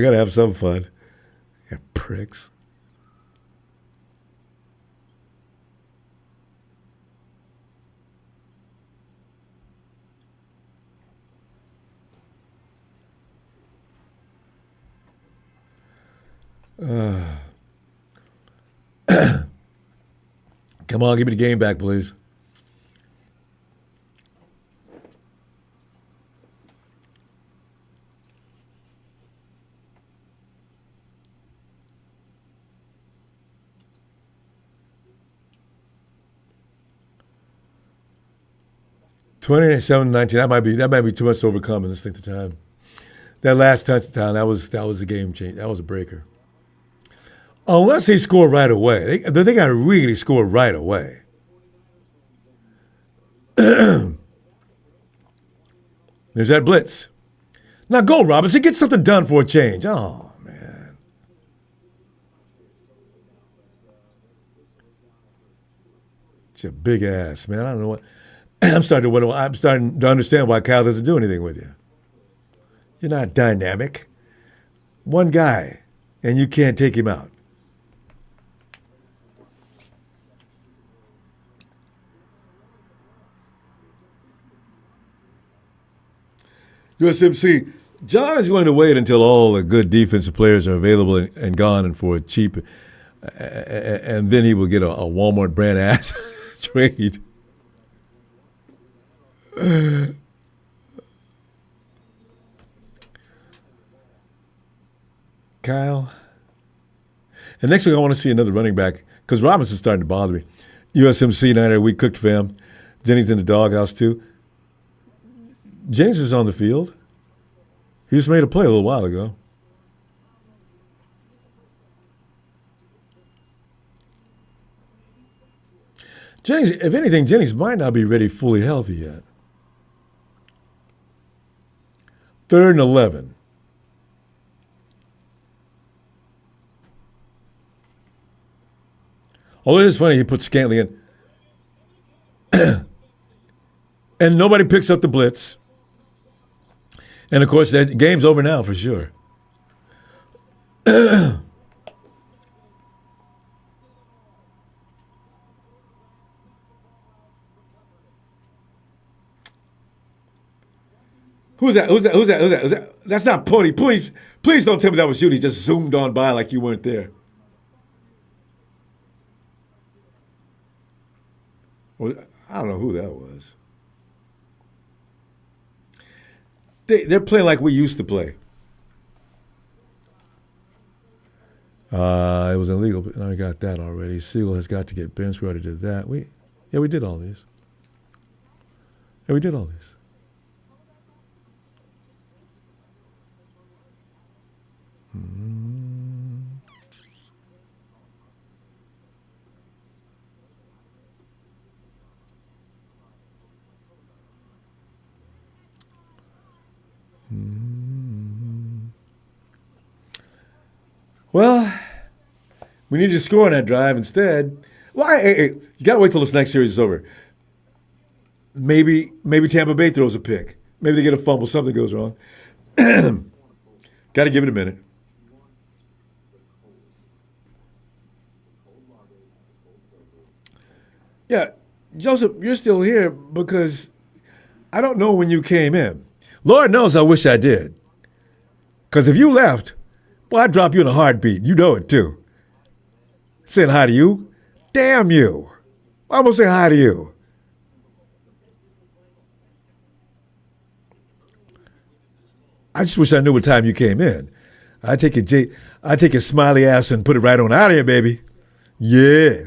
gotta have some fun. Yeah, pricks. Come on, give me the game back, please. 27-19. That might be too much to overcome in this length of time. That last touchdown, that was a game change. That was a breaker. Unless they score right away, they got to really score right away. There's that blitz. Now go, Robinson. Get something done for a change. Oh man. It's a big ass, man. I don't know what. I'm starting to understand why Kyle doesn't do anything with you. You're not dynamic. One guy, and you can't take him out. USMC, John is going to wait until all the good defensive players are available and gone and for a cheap, and then he will get a Walmart brand ass trade. Kyle. And next week I want to see another running back because Robinson's starting to bother me. USMC 9 we cooked fam. Jennings in the doghouse too. Jennings is on the field. He just made a play a little while ago. Jennings, if anything, Jennings might not be ready fully healthy yet. 3rd and 11. Although it is funny, he put Scantling in. And nobody picks up the blitz. And, of course, that game's over now for sure. Who's that? That's not Pony. Please don't tell me that was you. He just zoomed on by like you weren't there. Well, I don't know who that was. They're playing like we used to play. It was illegal. But I got that already. Siegel has got to get benched. We already did that. We did all these. Yeah, we did all these. Well, we need to score on that drive instead. Why? Hey, you got to wait till this next series is over. Maybe Tampa Bay throws a pick. Maybe they get a fumble. Something goes wrong. Got to give it a minute. Yeah, Joseph, you're still here because I don't know when you came in. Lord knows I wish I did. Because if you left, well, I'd drop you in a heartbeat. You know it, too. Saying hi to you? Damn you. I'm going to say hi to you. I just wish I knew what time you came in. I'd take your smiley ass and put it right on out of here, baby. Yeah.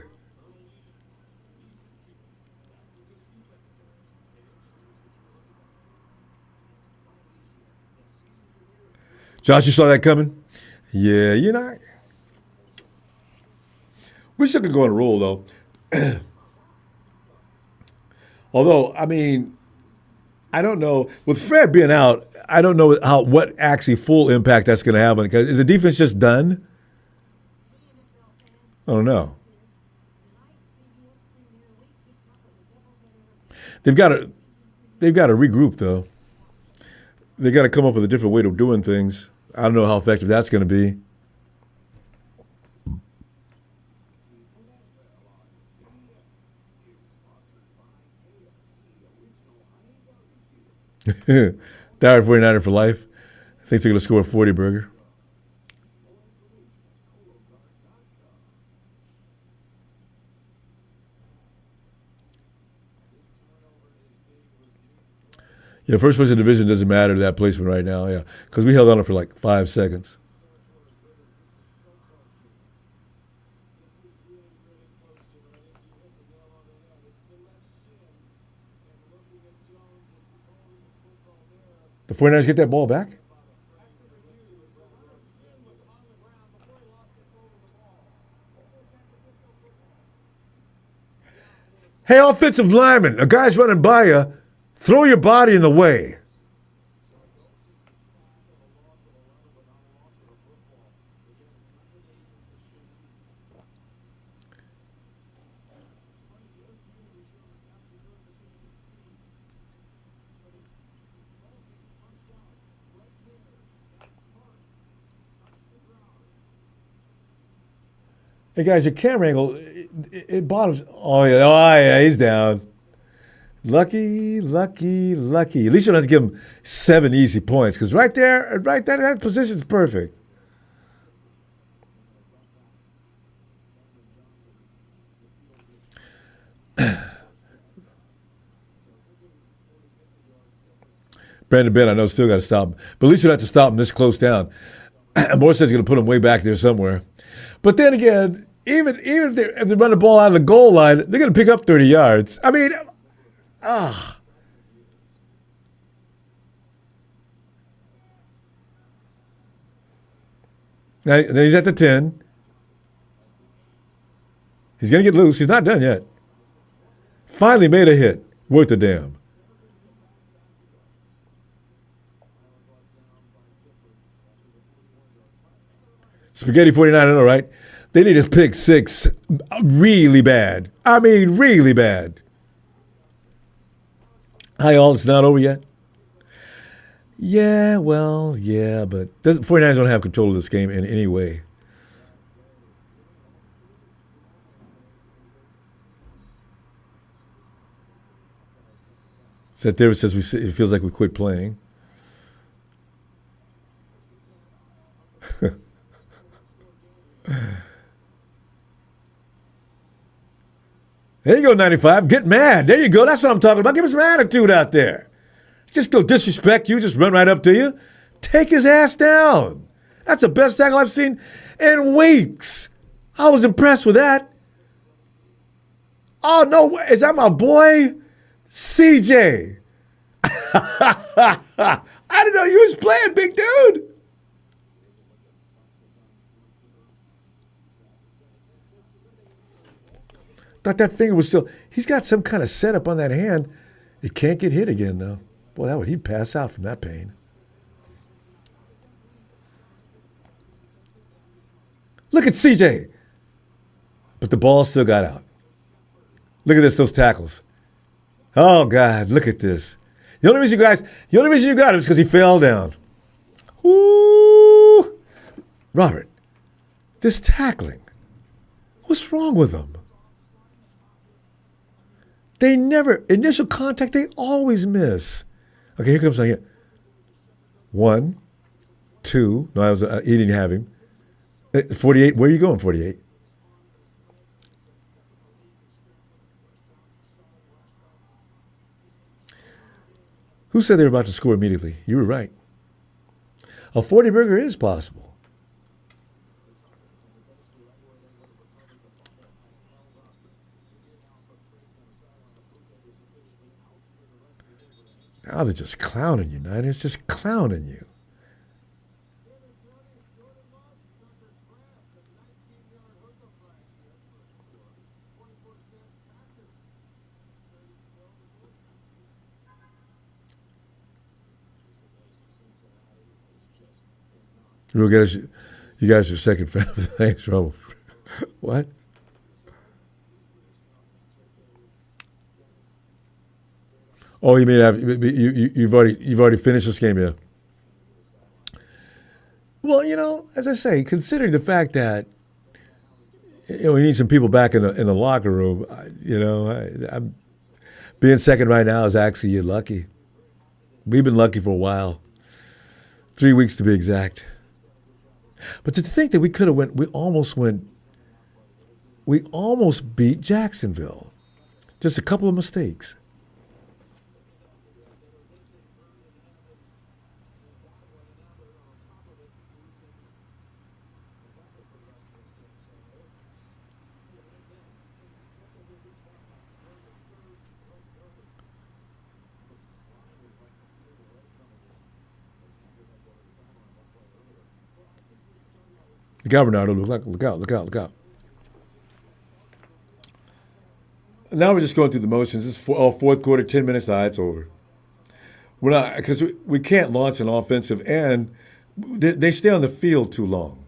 Josh, you saw that coming? Yeah, you know. We still could go on a roll, though. Although, I mean, I don't know. With Fred being out, I don't know what actually full impact that's going to have. Because is the defense just done? I don't know. They've got to regroup, though. They got to come up with a different way of doing things. I don't know how effective that's going to be. Diehard 49er for life. Thinks they're going to score a 40 burger. Yeah, first place in the division doesn't matter to that placement right now, yeah. Because we held on it for like 5 seconds. The 49ers get that ball back? Hey, offensive lineman, a guy's running by you. Throw your body in the way. Hey, guys, your camera angle, it bottoms. Oh, yeah, he's down. Lucky, lucky, lucky. At least you don't have to give him 7 easy points because right there, right there, that position's perfect. Brandon Ben, I know, still got to stop him. But at least you don't have to stop him this close down. Moore says he's going to put him way back there somewhere. But then again, even if they run the ball out of the goal line, they're going to pick up 30 yards. I mean, ah. Now he's at the 10. He's going to get loose. He's not done yet. Finally made a hit. Worth the damn. Spaghetti 49, I know, right? They need a pick 6 really bad. I mean, really bad. Hi, all. It's not over yet. Yeah, well, yeah, but 49ers don't have control of this game in any way. Seth David says it feels like we quit playing. There you go, 95. Get mad. There you go. That's what I'm talking about. Give him some attitude out there. Just go disrespect you, just run right up to you. Take his ass down. That's the best tackle I've seen in weeks. I was impressed with that. Oh, no. Is that my boy? CJ. I didn't know you was playing, big dude. Thought that finger was still. He's got some kind of setup on that hand. It can't get hit again, though. Boy, he'd pass out from that pain. Look at CJ. But the ball still got out. Look at this, those tackles. Oh, God, look at this. The only reason you got him is because he fell down. Ooh. Robert, this tackling. What's wrong with them? They never, initial contact, they always miss. Okay, here comes on here. 1, 2. No, he didn't have him. 48, where are you going, 48? Who said they were about to score immediately? You were right. A 40 burger is possible. Now they're just clowning you, Niners. Just clowning you. You guys are second family. Thanks, Ronbo. What? Oh, you mean you've already finished this game, yeah? Well, as I say, considering the fact that we need some people back in the locker room, I'm being second right now is actually lucky. We've been lucky for a while, 3 weeks to be exact. But to think that we almost beat Jacksonville, just a couple of mistakes. Look out, Bernardo. Look out, look out, look out. Now we're just going through the motions. This is fourth quarter, 10 minutes. It's over. We're not, because we can't launch an offensive, and they stay on the field too long.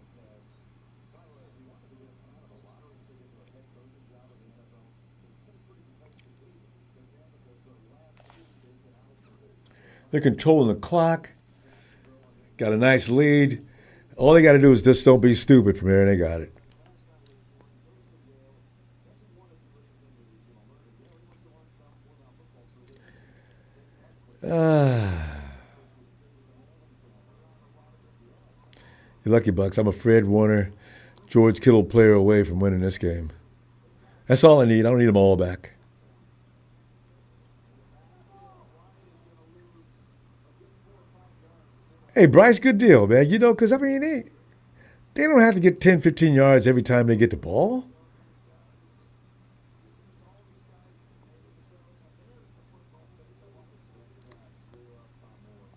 They're controlling the clock. Got a nice lead. All they got to do is just don't be stupid from here, and they got it. You're lucky, Bucks. I'm a Fred Warner, George Kittle player away from winning this game. That's all I need. I don't need them all back. Hey, Bryce, good deal, man. You know, because, I mean, they don't have to get 10, 15 yards every time they get the ball.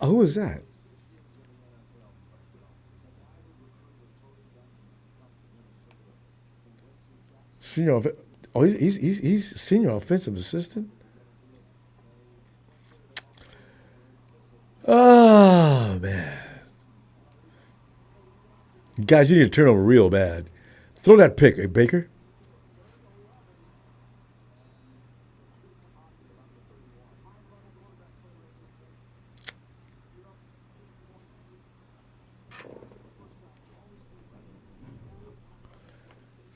Who is that? Senior. Oh, he's senior offensive assistant. Oh, man. Guys, you need to turn over real bad. Throw that pick, Baker.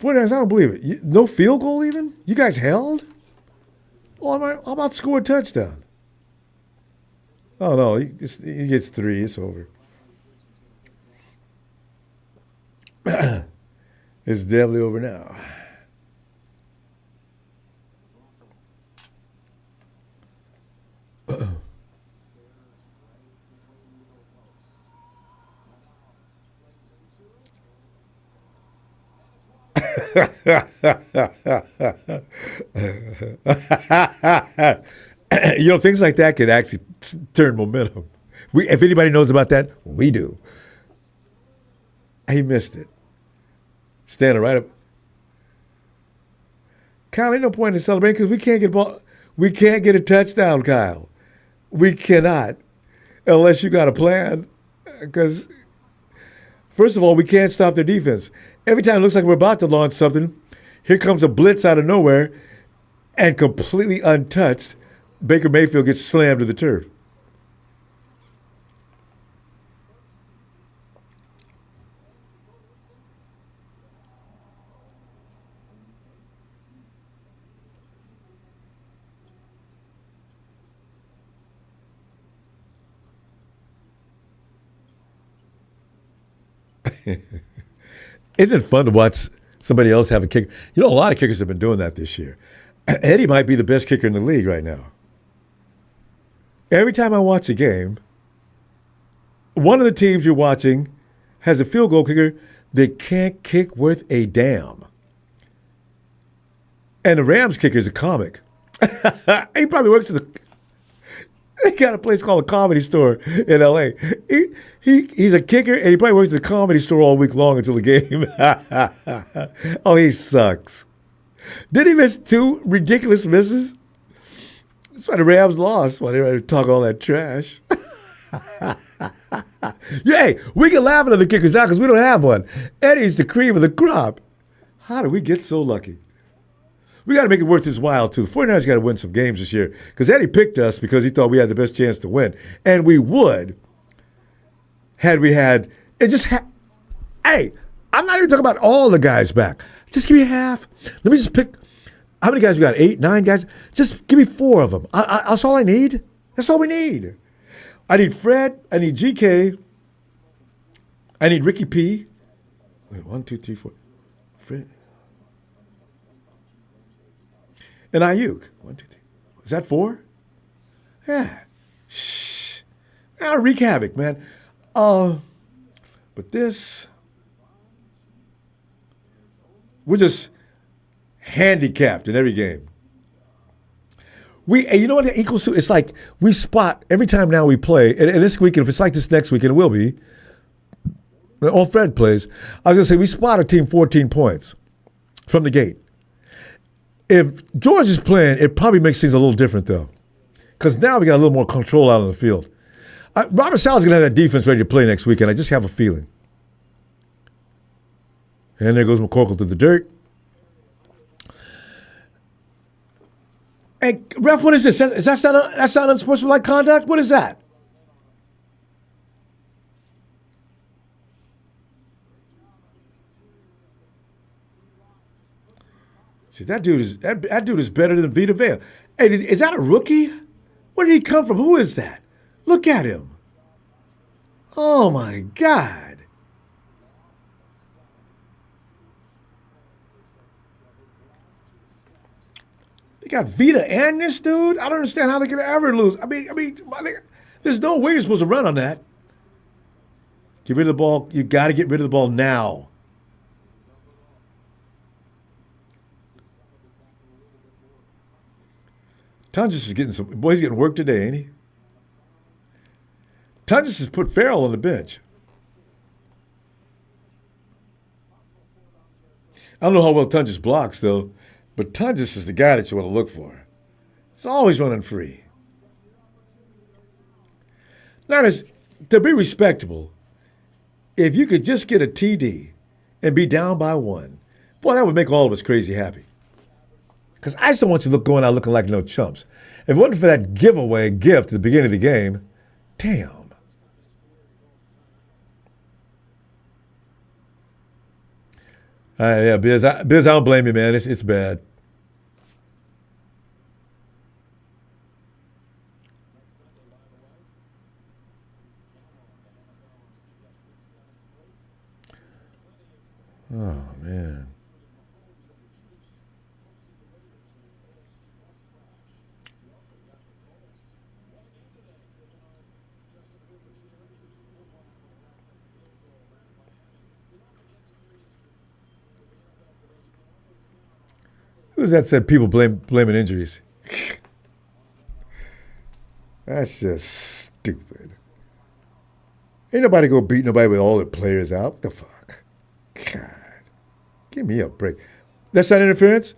I don't believe it. No field goal even? You guys held? Oh, how about score a touchdown? Oh, no. He gets 3. It's over. It's definitely over now. You know, things like that could actually turn momentum. If anybody knows about that, we do. He missed it. Standing right up. Kyle, ain't no point in celebrating because we can't get ball. We can't get a touchdown, Kyle. We cannot, unless you got a plan. Because first of all, we can't stop their defense. Every time it looks like we're about to launch something, here comes a blitz out of nowhere, and completely untouched, Baker Mayfield gets slammed to the turf. Isn't it fun to watch somebody else have a kick? You know, a lot of kickers have been doing that this year. Eddie might be the best kicker in the league right now. Every time I watch a game, one of the teams you're watching has a field goal kicker that can't kick worth a damn. And the Rams kicker is a comic. He probably works at they got a place called a Comedy Store in L.A. He's a kicker, and he probably works at the Comedy Store all week long until the game. Oh, he sucks. Did he miss 2 ridiculous misses? That's why the Rams lost, why they were talking all that trash. Yay, we can laugh at other kickers now because we don't have one. Eddie's the cream of the crop. How did we get so lucky? We got to make it worth his while, too. The 49ers got to win some games this year because Eddie picked us because he thought we had the best chance to win. And we would had we had – it just hey, I'm not even talking about all the guys back. Just give me half. Let me just pick – how many guys we got? 8, 9 guys? Just give me 4 of them. That's all I need. That's all we need. I need Fred. I need GK. I need Ricky P. Wait, 1, 2, 3, 4. Fred. And Ayuk. 1, 2, 3. Is that 4? Yeah. Shh. I'll wreak havoc, man. But this, we're just handicapped in every game. You know what it equals to? It's like we spot every time now we play, and this weekend, if it's like this next weekend, it will be. All Fred plays. I was going to say, we spot a team 14 points from the gate. If George is playing, it probably makes things a little different, though. Because now we got a little more control out on the field. Robert Sala's going to have that defense ready to play next weekend. I just have a feeling. And there goes McCorkle to the dirt. Hey, ref, what is this? That's not unsportsmanlike conduct? What is that? See, that dude is better than Vita Vea. Hey, is that a rookie? Where did he come from? Who is that? Look at him. Oh my God. They got Vita and this dude? I don't understand how they can ever lose. I mean, there's no way you're supposed to run on that. Get rid of the ball. You got to get rid of the ball now. Tunges is he's getting work today, ain't he? Tunges has put Farrell on the bench. I don't know how well Tunges blocks, though, but Tunges is the guy that you want to look for. He's always running free. Now, to be respectable, if you could just get a TD and be down by one, boy, that would make all of us crazy happy. Because I just don't want you going out looking like no chumps. If it wasn't for that giveaway gift at the beginning of the game, damn. Yeah, Biz, I don't blame you, man. It's bad. Oh, man. Who's that said people blaming injuries? That's just stupid. Ain't nobody gonna beat nobody with all their players out. What the fuck? God. Give me a break. That's not interference?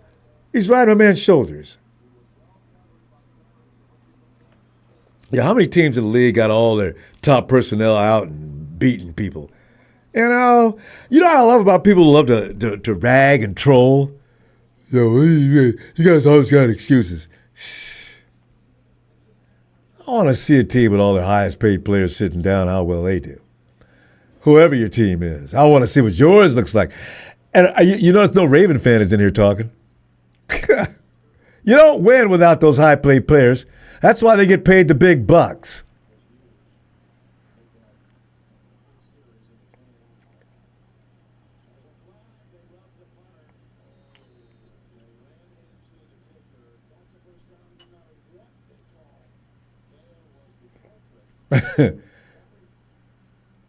He's riding a man's shoulders. Yeah, how many teams in the league got all their top personnel out and beating people? You know what I love about people who love to rag and troll? Yo, you guys always got excuses. Shh. I want to see a team with all their highest paid players sitting down, how well they do. Whoever your team is. I want to see what yours looks like. And you notice no Raven fan is in here talking. You don't win without those high paid players. That's why they get paid the big bucks.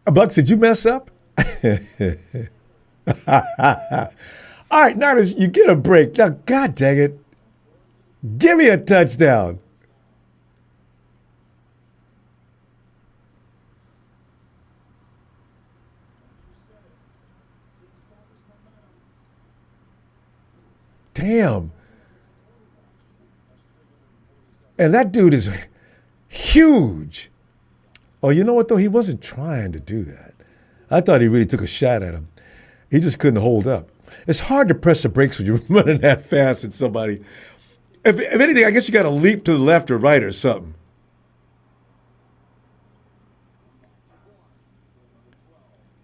Bucks, did you mess up? All right, now you get a break. Now, God dang it. Give me a touchdown. Damn. And that dude is huge. Oh, you know what, though? He wasn't trying to do that. I thought he really took a shot at him. He just couldn't hold up. It's hard to press the brakes when you're running that fast at somebody. If anything, I guess you got to leap to the left or right or something.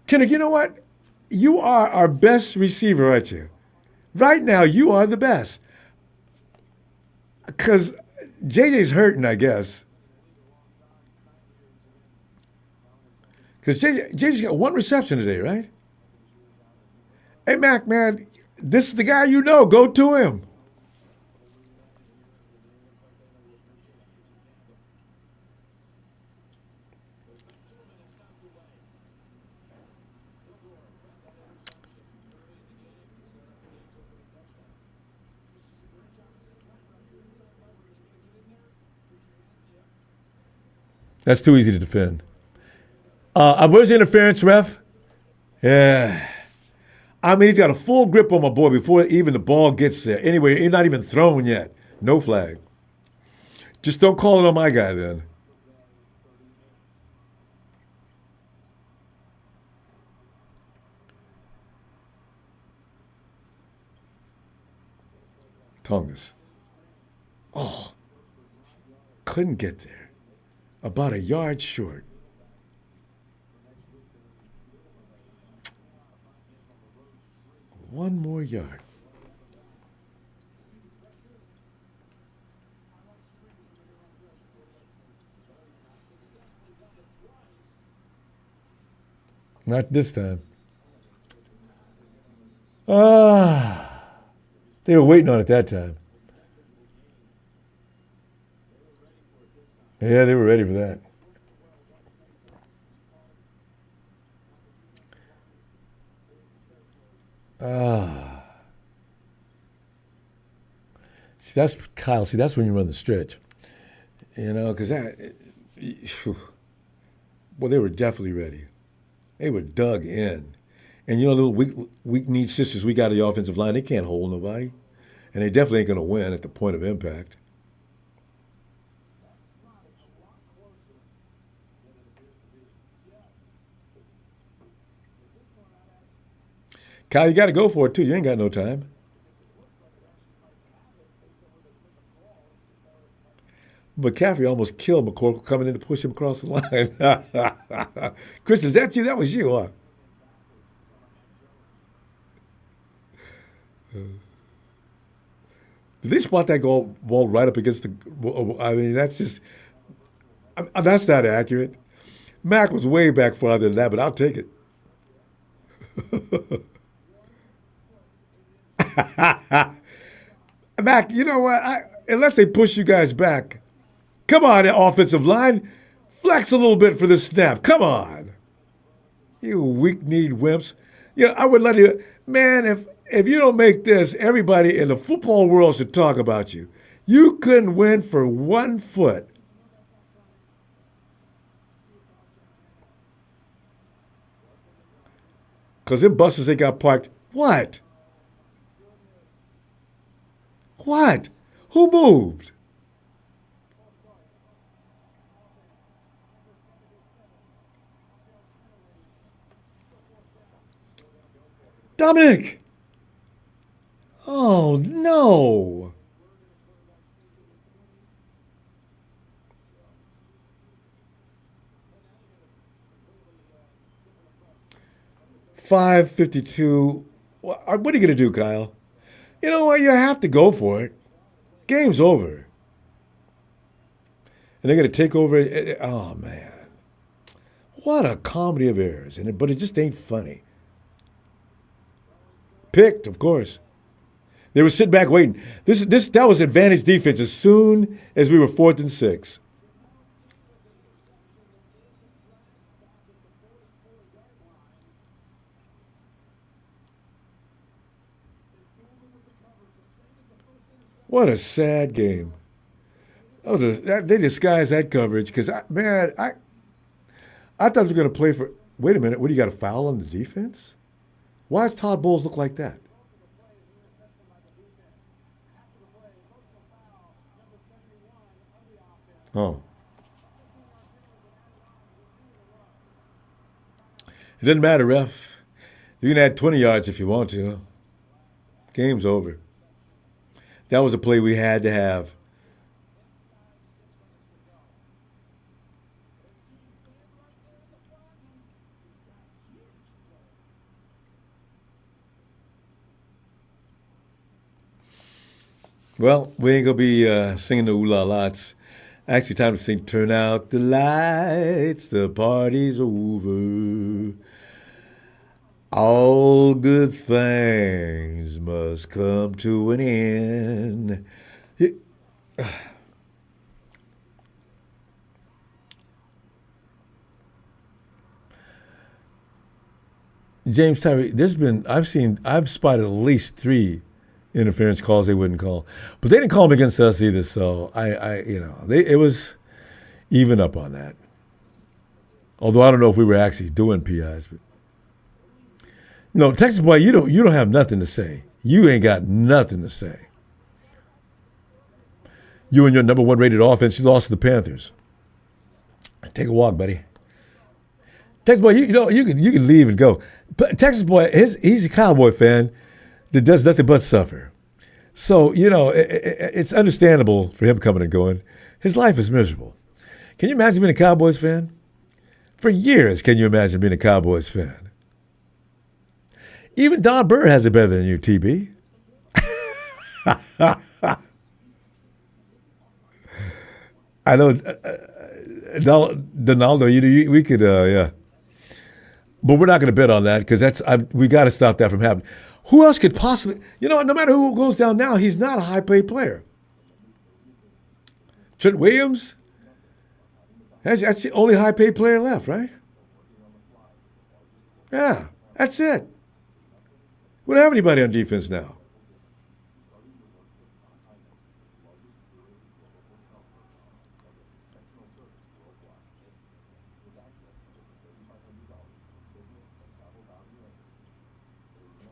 Kendrick, you know what? You are our best receiver, aren't you? Right now, you are the best. Because JJ's hurting, I guess. Because JJ's got one reception today, right? Hey, Mac, man, this is the guy you know. Go to him. That's too easy to defend. Where's the interference, ref? Yeah. I mean, he's got a full grip on my boy before even the ball gets there. Anyway, it's not even thrown yet. No flag. Just don't call it on my guy then. Tongas. Oh, couldn't get there. About a yard short. One more yard. Not this time. Ah, they were waiting on it that time. Yeah, they were ready for that. Ah, see, that's Kyle. See, that's when you run the stretch. You know, because that. Well, they were definitely ready. They were dug in. And you know, little weak need sisters we got at the offensive line, they can't hold nobody. And they definitely ain't going to win at the point of impact. Kyle, you got to go for it, too. You ain't got no time. McCaffrey almost killed McCorkle coming in to push him across the line. Chris, is that you? That was you, huh? Did they spot that ball right up against the? I mean, that's just that's not accurate. Mac was way back farther than that, but I'll take it. Mac, you know what? Unless they push you guys back, come on, offensive line, flex a little bit for this snap. Come on, you weak kneed wimps. You know, I would let you, man. If you don't make this, everybody in the football world should talk about you. You couldn't win for 1 foot. Because them buses they got parked. What? What? Who moved? Dominic! Oh, no. 5:52. What are you going to do, Kyle? You know what? You have to go for it. Game's over. And they're going to take over. Oh, man. What a comedy of errors. But it just ain't funny. Picked, of course. They were sitting back waiting. That was advantage defense as soon as we were 4th and 6. What a sad game. They disguised that coverage because, I thought they were going to play for. Wait a minute. What do you got a foul on the defense? Why does Todd Bowles look like that? Oh. It doesn't matter, ref. You can add 20 yards if you want to. Game's over. That was a play we had to have. Well, we ain't gonna be singing the ooh la la. It's actually time to sing "Turn Out the Lights, the party's over. All good things must come to an end." James Tyree, I've spotted at least 3 interference calls they wouldn't call, but they didn't call them against us either. So it was even up on that. Although I don't know if we were actually doing PIs, but No, Texas boy, you don't have nothing to say. You ain't got nothing to say. You and your number one rated offense, you lost to the Panthers. Take a walk, buddy. Texas boy, you can leave and go. But Texas boy, he's a Cowboy fan that does nothing but suffer. So it's understandable for him coming and going. His life is miserable. Can you imagine being a Cowboys fan? For years, can you imagine being a Cowboys fan? Even Don Burr has it better than you, TB. I know, Donaldo. We could, yeah, but we're not going to bet on that because we got to stop that from happening. Who else could possibly? No matter who goes down now, he's not a high-paid player. Trent Williams. That's the only high-paid player left, right? Yeah, that's it. We don't have anybody on defense now.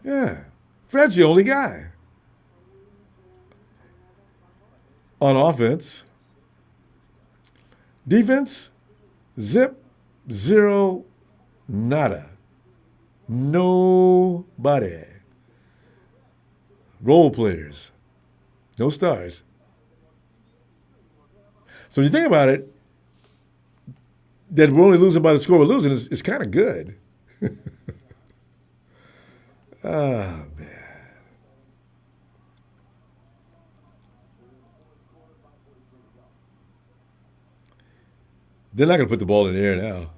Yeah. Fred's the only guy. On offense. Defense, zip, zero, nada. Nobody. Role players. No stars. So when you think about it, that we're only losing by the score we're losing is kind of good. Oh, man. They're not going to put the ball in the air now.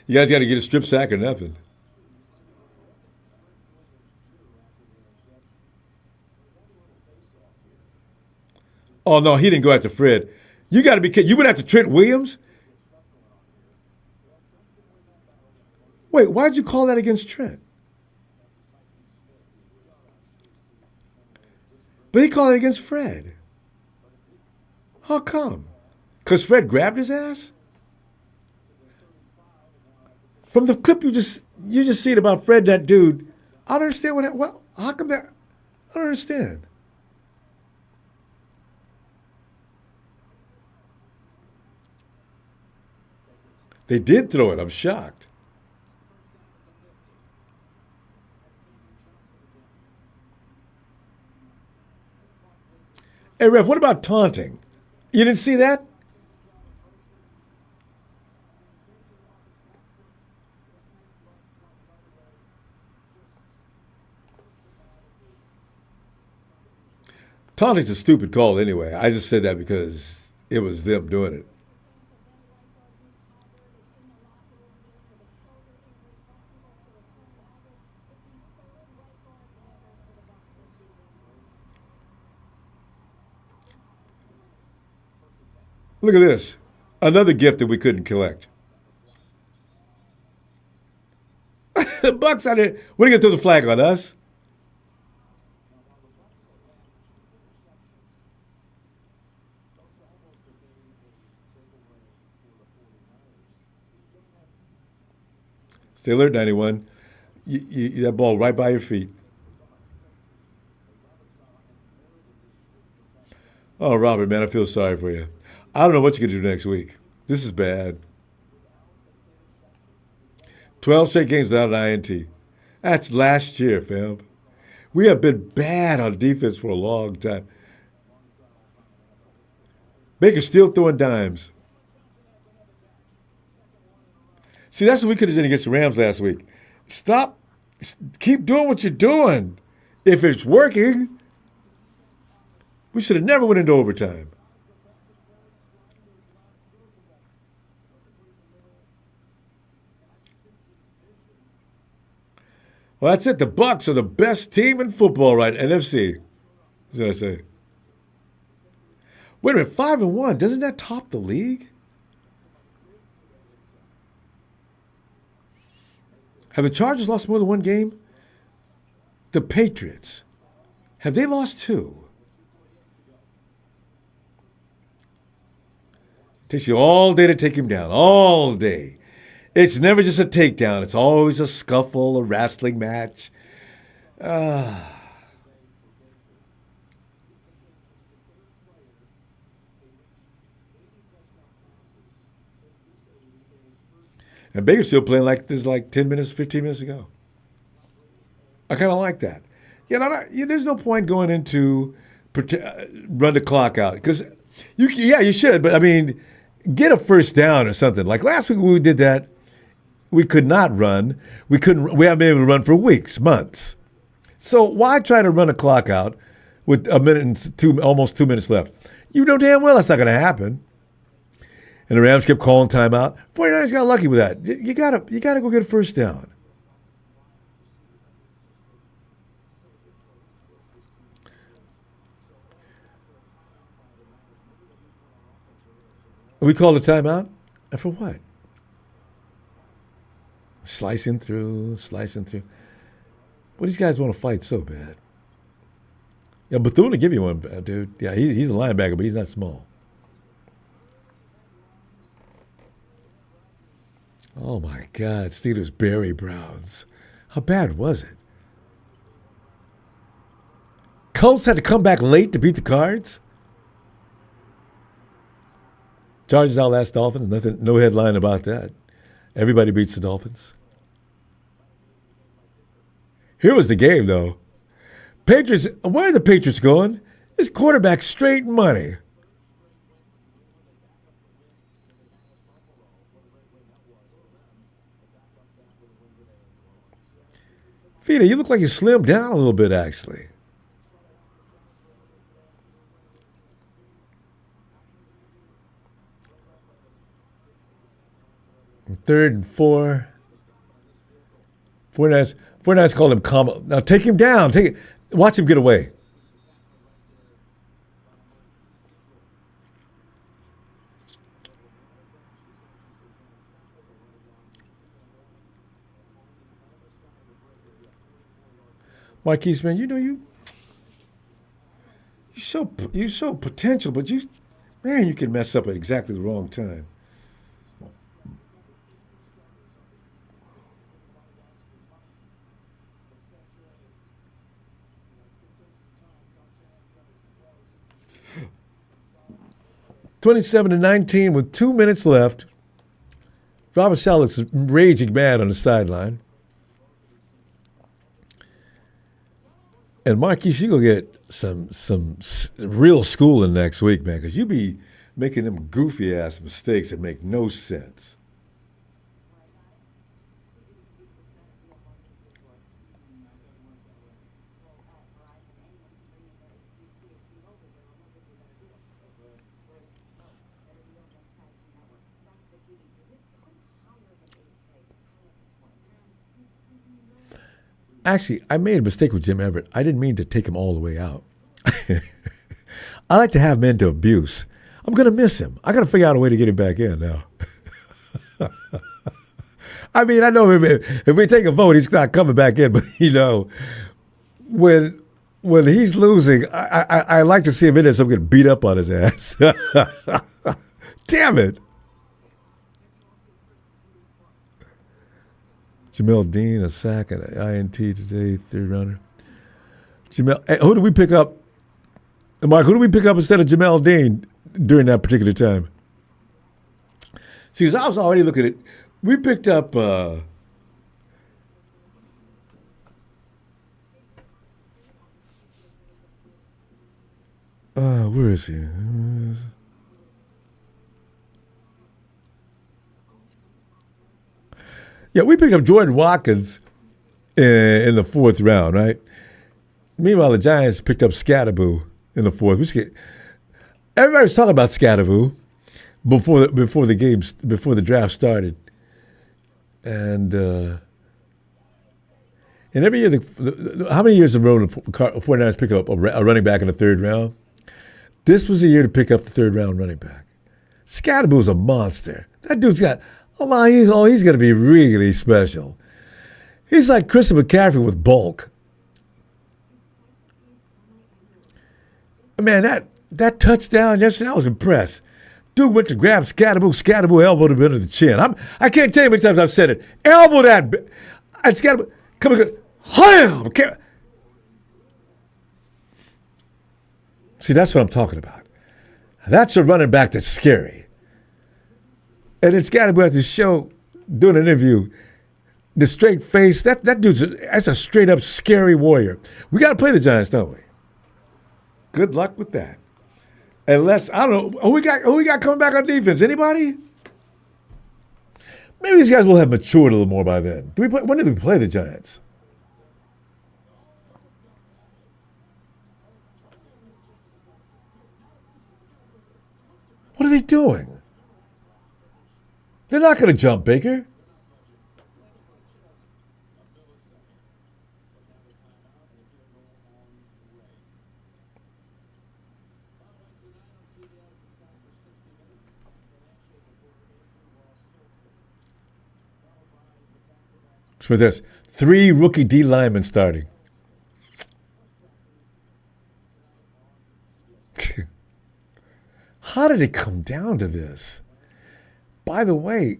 You guys got to get a strip sack or nothing. Oh, no, he didn't go after Fred. You got to be kidding. You went after Trent Williams? Wait, why'd you call that against Trent? But he called it against Fred. How come? Because Fred grabbed his ass? From the clip you just seen about Fred, that dude, I don't understand how come that, I don't understand. They did throw it, I'm shocked. Hey, Ref, what about taunting? You didn't see that? Taunting's a stupid call anyway. I just said that because it was them doing it. Look at this. Another gift that we couldn't collect. The Bucks out there. What are you going to throw the flag on us? Stay alert, 91. That ball right by your feet. Oh, Robert, man, I feel sorry for you. I don't know what you can do next week. This is bad. 12 straight games without an INT. That's last year, fam. We have been bad on defense for a long time. Baker's still throwing dimes. See, that's what we could have done against the Rams last week. Stop. Keep doing what you're doing. If it's working, we should have never went into overtime. Well, that's it. The Bucks are the best team in football, right? NFC. What did I say? Wait a minute, 5-1. Doesn't that top the league? Have the Chargers lost more than one game? The Patriots. Have they lost two? Takes you all day to take him down. All day. It's never just a takedown. It's always a scuffle, a wrestling match. And Baker's still playing like this, like 10 minutes, 15 minutes ago. I kind of like that. There's no point going into run the clock out because you should, but I mean, get a first down or something. Like last week when we did that, we could not run. We couldn't. We haven't been able to run for weeks, months. So why try to run a clock out with a minute and almost 2 minutes left? You know damn well that's not going to happen. And the Rams kept calling timeout. 49ers got lucky with that. You gotta go get a first down. We called a timeout? And for what? Slicing through. Well, these guys want to fight so bad. Yeah, Bethune will give you one, dude. Yeah, he's a linebacker, but he's not small. Oh, my God. Steelers Barry Browns. How bad was it? Colts had to come back late to beat the Cards? Chargers outlast Dolphins. Nothing. No headline about that. Everybody beats the Dolphins. Here was the game, though. Patriots. Where are the Patriots going? This quarterback straight money. Fita, you look like you slimmed down a little bit, actually. Third and 4. 49ers called him comma. Now take him down. Watch him get away. Marquise, man, you're so potential, but you can mess up at exactly the wrong time. (27-19) with 2 minutes left. Robert Salik's raging mad on the sideline. And Marquise, you go get some real schooling next week, man, because you be making them goofy ass mistakes that make no sense. Actually, I made a mistake with Jim Everett. I didn't mean to take him all the way out. I like to have him into abuse. I'm going to miss him. I got to figure out a way to get him back in now. I mean, I know if we take a vote, he's not coming back in. But, when he's losing, I like to see him in there so I'm going to beat up on his ass. Damn it. Jamel Dean, a sack and an INT today, third rounder. Who do we pick up? Mark, who do we pick up instead of Jamel Dean during that particular time? See, because I was already looking at, we picked up, where is he? Yeah, we picked up Jordan Watkins in the 4th round, right? Meanwhile, the Giants picked up Scatterboo in the 4th. Everybody was talking about Scatterboo before the draft started, and every year, how many years in a row the 49ers pick up a running back in the 3rd round? This was the year to pick up the 3rd round running back. Scatterboo's a monster. That dude's got. He's going to be really special. He's like Christian McCaffrey with bulk. Man, that touchdown yesterday, I was impressed. Dude went to grab Scatterboo elbowed him into the chin. I can't tell you how many times I've said it. Elbow that. And Scatterboo, come on, wham! See, that's what I'm talking about. That's a running back that's scary. And it's got to be at the show doing an interview. The straight face, that's a straight up scary warrior. We got to play the Giants, don't we? Good luck with that. Unless, I don't know, who we got coming back on defense? Anybody? Maybe these guys will have matured a little more by then. When did we play the Giants? What are they doing? They're not going to jump Baker. So there's 3 rookie D linemen starting. How did it come down to this? By the way,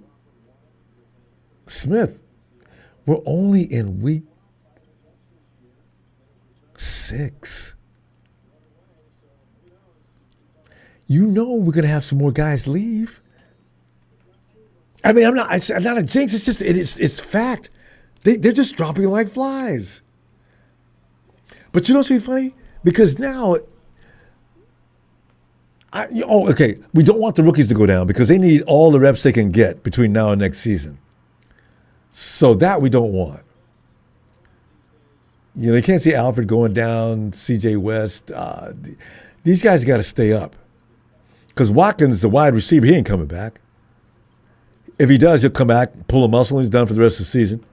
Smith, we're only in week 6. You know we're going to have some more guys leave. I mean, it's not a jinx. It's just, it's fact. They're just dropping like flies. But you know what's really funny? Because now, okay, we don't want the rookies to go down because they need all the reps they can get between now and next season. So that we don't want. You know, you can't see Alfred going down, C.J. West. These guys got to stay up. Because Watkins, the wide receiver, he ain't coming back. If he does, he'll come back, pull a muscle, and he's done for the rest of the season.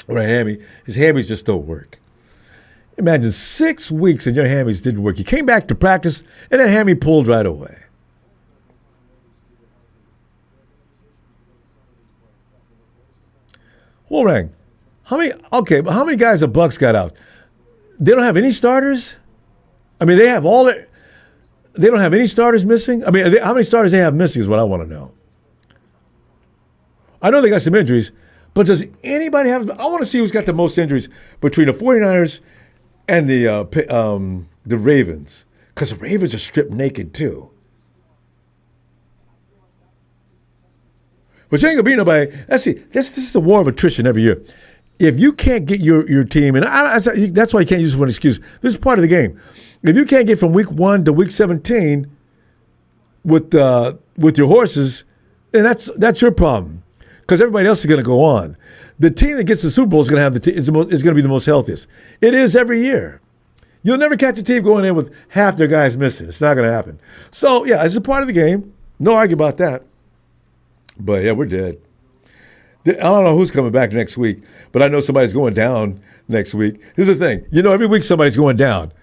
Or a hammy. His hammies just don't work. Imagine 6 weeks and your hammies didn't work. You came back to practice, and that hammy pulled right away. Wolrang, how many guys the Bucks got out? They don't have any starters? I mean, they don't have any starters missing? I mean, how many starters they have missing is what I want to know. I know they got some injuries, but does anybody have? I want to see who's got the most injuries between the 49ers and the Ravens, because the Ravens are stripped naked too. But you ain't gonna beat nobody. Let's see. This is a war of attrition every year. If you can't get your team, and that's why you can't use one excuse. This is part of the game. If you can't get from week 1 to week 17 with your horses, then that's your problem. Because everybody else is going to go on. The team that gets the Super Bowl is going to have is going to be the most healthiest. It is every year. You'll never catch a team going in with half their guys missing. It's not going to happen. So yeah, it's a part of the game. No argue about that. But yeah, we're dead. I don't know who's coming back next week, but I know somebody's going down next week. Here's the thing. You know, every week somebody's going down.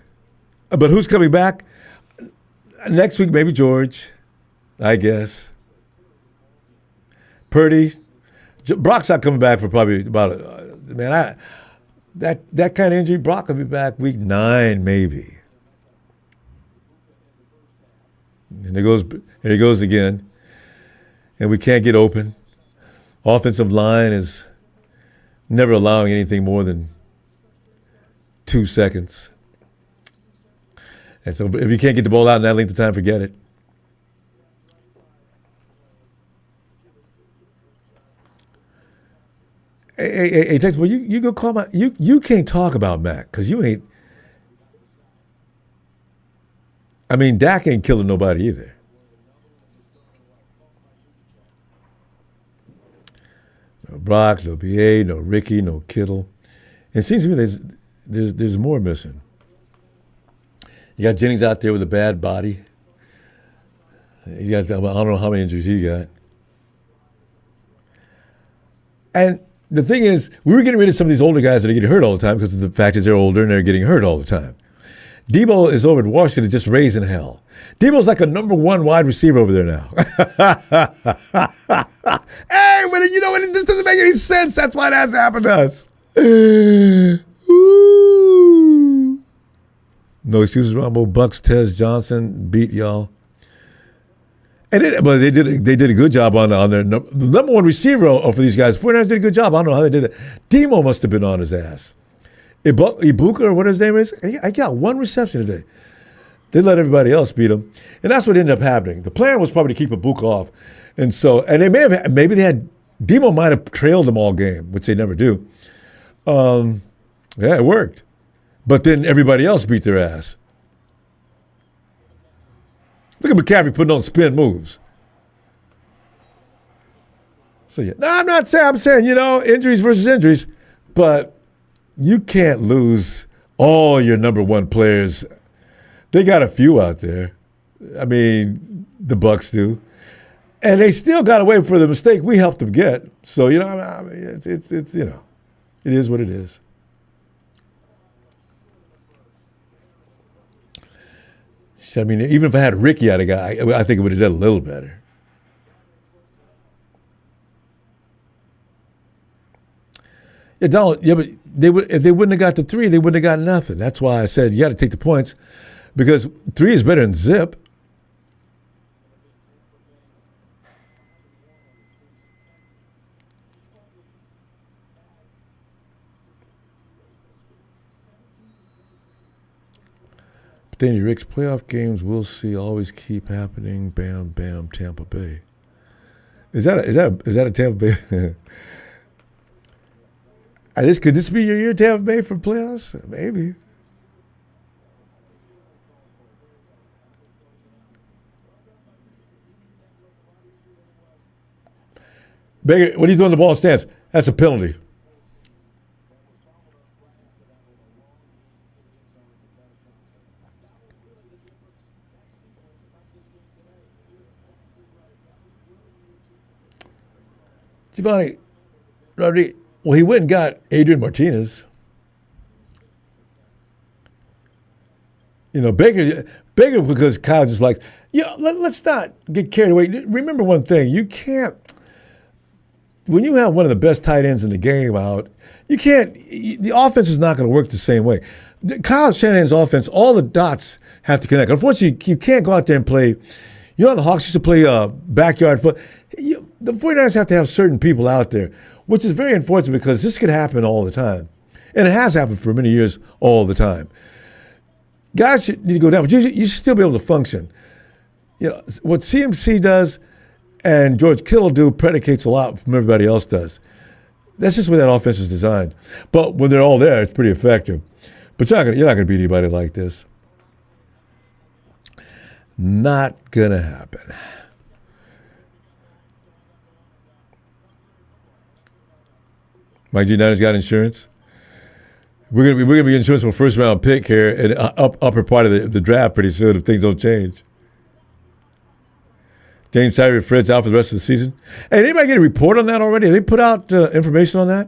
But who's coming back? Next week, maybe George, I guess. Purdy. Brock's not coming back for probably about that kind of injury. Brock will be back week 9 maybe. And he goes again. And we can't get open. Offensive line is never allowing anything more than 2 seconds. And so if you can't get the ball out in that length of time, forget it. Hey, Texas, well, you go call my. You can't talk about Mac because you ain't. I mean, Dak ain't killing nobody either. No Brock, no BA, no Ricky, no Kittle. It seems to me there's more missing. You got Jennings out there with a bad body. He got, I don't know how many injuries he got. And the thing is, we were getting rid of some of these older guys that are getting hurt all the time because of the fact is they're older and they're getting hurt all the time. Debo is over at Washington just raising hell. Debo's like a number 1 wide receiver over there now. Hey, but you know what? It just doesn't make any sense. That's why it has to happen to us. Ooh. No excuses, Ronbo. Bucks, Tez Johnson beat y'all. But they did a good job on their the number 1 receiver for these guys. 49ers did a good job. I don't know how they did it. Demo must have been on his ass. Ibuka, or what his name is, I got 1 reception today. They let everybody else beat them, and that's what ended up happening. The plan was probably to keep Ibuka off, and they maybe they had Demo might have trailed them all game, which they never do. Yeah, it worked, but then everybody else beat their ass. Look at McCaffrey putting on spin moves. So yeah, no, I'm saying injuries versus injuries, but you can't lose all your number one players. They got a few out there. I mean, the Bucs do, and they still got away for the mistake we helped them get. So it's it is what it is. I mean, even if I had Ricky out of guy, I think it would have done a little better. Yeah, Donald. Yeah, but if they wouldn't have got the 3, they wouldn't have got nothing. That's why I said you got to take the points, because 3 is better than zip. But then your Rick's playoff games we'll see always keep happening. Bam, bam, Tampa Bay. Is that a Tampa Bay? Could this be your year, Tampa Bay, for playoffs? Maybe. Baker, what are you doing? The ball stance? That's a penalty. Giovanni Rodriguez. Well, he went and got Adrian Martinez. Baker because Kyle just likes, let's not get carried away. Remember one thing, you can't, when you have one of the best tight ends in the game out, the offense is not going to work the same way. Kyle Shanahan's offense, all the dots have to connect. Unfortunately, you can't go out there and play, the Hawks used to play backyard foot. The 49ers have to have certain people out there, which is very unfortunate because this could happen all the time. And it has happened for many years all the time. Guys should need to go down, but you should still be able to function. What CMC does and George Kittle do predicates a lot from everybody else does. That's just the way that offense is designed. But when they're all there, it's pretty effective. But you're not going to beat anybody like this. Not going to happen. Mike G. Niners got insurance. We're gonna be insurance for a first round pick here in upper part of the draft pretty soon if things don't change. James Tyree Fred's out for the rest of the season. Hey, did anybody get a report on that already? Have they put out information on that?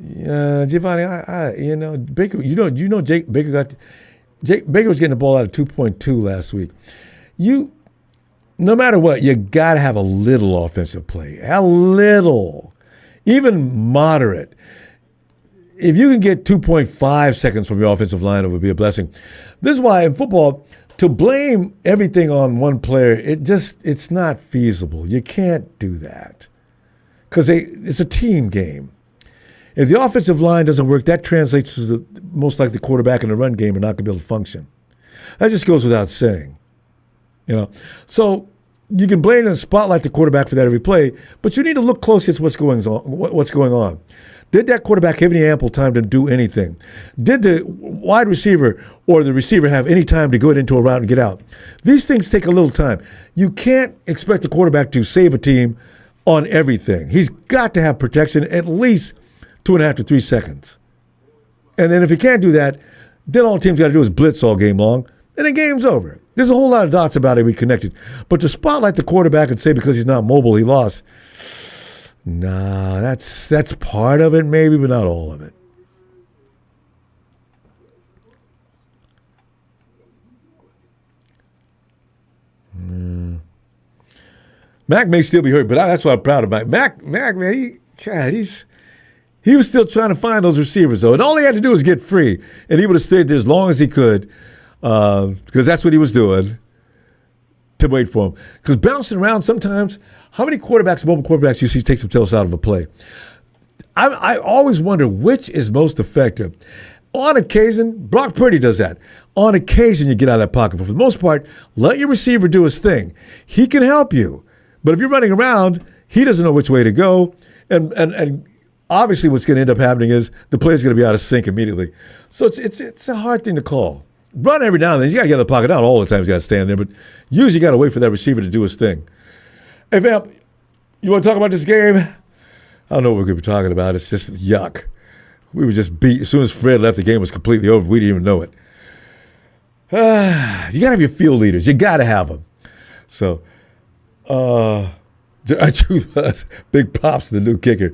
Yeah, Giovanni, Baker. Baker got. Baker was getting the ball out of 2.2 last week. No matter what, you got to have a little offensive play. A little. Even moderate. If you can get 2.5 seconds from your offensive line, it would be a blessing. This is why in football, to blame everything on one player, it's not feasible. You can't do that. Because it's a team game. If the offensive line doesn't work, that translates to most likely the quarterback in the run game are not going to be able to function. That just goes without saying. So you can blame and spotlight the quarterback for that every play, but you need to look closely at what's going on. Did that quarterback have any ample time to do anything? Did the wide receiver or the receiver have any time to go into a route and get out? These things take a little time. You can't expect the quarterback to save a team on everything. He's got to have protection at least 2.5 to 3 seconds. And then if he can't do that, then all the team's got to do is blitz all game long, and the game's over. There's a whole lot of dots about it we connected. But to spotlight the quarterback and say because he's not mobile, he lost, that's part of it maybe, but not all of it. Mac may still be hurt, but that's what I'm proud of. Mac, man, he was still trying to find those receivers, though. And all he had to do was get free. And he would have stayed there as long as he could, because that's what he was doing. to wait for him. Because bouncing around sometimes, how many quarterbacks, mobile quarterbacks you see take themselves out of a play? I always wonder which is most effective. On occasion, Brock Purdy does that. On occasion, you get out of that pocket. But for the most part, let your receiver do his thing. He can help you. But if you're running around, he doesn't know which way to go. And obviously what's going to end up happening is the play's going to be out of sync immediately. So it's a hard thing to call. Run every now and then. You got to get out of the pocket. Not all the time you got to stand there, but usually you got to wait for that receiver to do his thing. Hey, fam, you want to talk about this game? I don't know what we're going to be talking about. It's just yuck. We were just beat. As soon as Fred left, the game was completely over. We didn't even know it. You got to have your field leaders. You got to have them. So, I choose big props to the new kicker.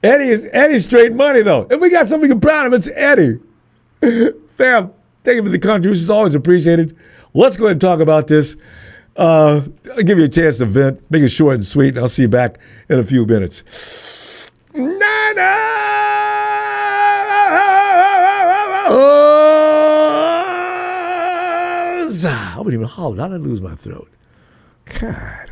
Eddie's straight money, though. If we got something to be proud of, it's Eddie. Fam, thank you for the contributions. Always appreciated. Let's go ahead and talk about this. I'll give you a chance to vent. Make it short and sweet, and I'll see you back in a few minutes. Niners! I wouldn't even holler. How did I lose my throat? God.